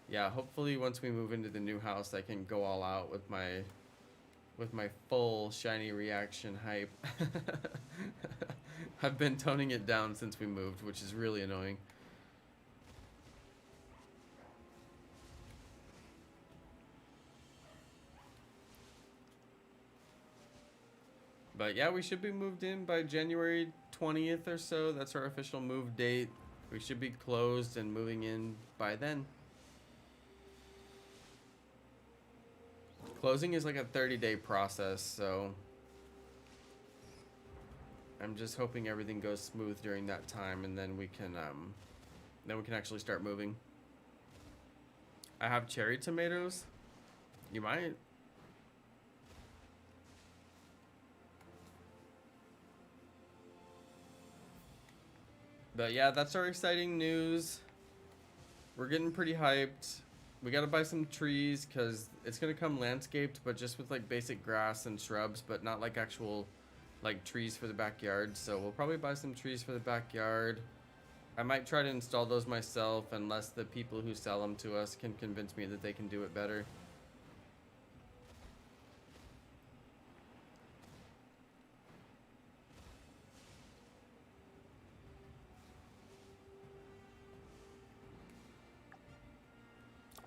yeah, hopefully once we move into the new house, I can go all out with my full shiny reaction hype. I've been toning it down since we moved, which is really annoying. But yeah, we should be moved in by January 20th or so. That's our official move date. We should be closed and moving in by then. Closing is like a 30-day process, so I'm just hoping everything goes smooth during that time, and then we can actually start moving. I have cherry tomatoes. You might. But yeah, that's our exciting news. We're getting pretty hyped. We gotta buy some trees because it's gonna come landscaped, but just with like basic grass and shrubs, but not like actual like trees for the backyard. So we'll probably buy some trees for the backyard. I might try to install those myself unless the people who sell them to us can convince me that they can do it better.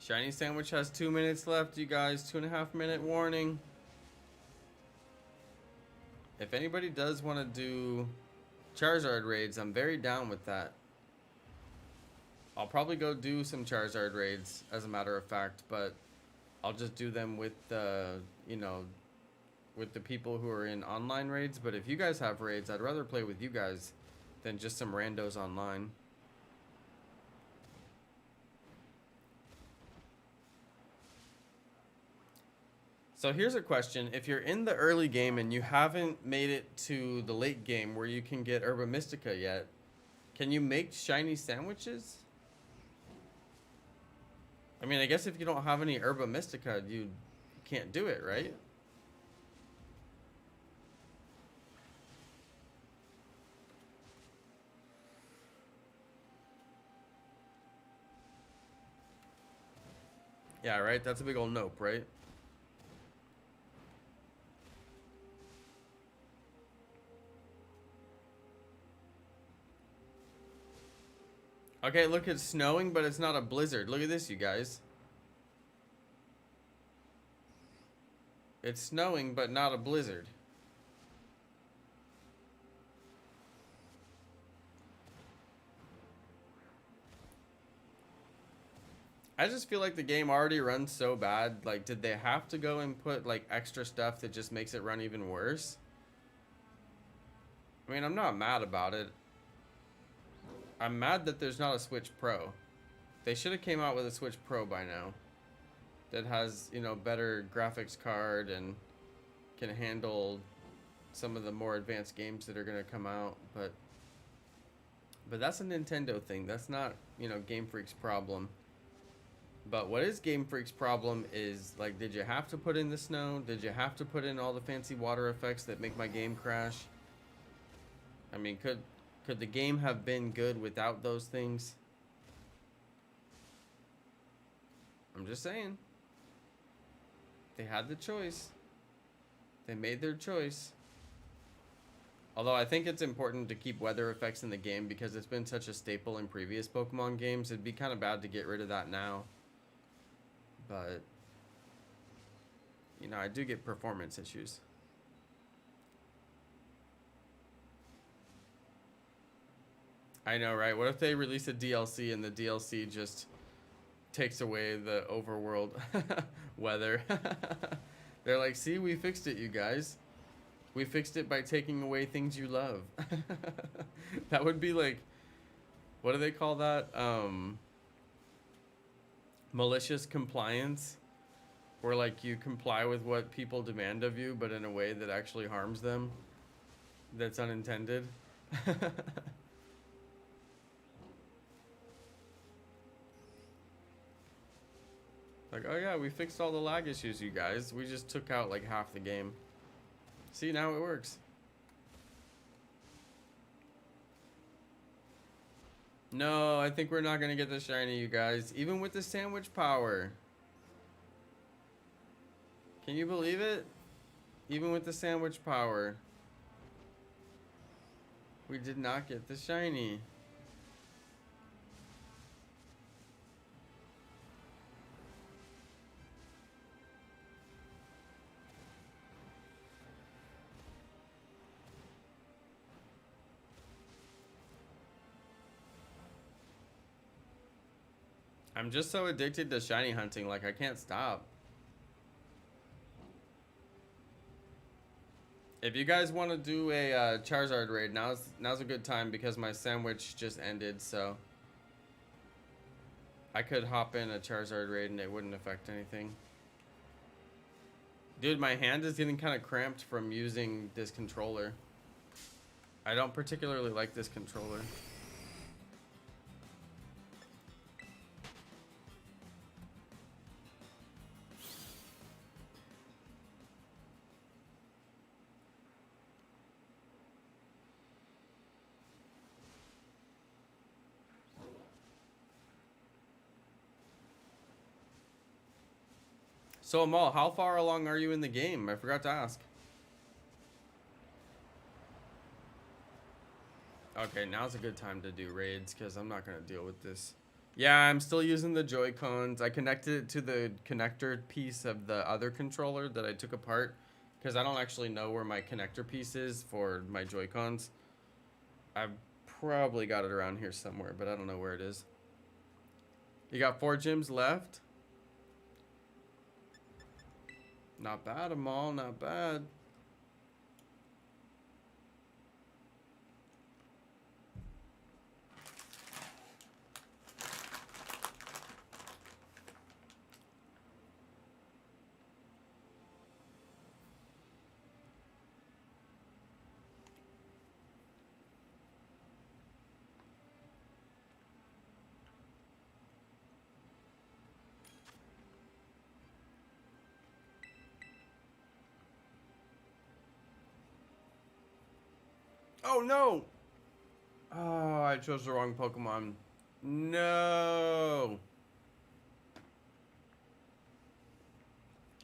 Shiny Sandwich has 2 minutes left, you guys. 2.5 minute warning. If anybody does want to do Charizard raids, I'm very down with that. I'll probably go do some Charizard raids, as a matter of fact, but I'll just do them with the, you know, with the people who are in online raids. But if you guys have raids, I'd rather play with you guys than just some randos online. So here's a question. If you're in the early game and you haven't made it to the late game where you can get Herba Mystica yet, can you make shiny sandwiches? I mean, I guess if you don't have any Herba Mystica, you can't do it, right? Yeah, right? That's a big old nope, right? Okay, look, it's snowing, but it's not a blizzard. Look at this, you guys. It's snowing, but not a blizzard. I just feel like the game already runs so bad. Like, did they have to go and put, like, extra stuff that just makes it run even worse? I mean, I'm not mad about it. I'm mad that there's not a Switch Pro. They should have came out with a Switch Pro by now. That has, you know, better graphics card and can handle some of the more advanced games that are going to come out. But that's a Nintendo thing. That's not, you know, Game Freak's problem. But what is Game Freak's problem is, like, did you have to put in the snow? Did you have to put in all the fancy water effects that make my game crash? I mean, could the game have been good without those things? I'm just saying. They had the choice. They made their choice. Although I think it's important to keep weather effects in the game because it's been such a staple in previous Pokemon games. It'd be kind of bad to get rid of that now. But, you know, I do get performance issues. I know, right? What if they release a DLC and the DLC just takes away the overworld weather? They're like, see, we fixed it, you guys. We fixed it by taking away things you love. That would be like, what do they call that? Malicious compliance. Where like you comply with what people demand of you, but in a way that actually harms them. That's unintended. Like, oh yeah, we fixed all the lag issues, you guys. We just took out like half the game. See, now it works. No, I think we're not gonna get the shiny, you guys. Even with the sandwich power. Can you believe it? Even with the sandwich power. We did not get the shiny. I'm just so addicted to shiny hunting, like I can't stop. If you guys want to do a Charizard raid, now's a good time because my sandwich just ended, so I could hop in a Charizard raid and it wouldn't affect anything. Dude, my hand is getting kind of cramped from using this controller. I don't particularly like this controller. So Amal, how far along are you in the game? I forgot to ask. Okay, now's a good time to do raids because I'm not going to deal with this. Yeah, I'm still using the Joy-Cons. I connected it to the connector piece of the other controller that I took apart because I don't actually know where my connector piece is for my Joy-Cons. I've probably got it around here somewhere, but I don't know where it is. You got 4 gyms left? Not bad, Amal, not bad. Oh no! Oh, I chose the wrong Pokemon. No!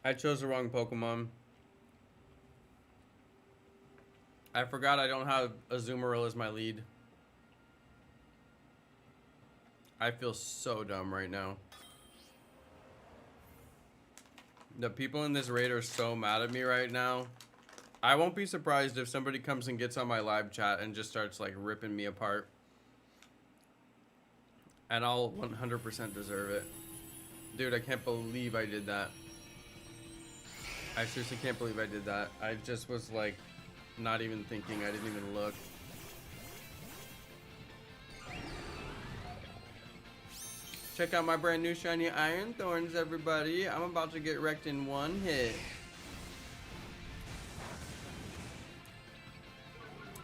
I chose the wrong Pokemon. I forgot I don't have Azumarill as my lead. I feel so dumb right now. The people in this raid are so mad at me right now. I won't be surprised if somebody comes and gets on my live chat and just starts like ripping me apart. And I'll 100% deserve it. Dude, I can't believe I did that. I seriously can't believe I did that. I just was like, not even thinking. I didn't even look. Check out my brand new shiny Iron Thorns, everybody. I'm about to get wrecked in one hit.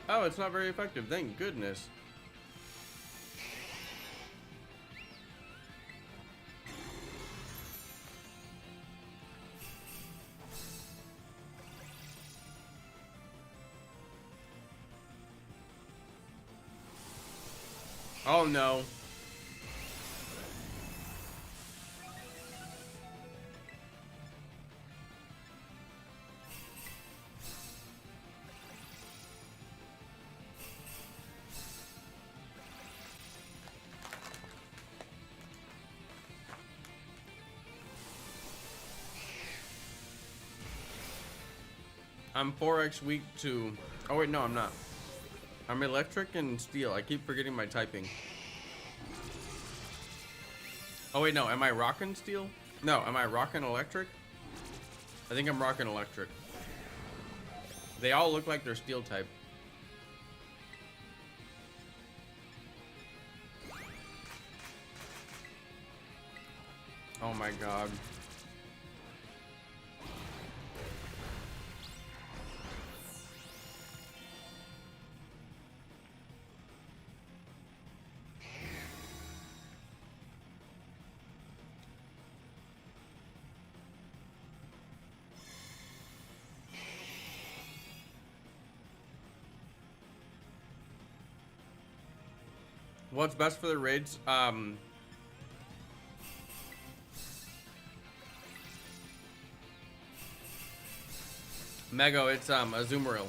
Oh, it's not very effective. Thank goodness. Oh no. I'm 4x weak to... Oh wait, no, I'm not. I'm electric and steel. I keep forgetting my typing. Oh wait, no, am I rockin' steel? No, am I rockin' electric? I think I'm rockin' electric. They all look like they're steel type. Oh my god. What's best for the raids? Mego, it's Azumarill.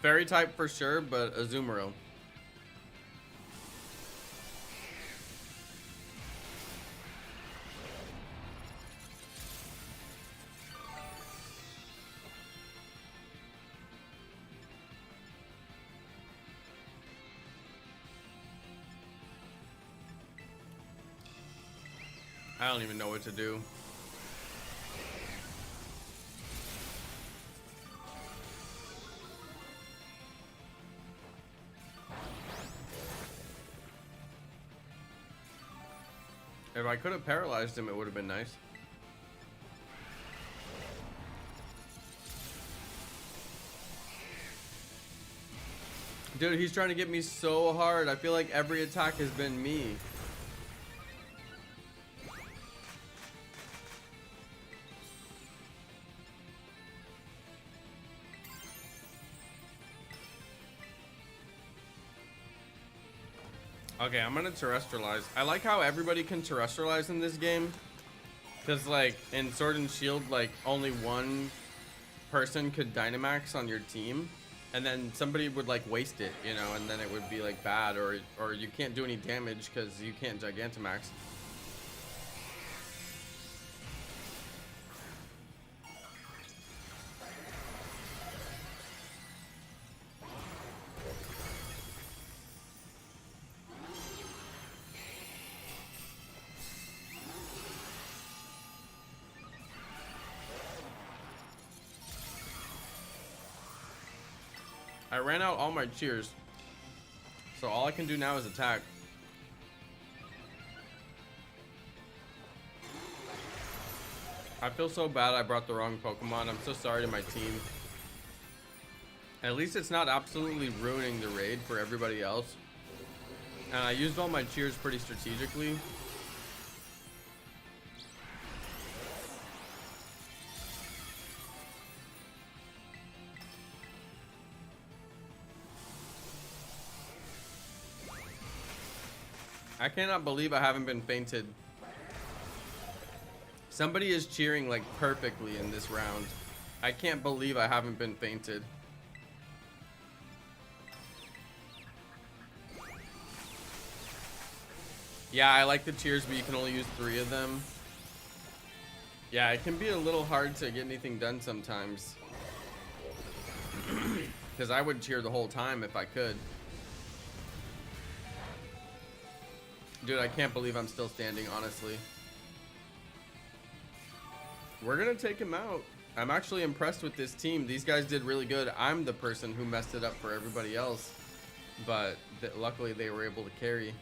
Fairy type for sure, but Azumarill. I don't even know what to do. If I could have paralyzed him, it would have been nice. Dude, he's trying to get me so hard. I feel like every attack has been me. Okay, I'm gonna terrestrialize. I like how everybody can terrestrialize in this game. Because, like, in Sword and Shield, like, only one person could Dynamax on your team. And then somebody would, like, waste it, you know, and then it would be, like, bad. Or you can't do any damage because you can't Gigantamax. I ran out all my cheers, so all I can do now is attack. I feel so bad I brought the wrong Pokemon. I'm so sorry to my team. At least it's not absolutely ruining the raid for everybody else. And I used all my cheers pretty strategically. I cannot believe I haven't been fainted. Somebody is cheering like perfectly in this round. I can't believe I haven't been fainted. Yeah, I like the cheers, but you can only use 3 of them. Yeah, it can be a little hard to get anything done sometimes. Because I would cheer the whole time if I could. Dude, I can't believe I'm still standing, honestly. We're gonna take him out. I'm actually impressed with this team. These guys did really good. I'm the person who messed it up for everybody else. But luckily they were able to carry.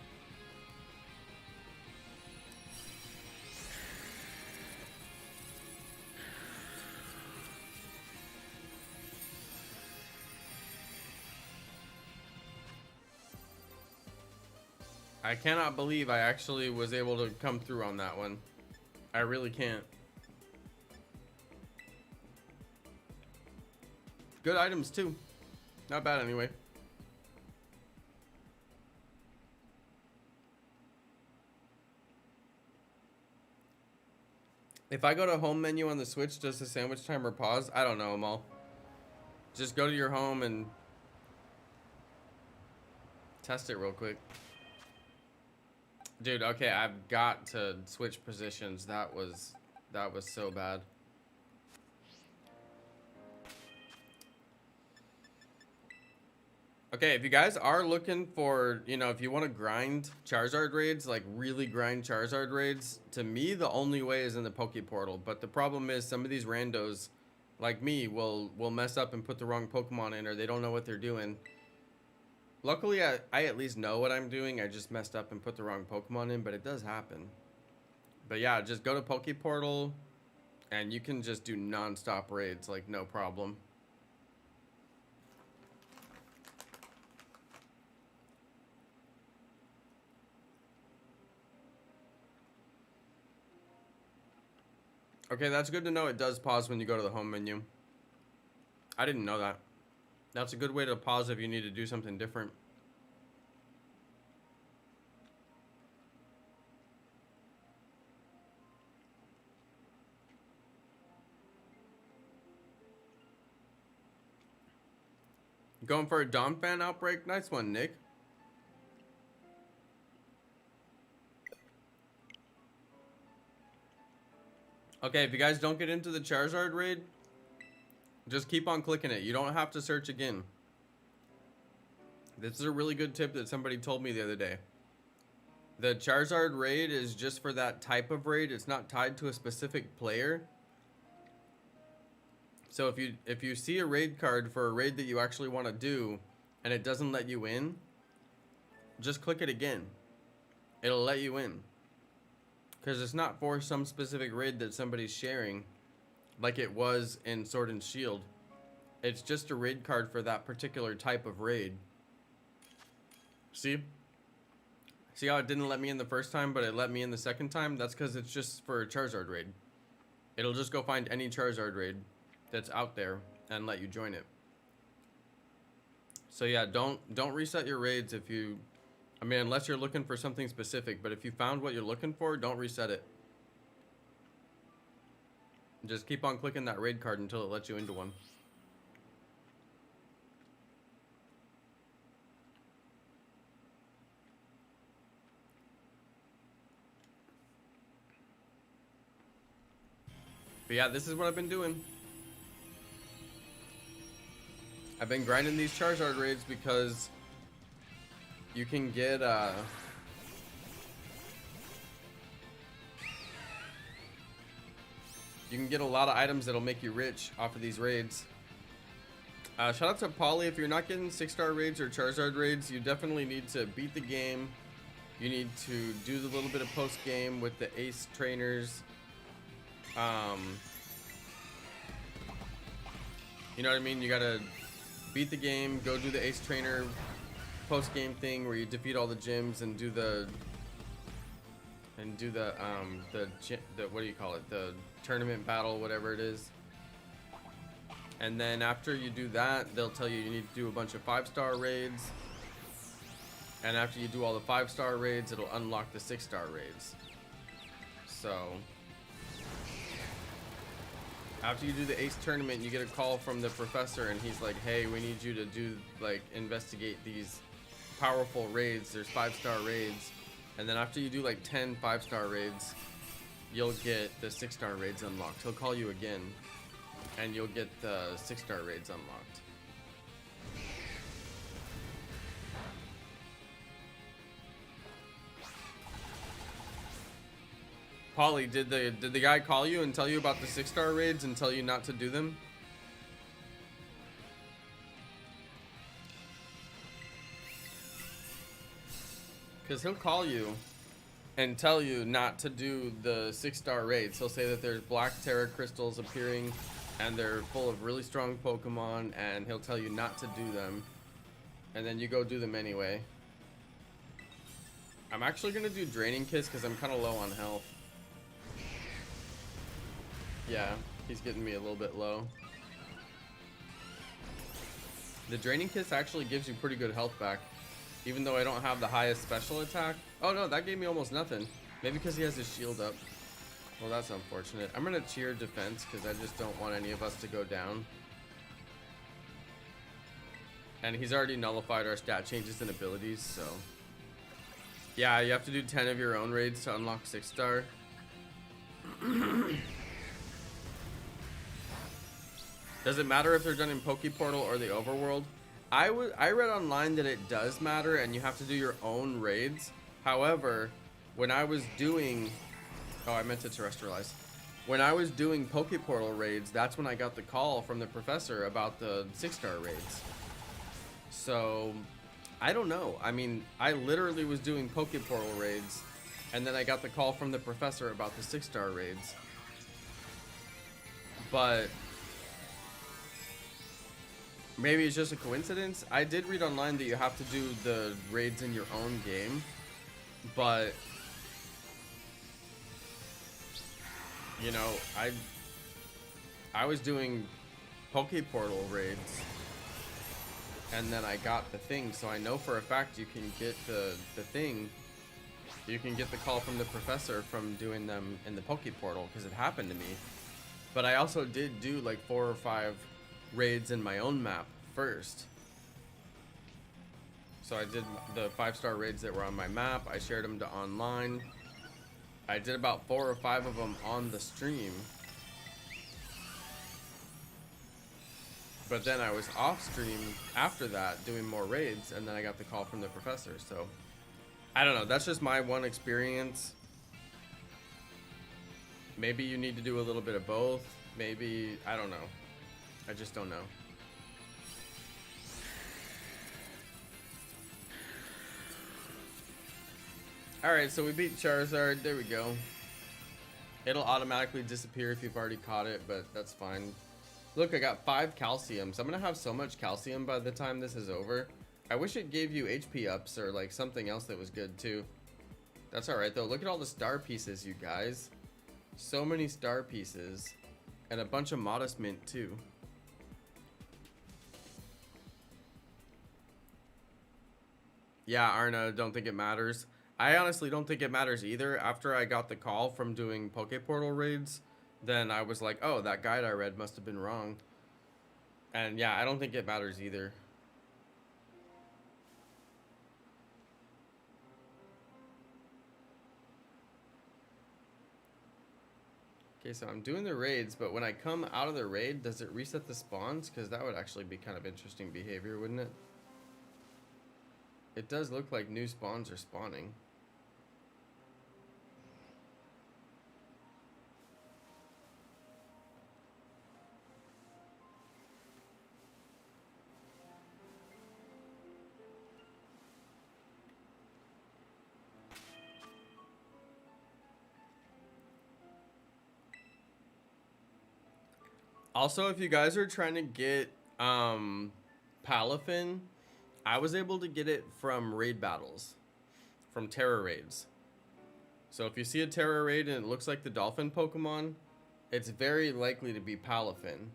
I cannot believe I actually was able to come through on that one. I really can't. Good items too. Not bad anyway. If I go to home menu on the Switch, does the sandwich timer pause? I don't know, Amal. Just go to your home and test it real quick. Dude, okay, I've got to switch positions. That was so bad. Okay, if you guys are looking for, you know, if you want to grind Charizard raids, like really grind Charizard raids, to me, the only way is in the Poke Portal. But the problem is some of these randos, like me, will mess up and put the wrong Pokemon in, or they don't know what they're doing. Luckily, I at least know what I'm doing. I just messed up and put the wrong Pokemon in, but it does happen. But yeah, just go to Poke Portal, and you can just do non-stop raids, like no problem. Okay, that's good to know. It does pause when you go to the home menu. I didn't know that. That's a good way to pause if you need to do something different. Going for a Donphan outbreak? Nice one, Nick. Okay, if you guys don't get into the Charizard raid, just keep on clicking it. You don't have to search again. This is a really good tip that somebody told me the other day. The Charizard raid is just for that type of raid. It's not tied to a specific player. So if you see a raid card for a raid that you actually want to do and it doesn't let you in, just click it again. It'll let you in. Because it's not for some specific raid that somebody's sharing like it was in Sword and Shield. It's just a raid card for that particular type of raid. See? See how it didn't let me in the first time, but it let me in the second time? That's because it's just for a Charizard raid. It'll just go find any Charizard raid that's out there and let you join it. So yeah, don't reset your raids if you... I mean, unless you're looking for something specific, but if you found what you're looking for, don't reset it. Just keep on clicking that raid card until it lets you into one. But yeah, this is what I've been doing. I've been grinding these Charizard raids because you can get a lot of items that'll make you rich off of these raids. Shout out to Polly. If you're not getting 6-star raids or Charizard raids, you definitely need to beat the game. You need to do the little bit of post game with the ace trainers. You know what I mean? You gotta beat the game, go do the ace trainer post game thing where you defeat all the gyms and do the what do you call it? The tournament battle, whatever it is. And then after you do that, they'll tell you need to do a bunch of 5-star raids. And after you do all the 5-star raids, it'll unlock the 6-star raids. So after you do the ace tournament, you get a call from the professor and he's like, hey, we need you to do, like, investigate these powerful raids. There's 5-star raids. And then after you do like 10 5-star raids, you'll get the 6-star raids unlocked. He'll call you again and you'll get the 6-star raids unlocked. Polly, did the guy call you and tell you about the 6-star raids and tell you not to do them? Because he'll call you and tell you not to do the 6-star raids. He'll say that there's black Terra crystals appearing and they're full of really strong Pokemon, and he'll tell you not to do them. And then you go do them anyway. I'm actually going to do Draining Kiss because I'm kind of low on health. Yeah, he's getting me a little bit low. The Draining Kiss actually gives you pretty good health back, even though I don't have the highest special attack. Oh no, that gave me almost nothing. Maybe because he has his shield up. Well, that's unfortunate. I'm gonna cheer defense because I just don't want any of us to go down. And he's already nullified our stat changes and abilities, so... Yeah, you have to do 10 of your own raids to unlock 6-star. Does it matter if they're done in Poke Portal or the Overworld? I read online that it does matter and you have to do your own raids. However, when I was doing, oh, I meant to terrestrialize. When I was doing Pokeportal raids, that's when I got the call from the professor about the 6-star raids. So, I don't know. I mean, I literally was doing Pokeportal raids, and then I got the call from the professor about the 6-star raids. But maybe it's just a coincidence. I did read online that you have to do the raids in your own game, but you know, I was doing Pokeportal raids, and then I got the thing, so I know for a fact you can get the thing. You can get the call from the professor from doing them in the Pokeportal, because it happened to me. But I also did do like 4 or 5 raids in my own map first. So I did the 5-star raids that were on my map. I shared them to online. I did about 4 or 5 of them on the stream. But then I was off stream after that doing more raids, and then I got the call from the professor. So I don't know, that's just my one experience. Maybe you need to do a little bit of both. Maybe, I don't know. I just don't know. Alright, so we beat Charizard. There we go. It'll automatically disappear if you've already caught it, but that's fine. Look, I got 5 calciums. I'm gonna have so much calcium by the time this is over. I wish it gave you HP ups or like something else that was good too. That's alright though. Look at all the star pieces, you guys. So many star pieces. And a bunch of modest mint too. Yeah, Arna, don't think it matters. I honestly don't think it matters either. After I got the call from doing Pokeportal raids, then I was like, oh, that guide I read must have been wrong. And yeah, I don't think it matters either. Okay, so I'm doing the raids, but when I come out of the raid, does it reset the spawns? Because that would actually be kind of interesting behavior, wouldn't it? It does look like new spawns are spawning. Also, if you guys are trying to get Palafin, I was able to get it from raid battles, from Terra raids. So if you see a Terra raid and it looks like the dolphin Pokemon, it's very likely to be Palafin.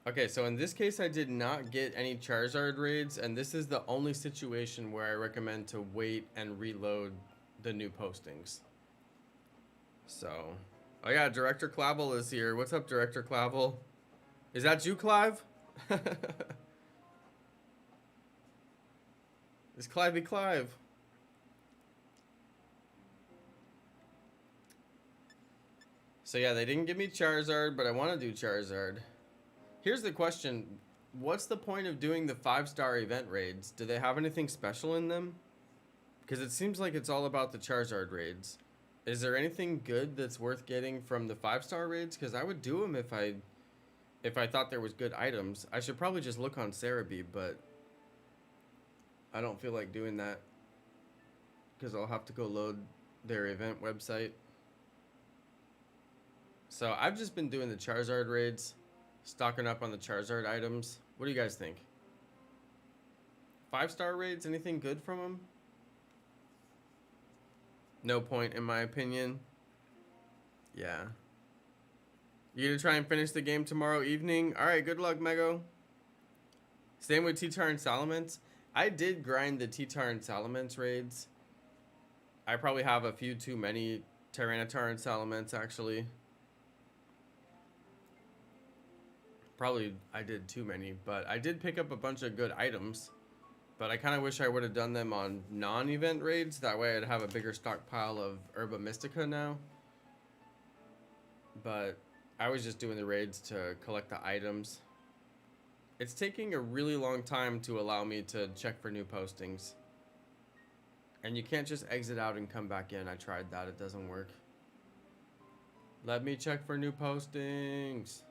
Okay, so in this case I did not get any Charizard raids, and this is the only situation where I recommend to wait and reload the new postings. So, oh yeah, Director Clavel is here. What's up, Director Clavel? Is that you, Clive? It's Clivey Clive. So yeah, they didn't give me Charizard, but I want to do Charizard. Here's the question. What's the point of doing the 5-star event raids? Do they have anything special in them? Because it seems like it's all about the Charizard raids. Is there anything good that's worth getting from the 5-star raids? Because I would do them if I thought there was good items. I should probably just look on Cerebi, but I don't feel like doing that because I'll have to go load their event website. So I've just been doing the Charizard raids, stocking up on the Charizard items. What do you guys think? 5-star raids, anything good from them? No point, in my opinion. Yeah. You gonna try and finish the game tomorrow evening? Alright, good luck, Mego. Same with T-Tar and Salamence. I did grind the T-Tar and Salamence raids. I probably have a few too many Tyranitar and Salamence, actually. Probably I did too many, but I did pick up a bunch of good items. But I kind of wish I would have done them on non-event raids. That way I'd have a bigger stockpile of Herba Mystica now. But I was just doing the raids to collect the items. It's taking a really long time to allow me to check for new postings. And you can't just exit out and come back in. I tried that. It doesn't work. Let me check for new postings.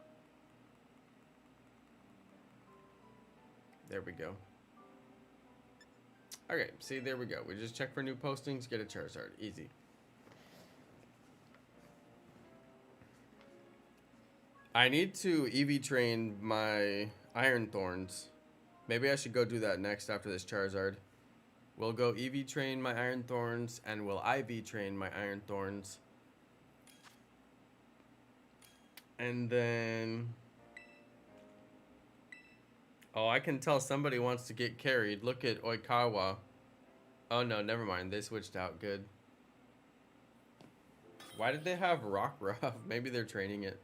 There we go. Okay, see, there we go. We just check for new postings, get a Charizard. Easy. I need to EV train my Iron Thorns. Maybe I should go do that next after this Charizard. We'll go EV train my Iron Thorns, and we'll IV train my Iron Thorns. And then... Oh, I can tell somebody wants to get carried. Look at Oikawa. Oh, no, never mind. They switched out. Good. Why did they have Rock Ruff? Maybe they're training it.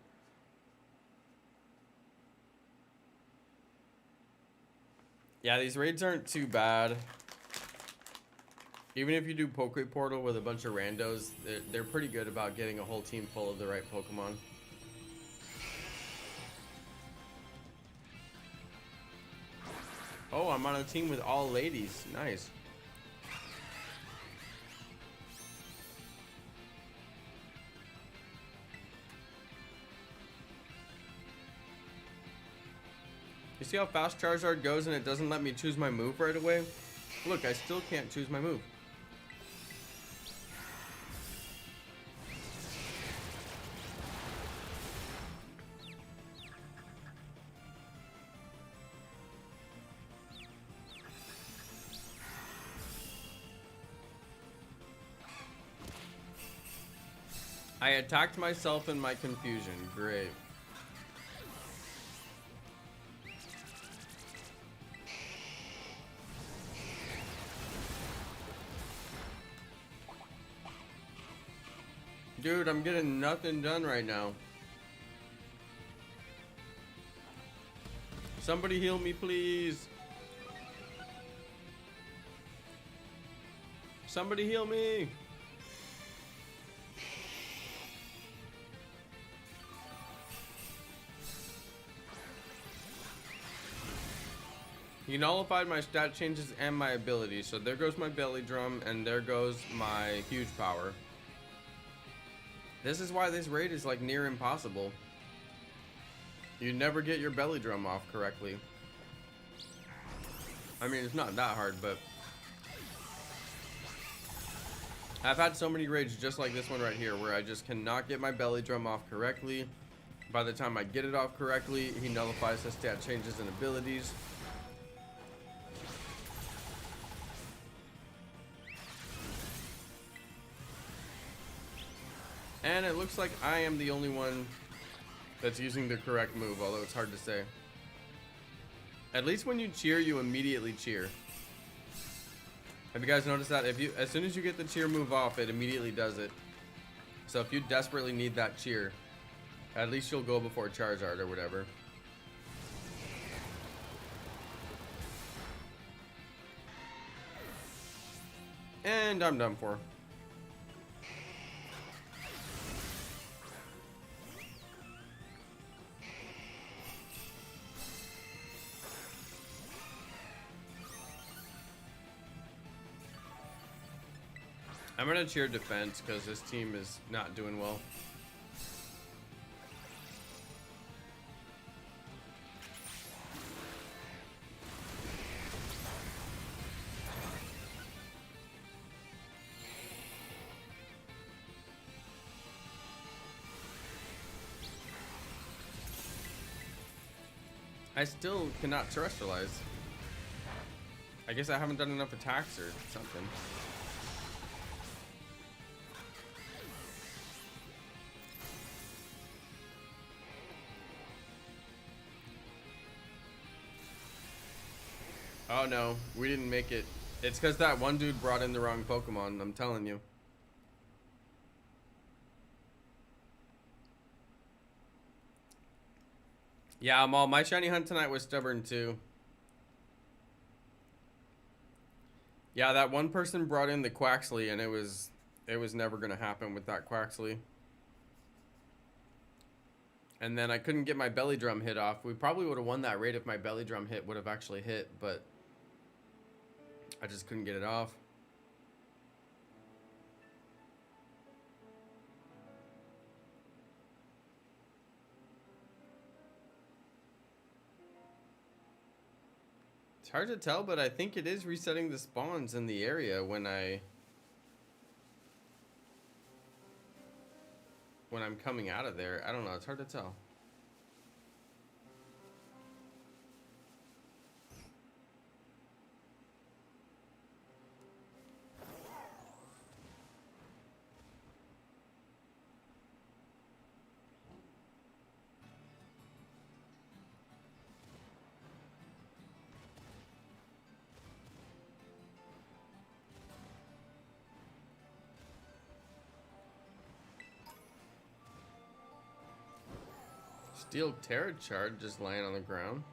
Yeah, these raids aren't too bad. Even if you do Poke Portal with a bunch of randos, they're pretty good about getting a whole team full of the right Pokemon. Oh, I'm on a team with all ladies. Nice. You see how fast Charizard goes and it doesn't let me choose my move right away? Look, I still can't choose my move. I attacked myself in my confusion. Great. Dude, I'm getting nothing done right now. Somebody heal me, please. Somebody heal me. He nullified my stat changes and my abilities. So there goes my belly drum and there goes my huge power. This is why this raid is like near impossible. You never get your belly drum off correctly. I mean, it's not that hard, but I've had so many raids just like this one right here where I just cannot get my belly drum off correctly. By the time I get it off correctly, he nullifies the stat changes and abilities. And it looks like I am the only one that's using the correct move, although it's hard to say. At least when you cheer, you immediately cheer. Have you guys noticed that? As soon as you get the cheer move off, it immediately does it. So if you desperately need that cheer, at least you'll go before Charizard or whatever. And I'm done for. I'm gonna cheer defense because this team is not doing well. I still cannot terrestrialize. I guess I haven't done enough attacks or something. Oh no, we didn't make it. It's because that one dude brought in the wrong Pokemon, I'm telling you. Yeah, Amal, my shiny hunt tonight was stubborn too. Yeah, that one person brought in the Quaxley and it was never gonna happen with that Quaxley. And then I couldn't get my belly drum hit off. We probably would have won that raid if my belly drum hit would have actually hit, but I just couldn't get it off. It's hard to tell, but I think it is resetting the spawns in the area when I'm coming out of there. I don't know, it's hard to tell. Steel Terra Shard just lying on the ground.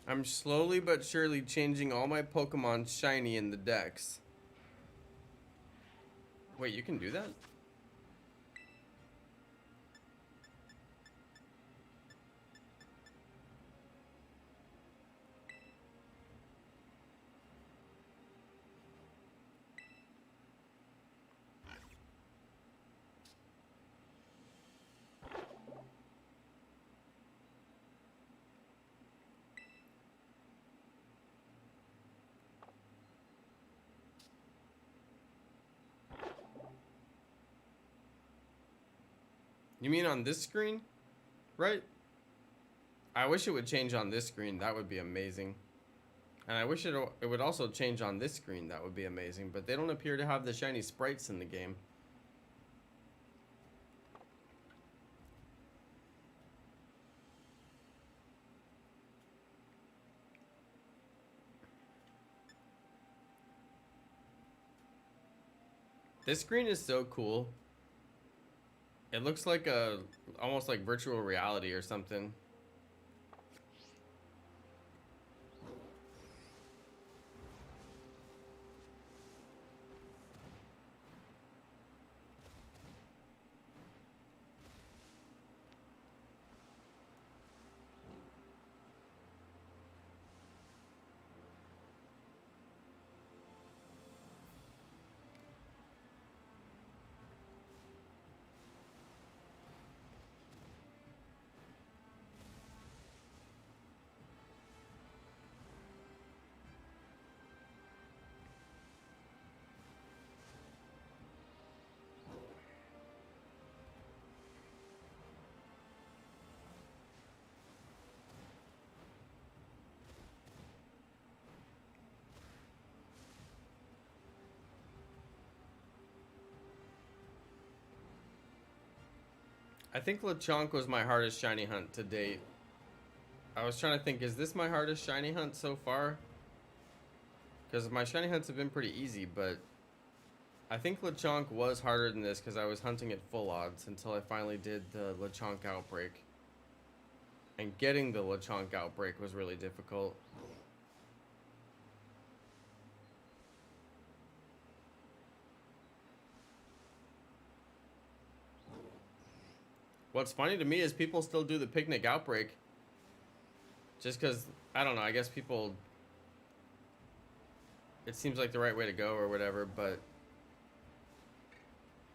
I'm slowly but surely changing all my Pokemon shiny in the decks. Wait, you can do that? You mean on this screen? Right? I wish it would change on this screen. That would be amazing. And I wish it would also change on this screen. That would be amazing. But they don't appear to have the shiny sprites in the game. This screen is so cool. It looks like almost like virtual reality or something. I think Lechonk was my hardest shiny hunt to date. I was trying to think, is this my hardest shiny hunt so far? Because my shiny hunts have been pretty easy, but I think Lechonk was harder than this because I was hunting at full odds until I finally did the Lechonk outbreak. And getting the Lechonk outbreak was really difficult. What's funny to me is people still do the picnic outbreak. Just because, I don't know, I guess people... It seems like the right way to go or whatever, but...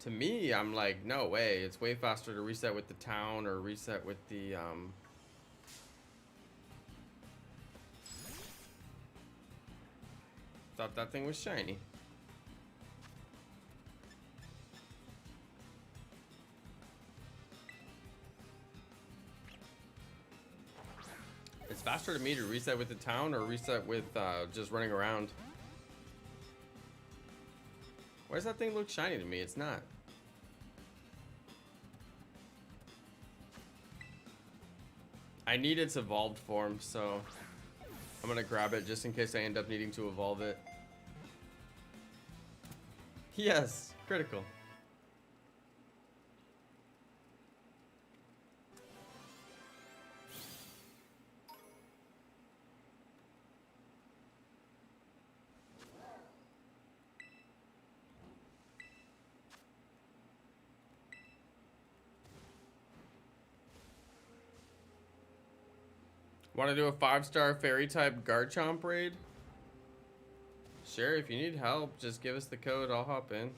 To me, I'm like, no way. It's way faster to reset with the town or reset with the, Thought that thing was shiny. It's faster to me to reset with the town or reset with just running around. Why does that thing look shiny to me? It's not. I need its evolved form, so I'm gonna grab it just in case I end up needing to evolve it. Yes, critical. Want to do a 5-star fairy type Garchomp raid? Sure, if you need help, just give us the code, I'll hop in.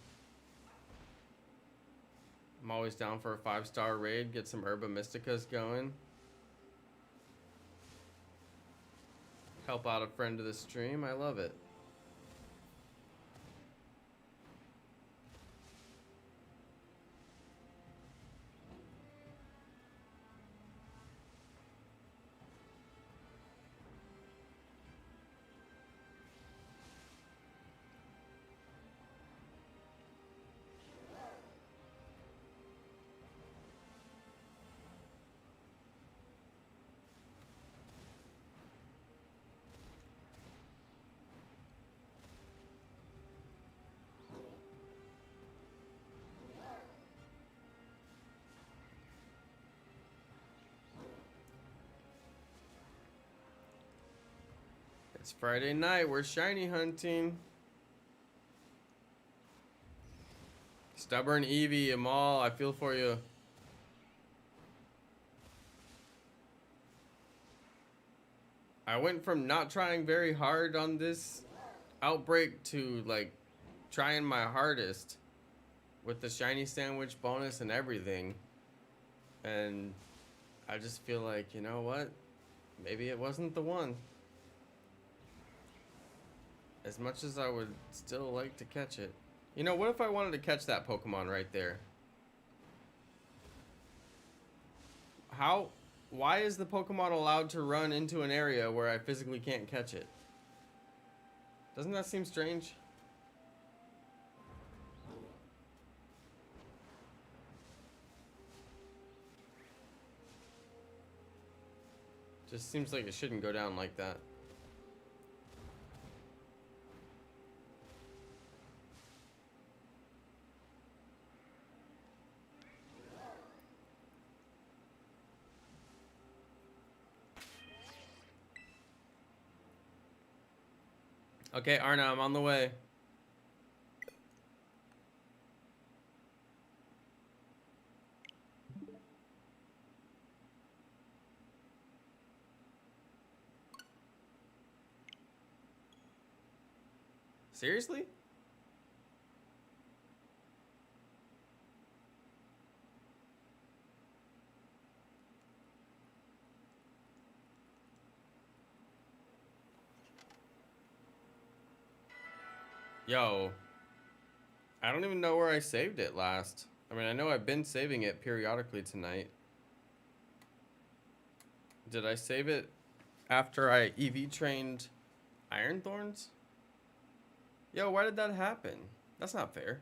I'm always down for a 5-star raid, get some Herba Mysticas going. Help out a friend of the stream, I love it. It's Friday night, we're shiny hunting. Stubborn Eevee, Amal, I feel for you. I went from not trying very hard on this outbreak to like trying my hardest with the shiny sandwich bonus and everything. And I just feel like, you know what? Maybe it wasn't the one. As much as I would still like to catch it. You know, what if I wanted to catch that Pokemon right there? Why is the Pokemon allowed to run into an area where I physically can't catch it? Doesn't that seem strange? Just seems like it shouldn't go down like that. Okay, Arna, I'm on the way. Seriously? Yo. I don't even know where I saved it last. I mean, I know I've been saving it periodically tonight. Did I save it after I EV trained Iron Thorns? Yo, why did that happen? That's not fair.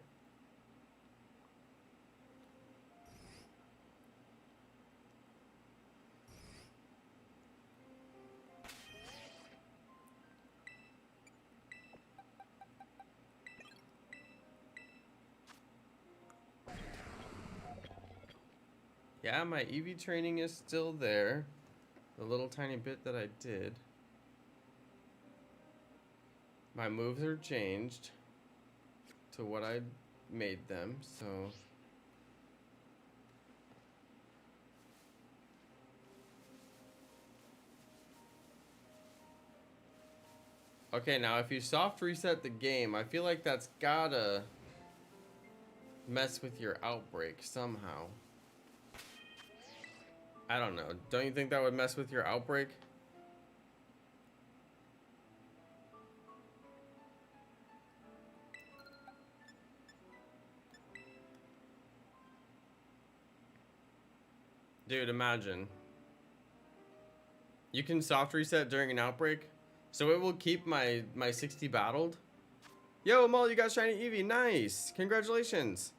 Yeah, my EV training is still there. The little tiny bit that I did. My moves are changed to what I made them, so... Okay, now if you soft reset the game, I feel like that's gotta mess with your outbreak somehow. I don't know. Don't you think that would mess with your outbreak? Dude, imagine. You can soft reset during an outbreak, so it will keep my 60 battled. Yo, Maul, you got shiny Eevee. Nice. Congratulations.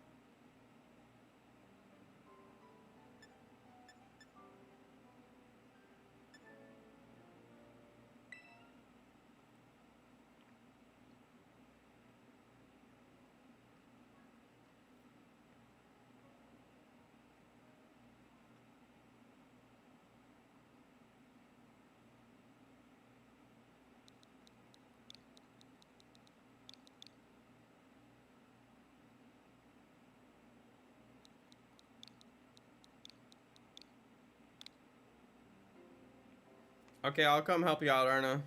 Okay, I'll come help you out, Arna.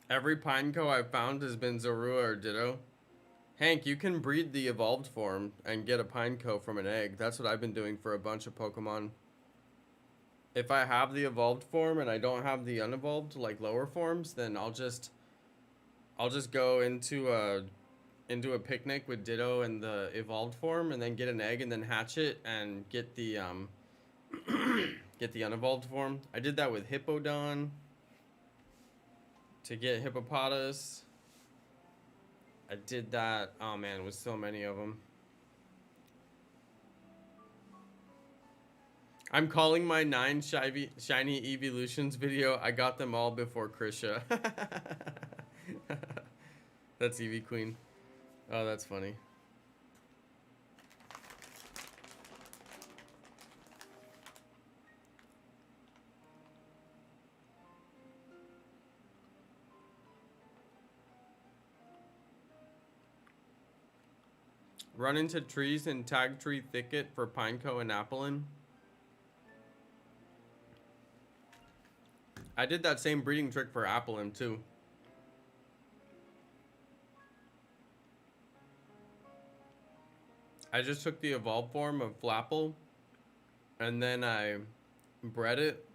Every Pineco I've found has been Zorua or Ditto. Hank, you can breed the evolved form and get a Pineco from an egg. That's what I've been doing for a bunch of Pokemon. If I have the evolved form and I don't have the unevolved, like lower forms, then I'll just go into a picnic with Ditto and the evolved form, and then get an egg and then hatch it and get the get the unevolved form. I did that with Hippodon to get Hippopotas. I did that, oh man, with so many of them. I'm calling my 9 shiny evolutions video. I got them all before Krisha. That's Eevee Queen. Oh, that's funny. Run into trees in Tag Tree Thicket for Pineco and Applin. I did that same breeding trick for Applin too. I just took the evolved form of Flapple and then I bred it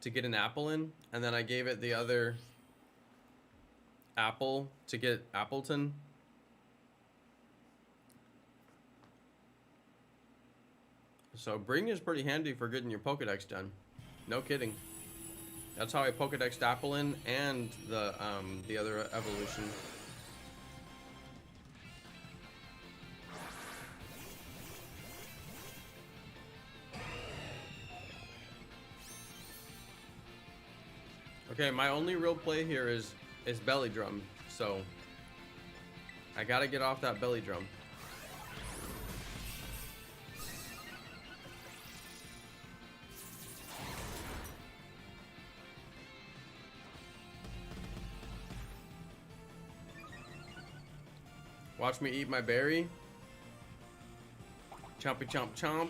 to get an Applin, and then I gave it the other apple to get Appleton. So breeding is pretty handy for getting your Pokedex done. No kidding. That's how I Pokedexed Applin and the other evolution. Okay, my only real play here is Belly Drum, so I gotta get off that Belly Drum. Watch me eat my berry. Chompy chomp chomp.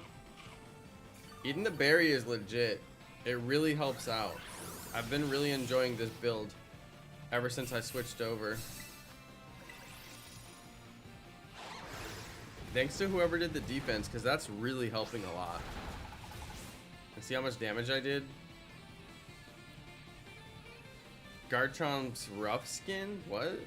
Eating the berry is legit. It really helps out. I've been really enjoying this build ever since I switched over. Thanks to whoever did the defense, because that's really helping a lot. And see how much damage I did? Garchomp's rough skin? What?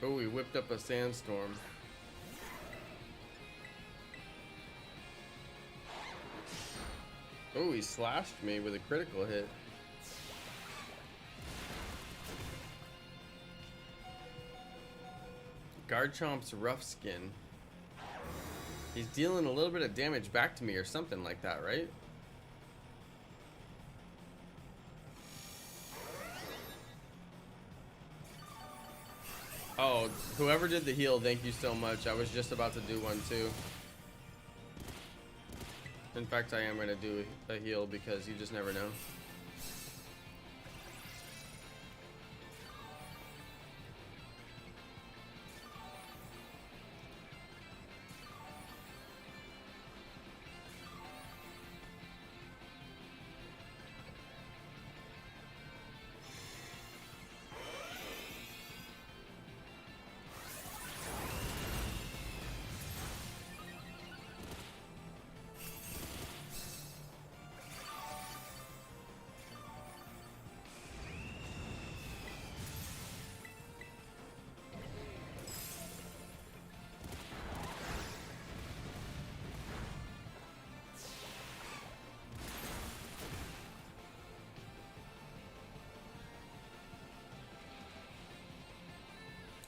Oh, we whipped up a sandstorm. Oh, he slashed me with a critical hit. Garchomp's rough skin. He's dealing a little bit of damage back to me or something like that, right? Oh, whoever did the heal, thank you so much. I was just about to do one too. In fact, I am going to do a heal because you just never know.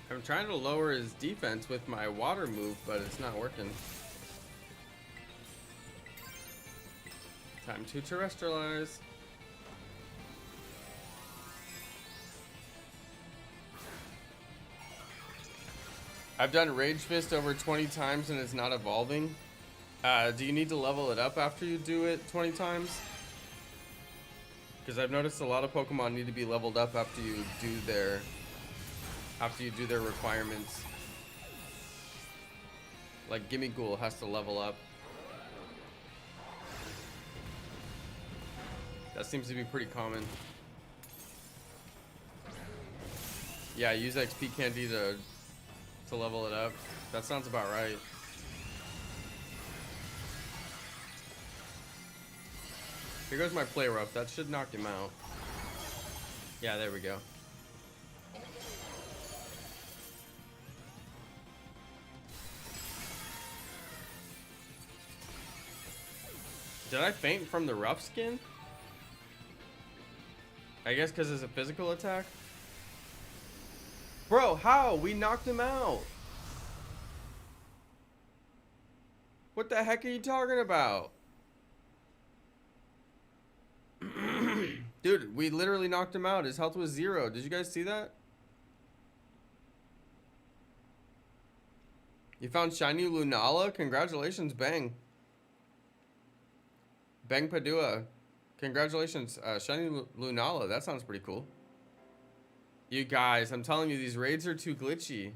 I'm trying to lower his defense with my water move, but it's not working. Time to terrestrialize. I've done Rage Fist over 20 times and it's not evolving. Do you need to level it up after you do it 20 times? Because I've noticed a lot of Pokemon need to be leveled up after you do their requirements. Like Gimme Ghoul has to level up. That seems to be pretty common. Yeah, use XP candy to level it up. That sounds about right. Here goes my play rough. That should knock him out. Yeah, there we go. Did I faint from the rough skin? I guess because it's a physical attack. Bro, how? We knocked him out. What the heck are you talking about? Dude, we literally knocked him out. His health was 0. Did you guys see that? You found shiny Lunala? Congratulations, Bang. Bang Padua. Congratulations, shiny Lunala. That sounds pretty cool. You guys, I'm telling you, these raids are too glitchy.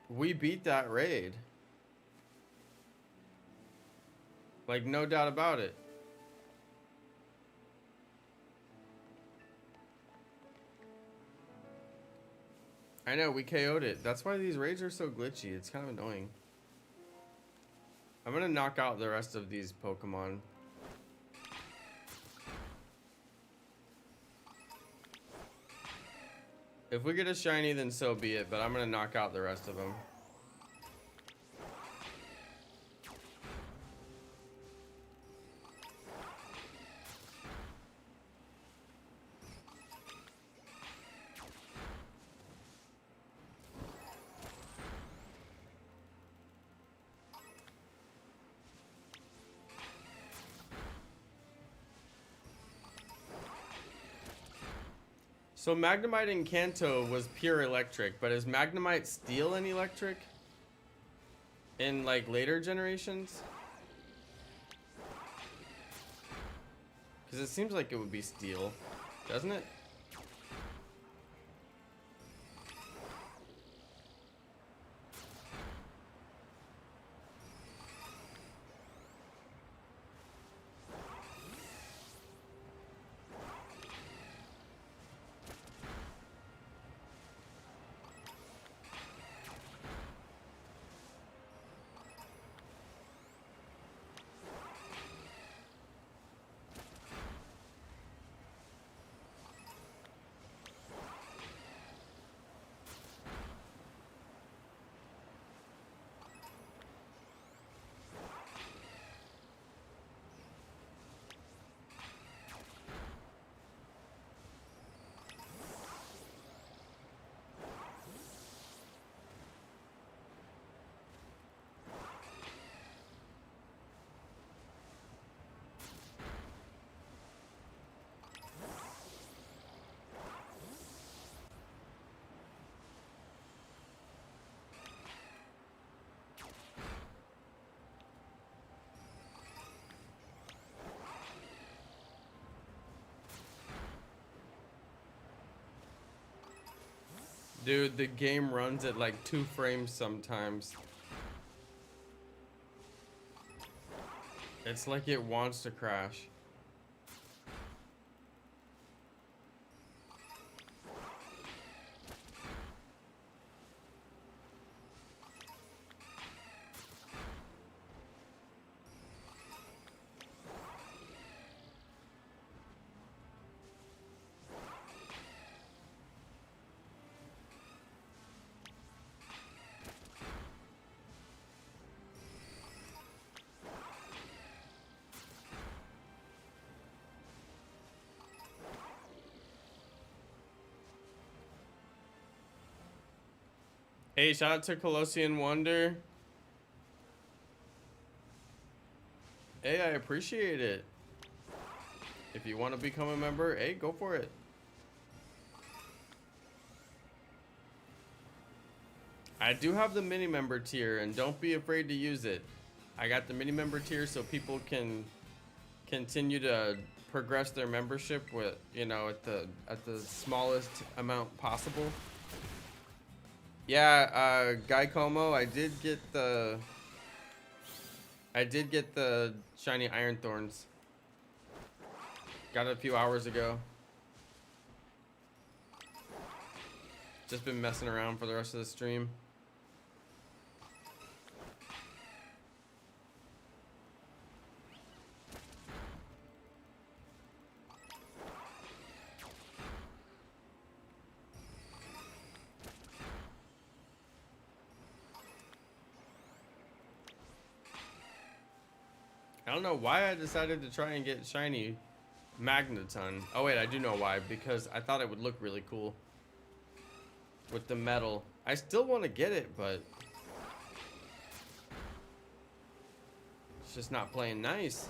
We beat that raid. Like, no doubt about it. I know, we KO'd it. That's why these raids are so glitchy. It's kind of annoying. I'm gonna knock out the rest of these Pokemon. If we get a shiny, then so be it, but I'm gonna knock out the rest of them. So Magnemite and Kanto was pure electric, but is Magnemite steel and electric? In like later generations? Because it seems like it would be steel, doesn't it? Dude, the game runs at like 2 frames sometimes. It's like it wants to crash. Hey, shout out to Colossian Wonder. Hey, I appreciate it. If you want to become a member, hey, go for it. I do have the mini member tier, and don't be afraid to use it. I got the mini member tier so people can continue to progress their membership with, you know, at the smallest amount possible. Yeah, Guy Como, I did get the shiny Iron Thorns. Got it a few hours ago. Just been messing around for the rest of the stream. I don't know why I decided to try and get shiny Magneton. Oh wait, I do know why. Because I thought it would look really cool with the metal. I still want to get it, but it's just not playing nice.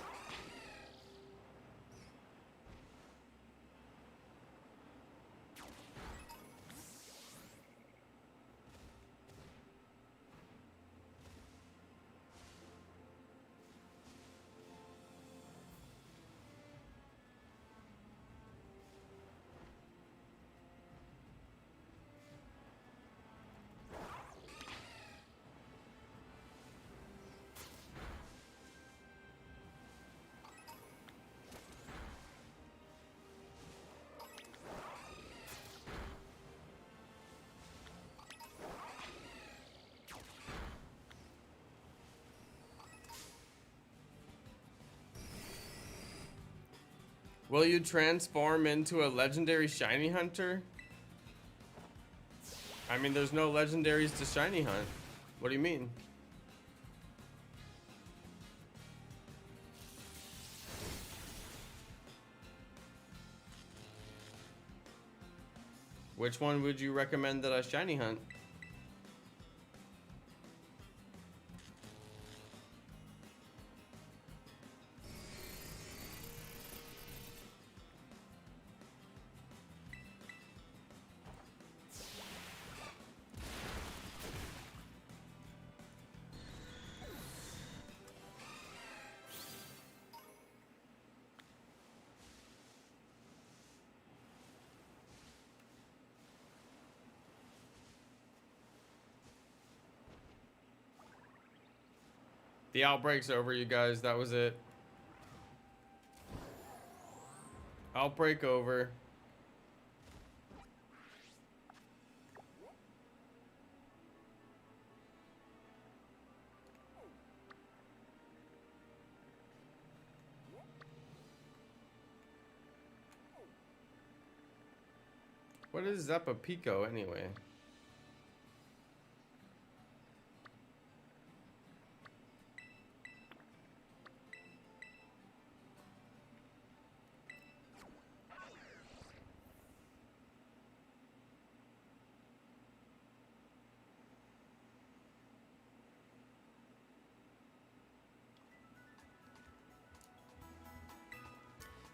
Will you transform into a legendary shiny hunter? I mean, there's no legendaries to shiny hunt. What do you mean? Which one would you recommend that I shiny hunt? The outbreak's over, you guys. That was it. Outbreak over. What is Zeppa Pico anyway?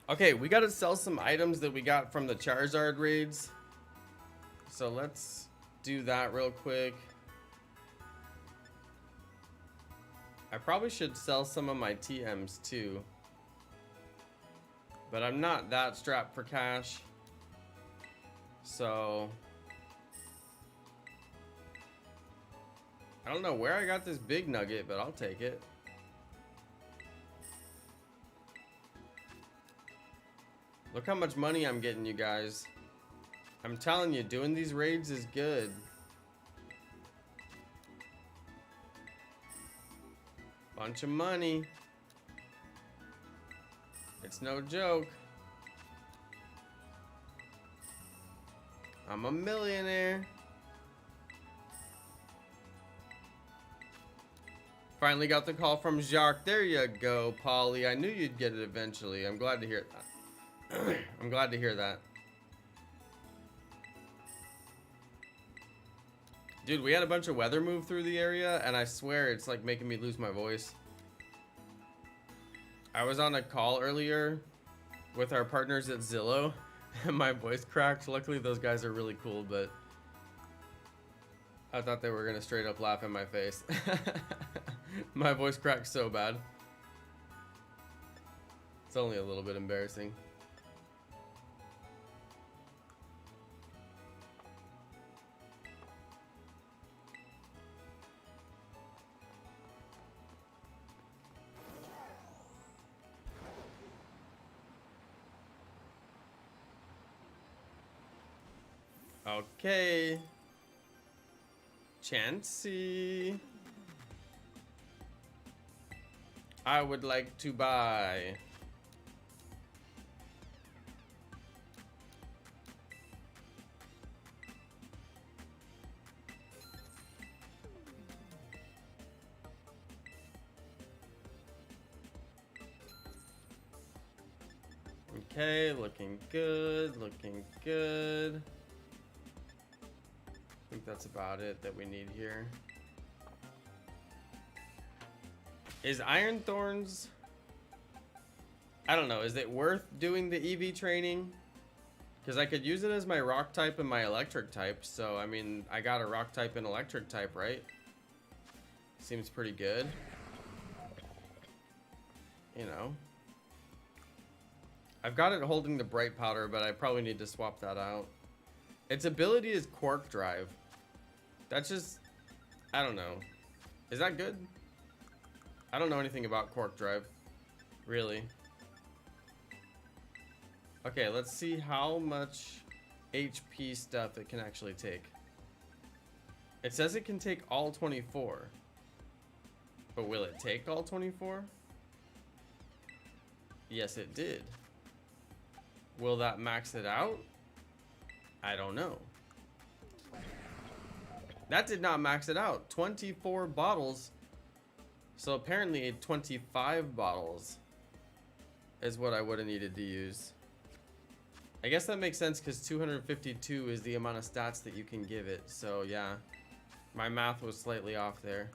Okay, we gotta sell some items that we got from the Charizard raids. So let's do that real quick. I probably should sell some of my TMs too. But I'm not that strapped for cash. So I don't know where I got this big nugget, but I'll take it. Look how much money I'm getting, you guys. I'm telling you, doing these raids is good. Bunch of money. It's no joke. I'm a millionaire. Finally got the call from Jacques. There you go, Polly. I knew you'd get it eventually. I'm glad to hear that. I'm glad to hear that. Dude, we had a bunch of weather move through the area, and I swear it's like making me lose my voice. I was on a call earlier with our partners at Zillow, and my voice cracked. Luckily, those guys are really cool, but I thought they were gonna straight up laugh in my face. My voice cracked so bad. It's only a little bit embarrassing. Okay. Chansey. I would like to buy. Okay, looking good, looking good. I think that's about it that we need here. Is Iron Thorns... I don't know, is it worth doing the EV training? Because I could use it as my rock type and my electric type. So, I mean, I got a rock type and electric type, right? Seems pretty good. You know. I've got it holding the bright powder, but I probably need to swap that out. Its ability is Quark Drive. That's just... I don't know. Is that good? I don't know anything about Quark Drive. Really. Okay, let's see how much HP stuff it can actually take. It says it can take all 24. But will it take all 24? Yes, it did. Will that max it out? I don't know. That did not max it out. 24 bottles. So apparently 25 bottles is what I would have needed to use. I guess that makes sense because 252 is the amount of stats that you can give it. So yeah, my math was slightly off there.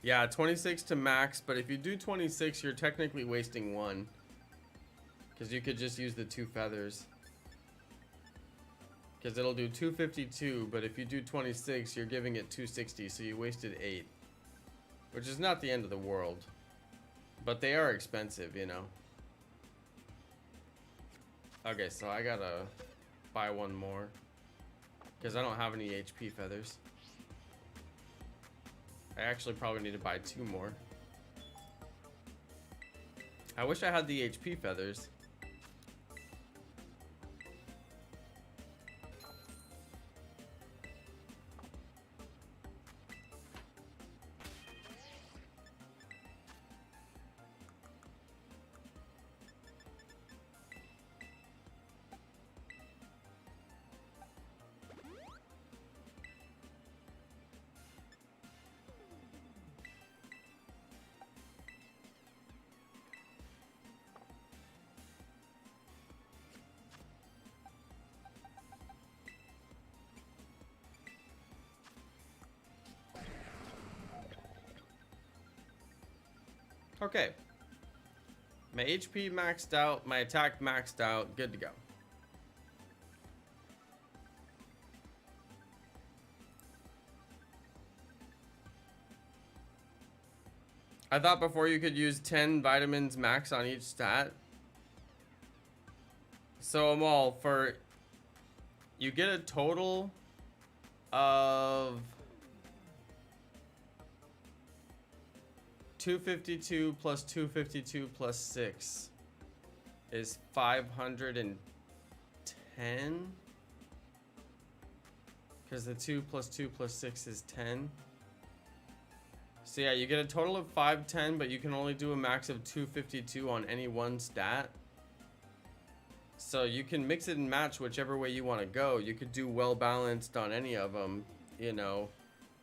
Yeah, 26 to max, but if you do 26, you're technically wasting one. Because you could just use the 2 feathers. Because it'll do 252, but if you do 26, you're giving it 260, so you wasted 8. Which is not the end of the world. But they are expensive, you know. Okay, so I gotta buy one more. Because I don't have any HP feathers. I actually probably need to buy 2 more. I wish I had the HP feathers. Okay. My HP maxed out, my attack maxed out, good to go. I thought before you could use 10 vitamins max on each stat. So I'm all for... You get a total of... 252 plus 252 plus 6 is 510. Because the 2 plus 2 plus 6 is 10. So yeah, you get a total of 510, but you can only do a max of 252 on any one stat. So you can mix it and match whichever way you want to go. You could do well balanced on any of them, you know.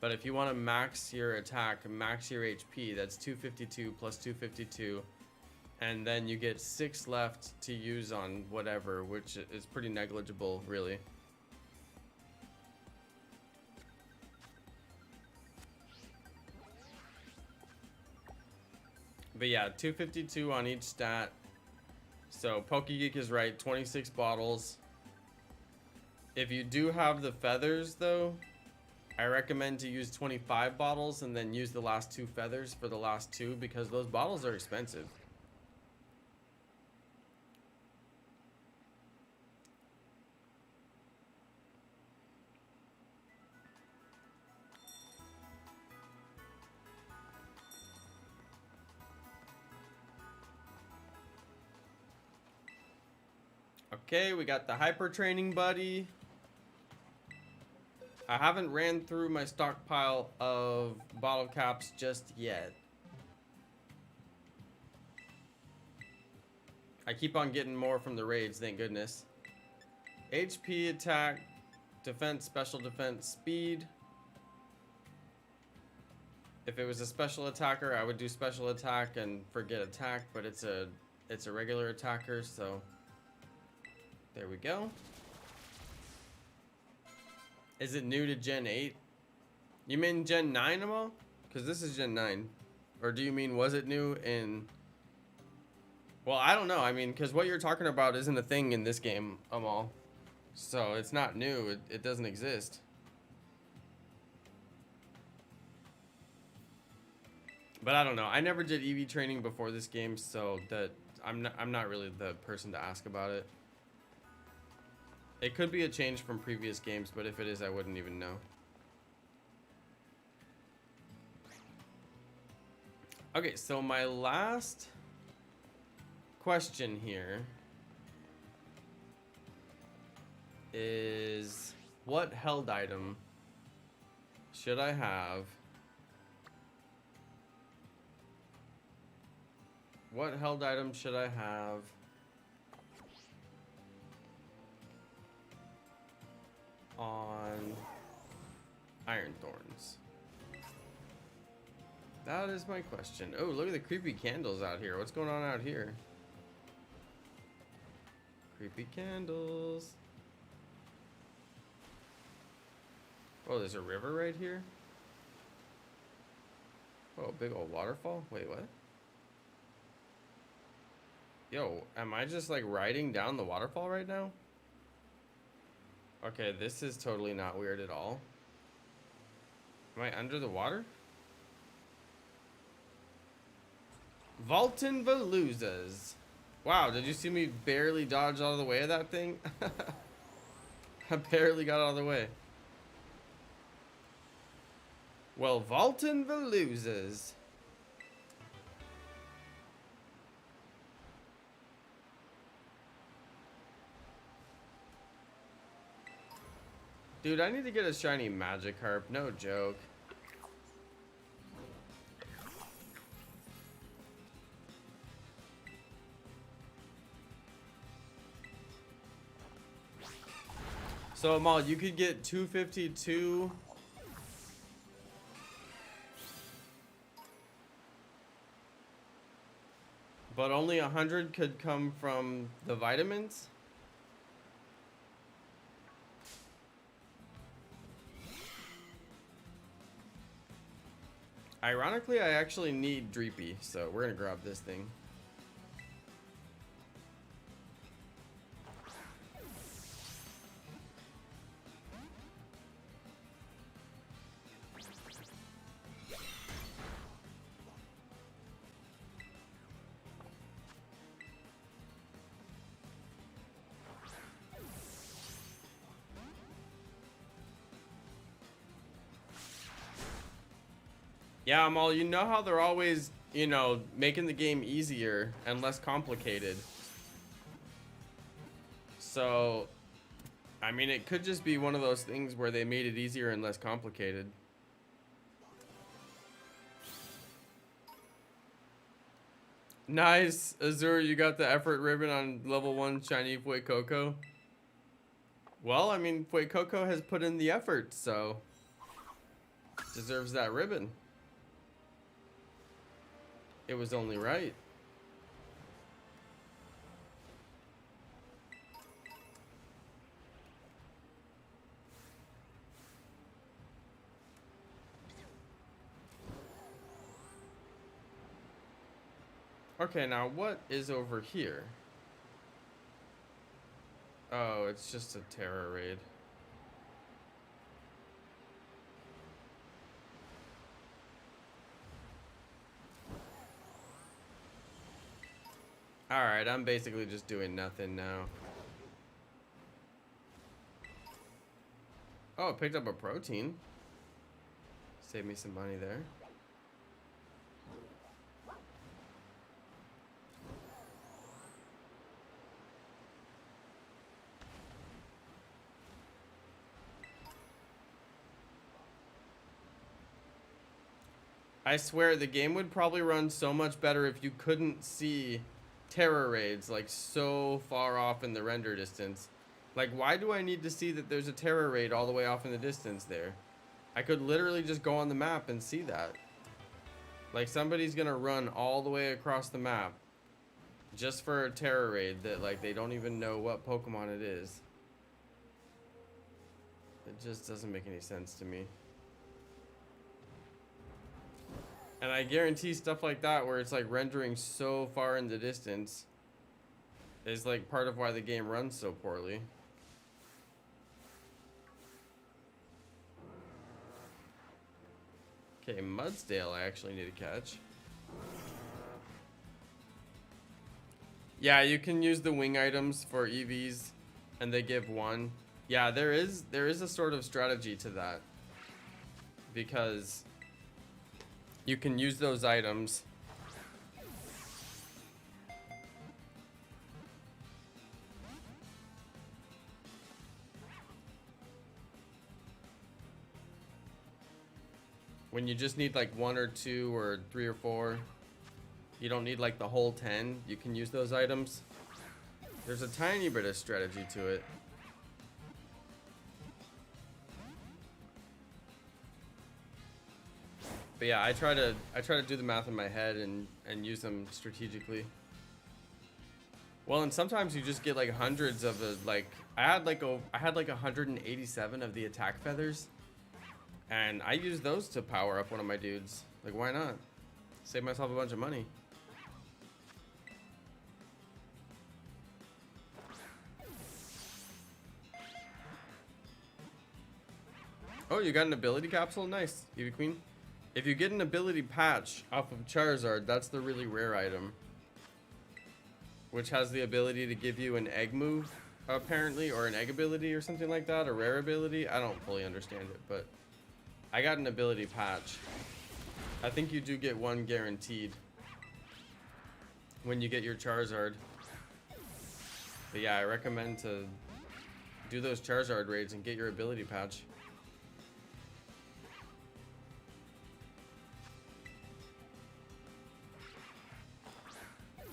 But if you want to max your attack, max your HP, that's 252 plus 252. And then you get 6 left to use on whatever, which is pretty negligible, really. But yeah, 252 on each stat. So PokeGeek is right, 26 bottles. If you do have the feathers though, I recommend to use 25 bottles and then use the last 2 feathers for the last 2 because those bottles are expensive. Okay, we got the hyper training buddy. I haven't ran through my stockpile of bottle caps just yet. I keep on getting more from the raids, thank goodness. HP, attack, defense, special defense, speed. If it was a special attacker, I would do special attack and forget attack, but it's a regular attacker, so there we go. Is it new to Gen 8? You mean Gen 9, Amal? Because this is Gen 9. Or do you mean, was it new in... Well, I don't know. I mean, because what you're talking about isn't a thing in this game, Amal. So it's not new. It doesn't exist. But I don't know. I never did EV training before this game, so that I'm not really the person to ask about it. It could be a change from previous games, but if it is, I wouldn't even know. Okay, so my last question here is, what held item should I have? What held item should I have on Iron Thorns? That is my question. Oh, look at the creepy candles out here. What's going on out here? Creepy candles. Oh, there's a river right here. Oh, big old waterfall. Wait, what? Yo, am I just like riding down the waterfall right now? Okay, this is totally not weird at all. Am I under the water? Vaultin' Veloozas. Wow, did you see me barely dodge out of the way of that thing? I barely got out of the way. Well, Vaultin' Veloozas. Dude, I need to get a shiny Magikarp, no joke. So Amal, you could get 252 but only 100 could come from the vitamins? Ironically, I actually need Dreepy, so we're gonna grab this thing. Yeah, Amal, you know how they're always, you know, making the game easier and less complicated. So, I mean, it could just be one of those things where they made it easier and less complicated. Nice, Azure. You got the effort ribbon on level 1 shiny Fue Coco. Well, I mean, Fue Coco has put in the effort, so deserves that ribbon. It was only right. Okay, now what is over here? Oh, it's just a terror raid. Alright, I'm basically just doing nothing now. Oh, picked up a protein. Save me some money there. I swear the game would probably run so much better if you couldn't see terror raids like so far off in the render distance. Like, why do I need to see that there's a terror raid all the way off in the distance there? I could literally just go on the map and see that. Like, somebody's gonna run all the way across the map just for a terror raid that, like, they don't even know what Pokemon it is. It just doesn't make any sense to me. And I guarantee stuff like that where it's like rendering so far in the distance is like part of why the game runs so poorly. Okay, Mudsdale I actually need to catch. Yeah, you can use the wing items for EVs and they give 1. Yeah, there is a sort of strategy to that. Because you can use those items when you just need like 1 or 2 or 3 or 4. You don't need like the whole 10. You can use those items. There's a tiny bit of strategy to it. But yeah, I try to do the math in my head and use them strategically. Well, and sometimes you just get like hundreds of the like I had like 187 of the attack feathers, and I used those to power up one of my dudes. Like, why not? Save myself a bunch of money. Oh, you got an ability capsule? Nice, Eevee Queen. If you get an ability patch off of Charizard, that's the really rare item. Which has the ability to give you an egg move, apparently, or an egg ability or something like that, a rare ability. I don't fully understand it, but I got an ability patch. I think you do get 1 guaranteed when you get your Charizard. But yeah, I recommend to do those Charizard raids and get your ability patch.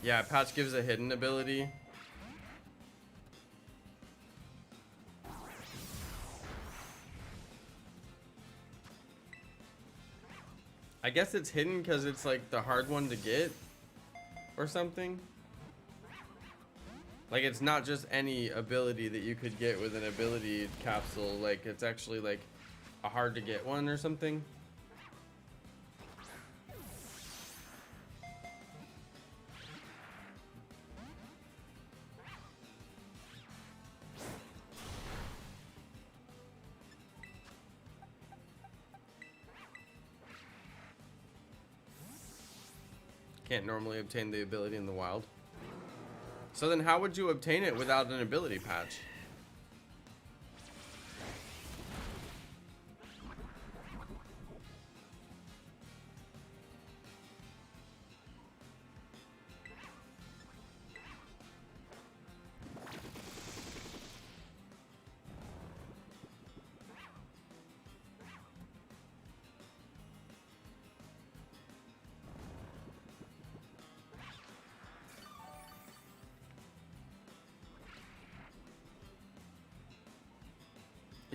Yeah, patch gives a hidden ability. I guess it's hidden because it's like the hard one to get or something. Like, it's not just any ability that you could get with an ability capsule. Like, it's actually like a hard to get one or something. Can't normally obtain the ability in the wild. So then how would you obtain it without an ability patch?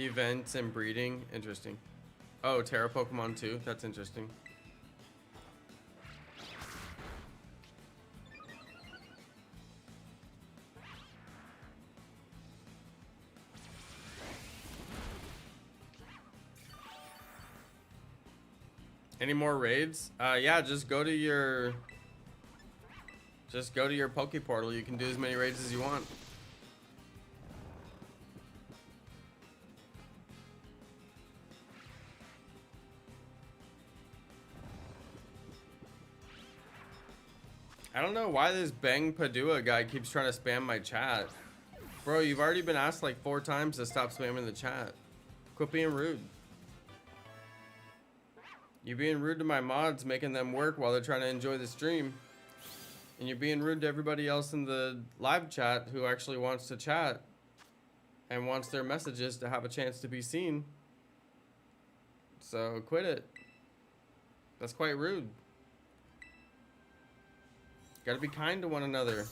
Events and breeding. Interesting. Oh, Terra Pokemon too. That's interesting. Any more raids? Yeah, just go to your Poke Portal. You can do as many raids as you want. I don't know why this Bang Padua guy keeps trying to spam my chat. Bro, you've already been asked like 4 times to stop spamming the chat. Quit being rude. You're being rude to my mods, making them work while they're trying to enjoy the stream. And you're being rude to everybody else in the live chat who actually wants to chat and wants their messages to have a chance to be seen. So quit it. That's quite rude. Gotta be kind to one another.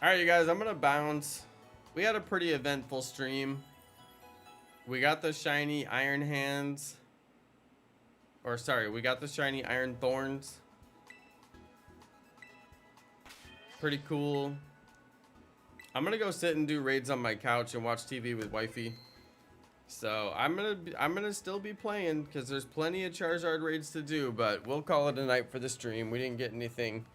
All right, you guys, I'm gonna bounce. We had a pretty eventful stream. We got the shiny Iron Hands. Or sorry, we got the shiny Iron Thorns. Pretty cool. I'm gonna go sit and do raids on my couch and watch TV with wifey. So I'm gonna still be playing because there's plenty of Charizard raids to do, but we'll call it a night for the stream. We didn't get anything.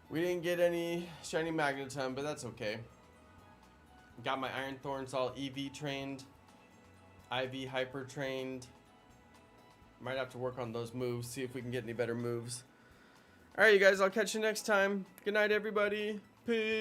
We didn't get any shiny Magneton, but that's okay. Got my Iron Thorns all EV trained, IV hyper trained. Might have to work on those moves, see if we can get any better moves. All right, you guys, I'll catch you next time. Good night, everybody. Peace.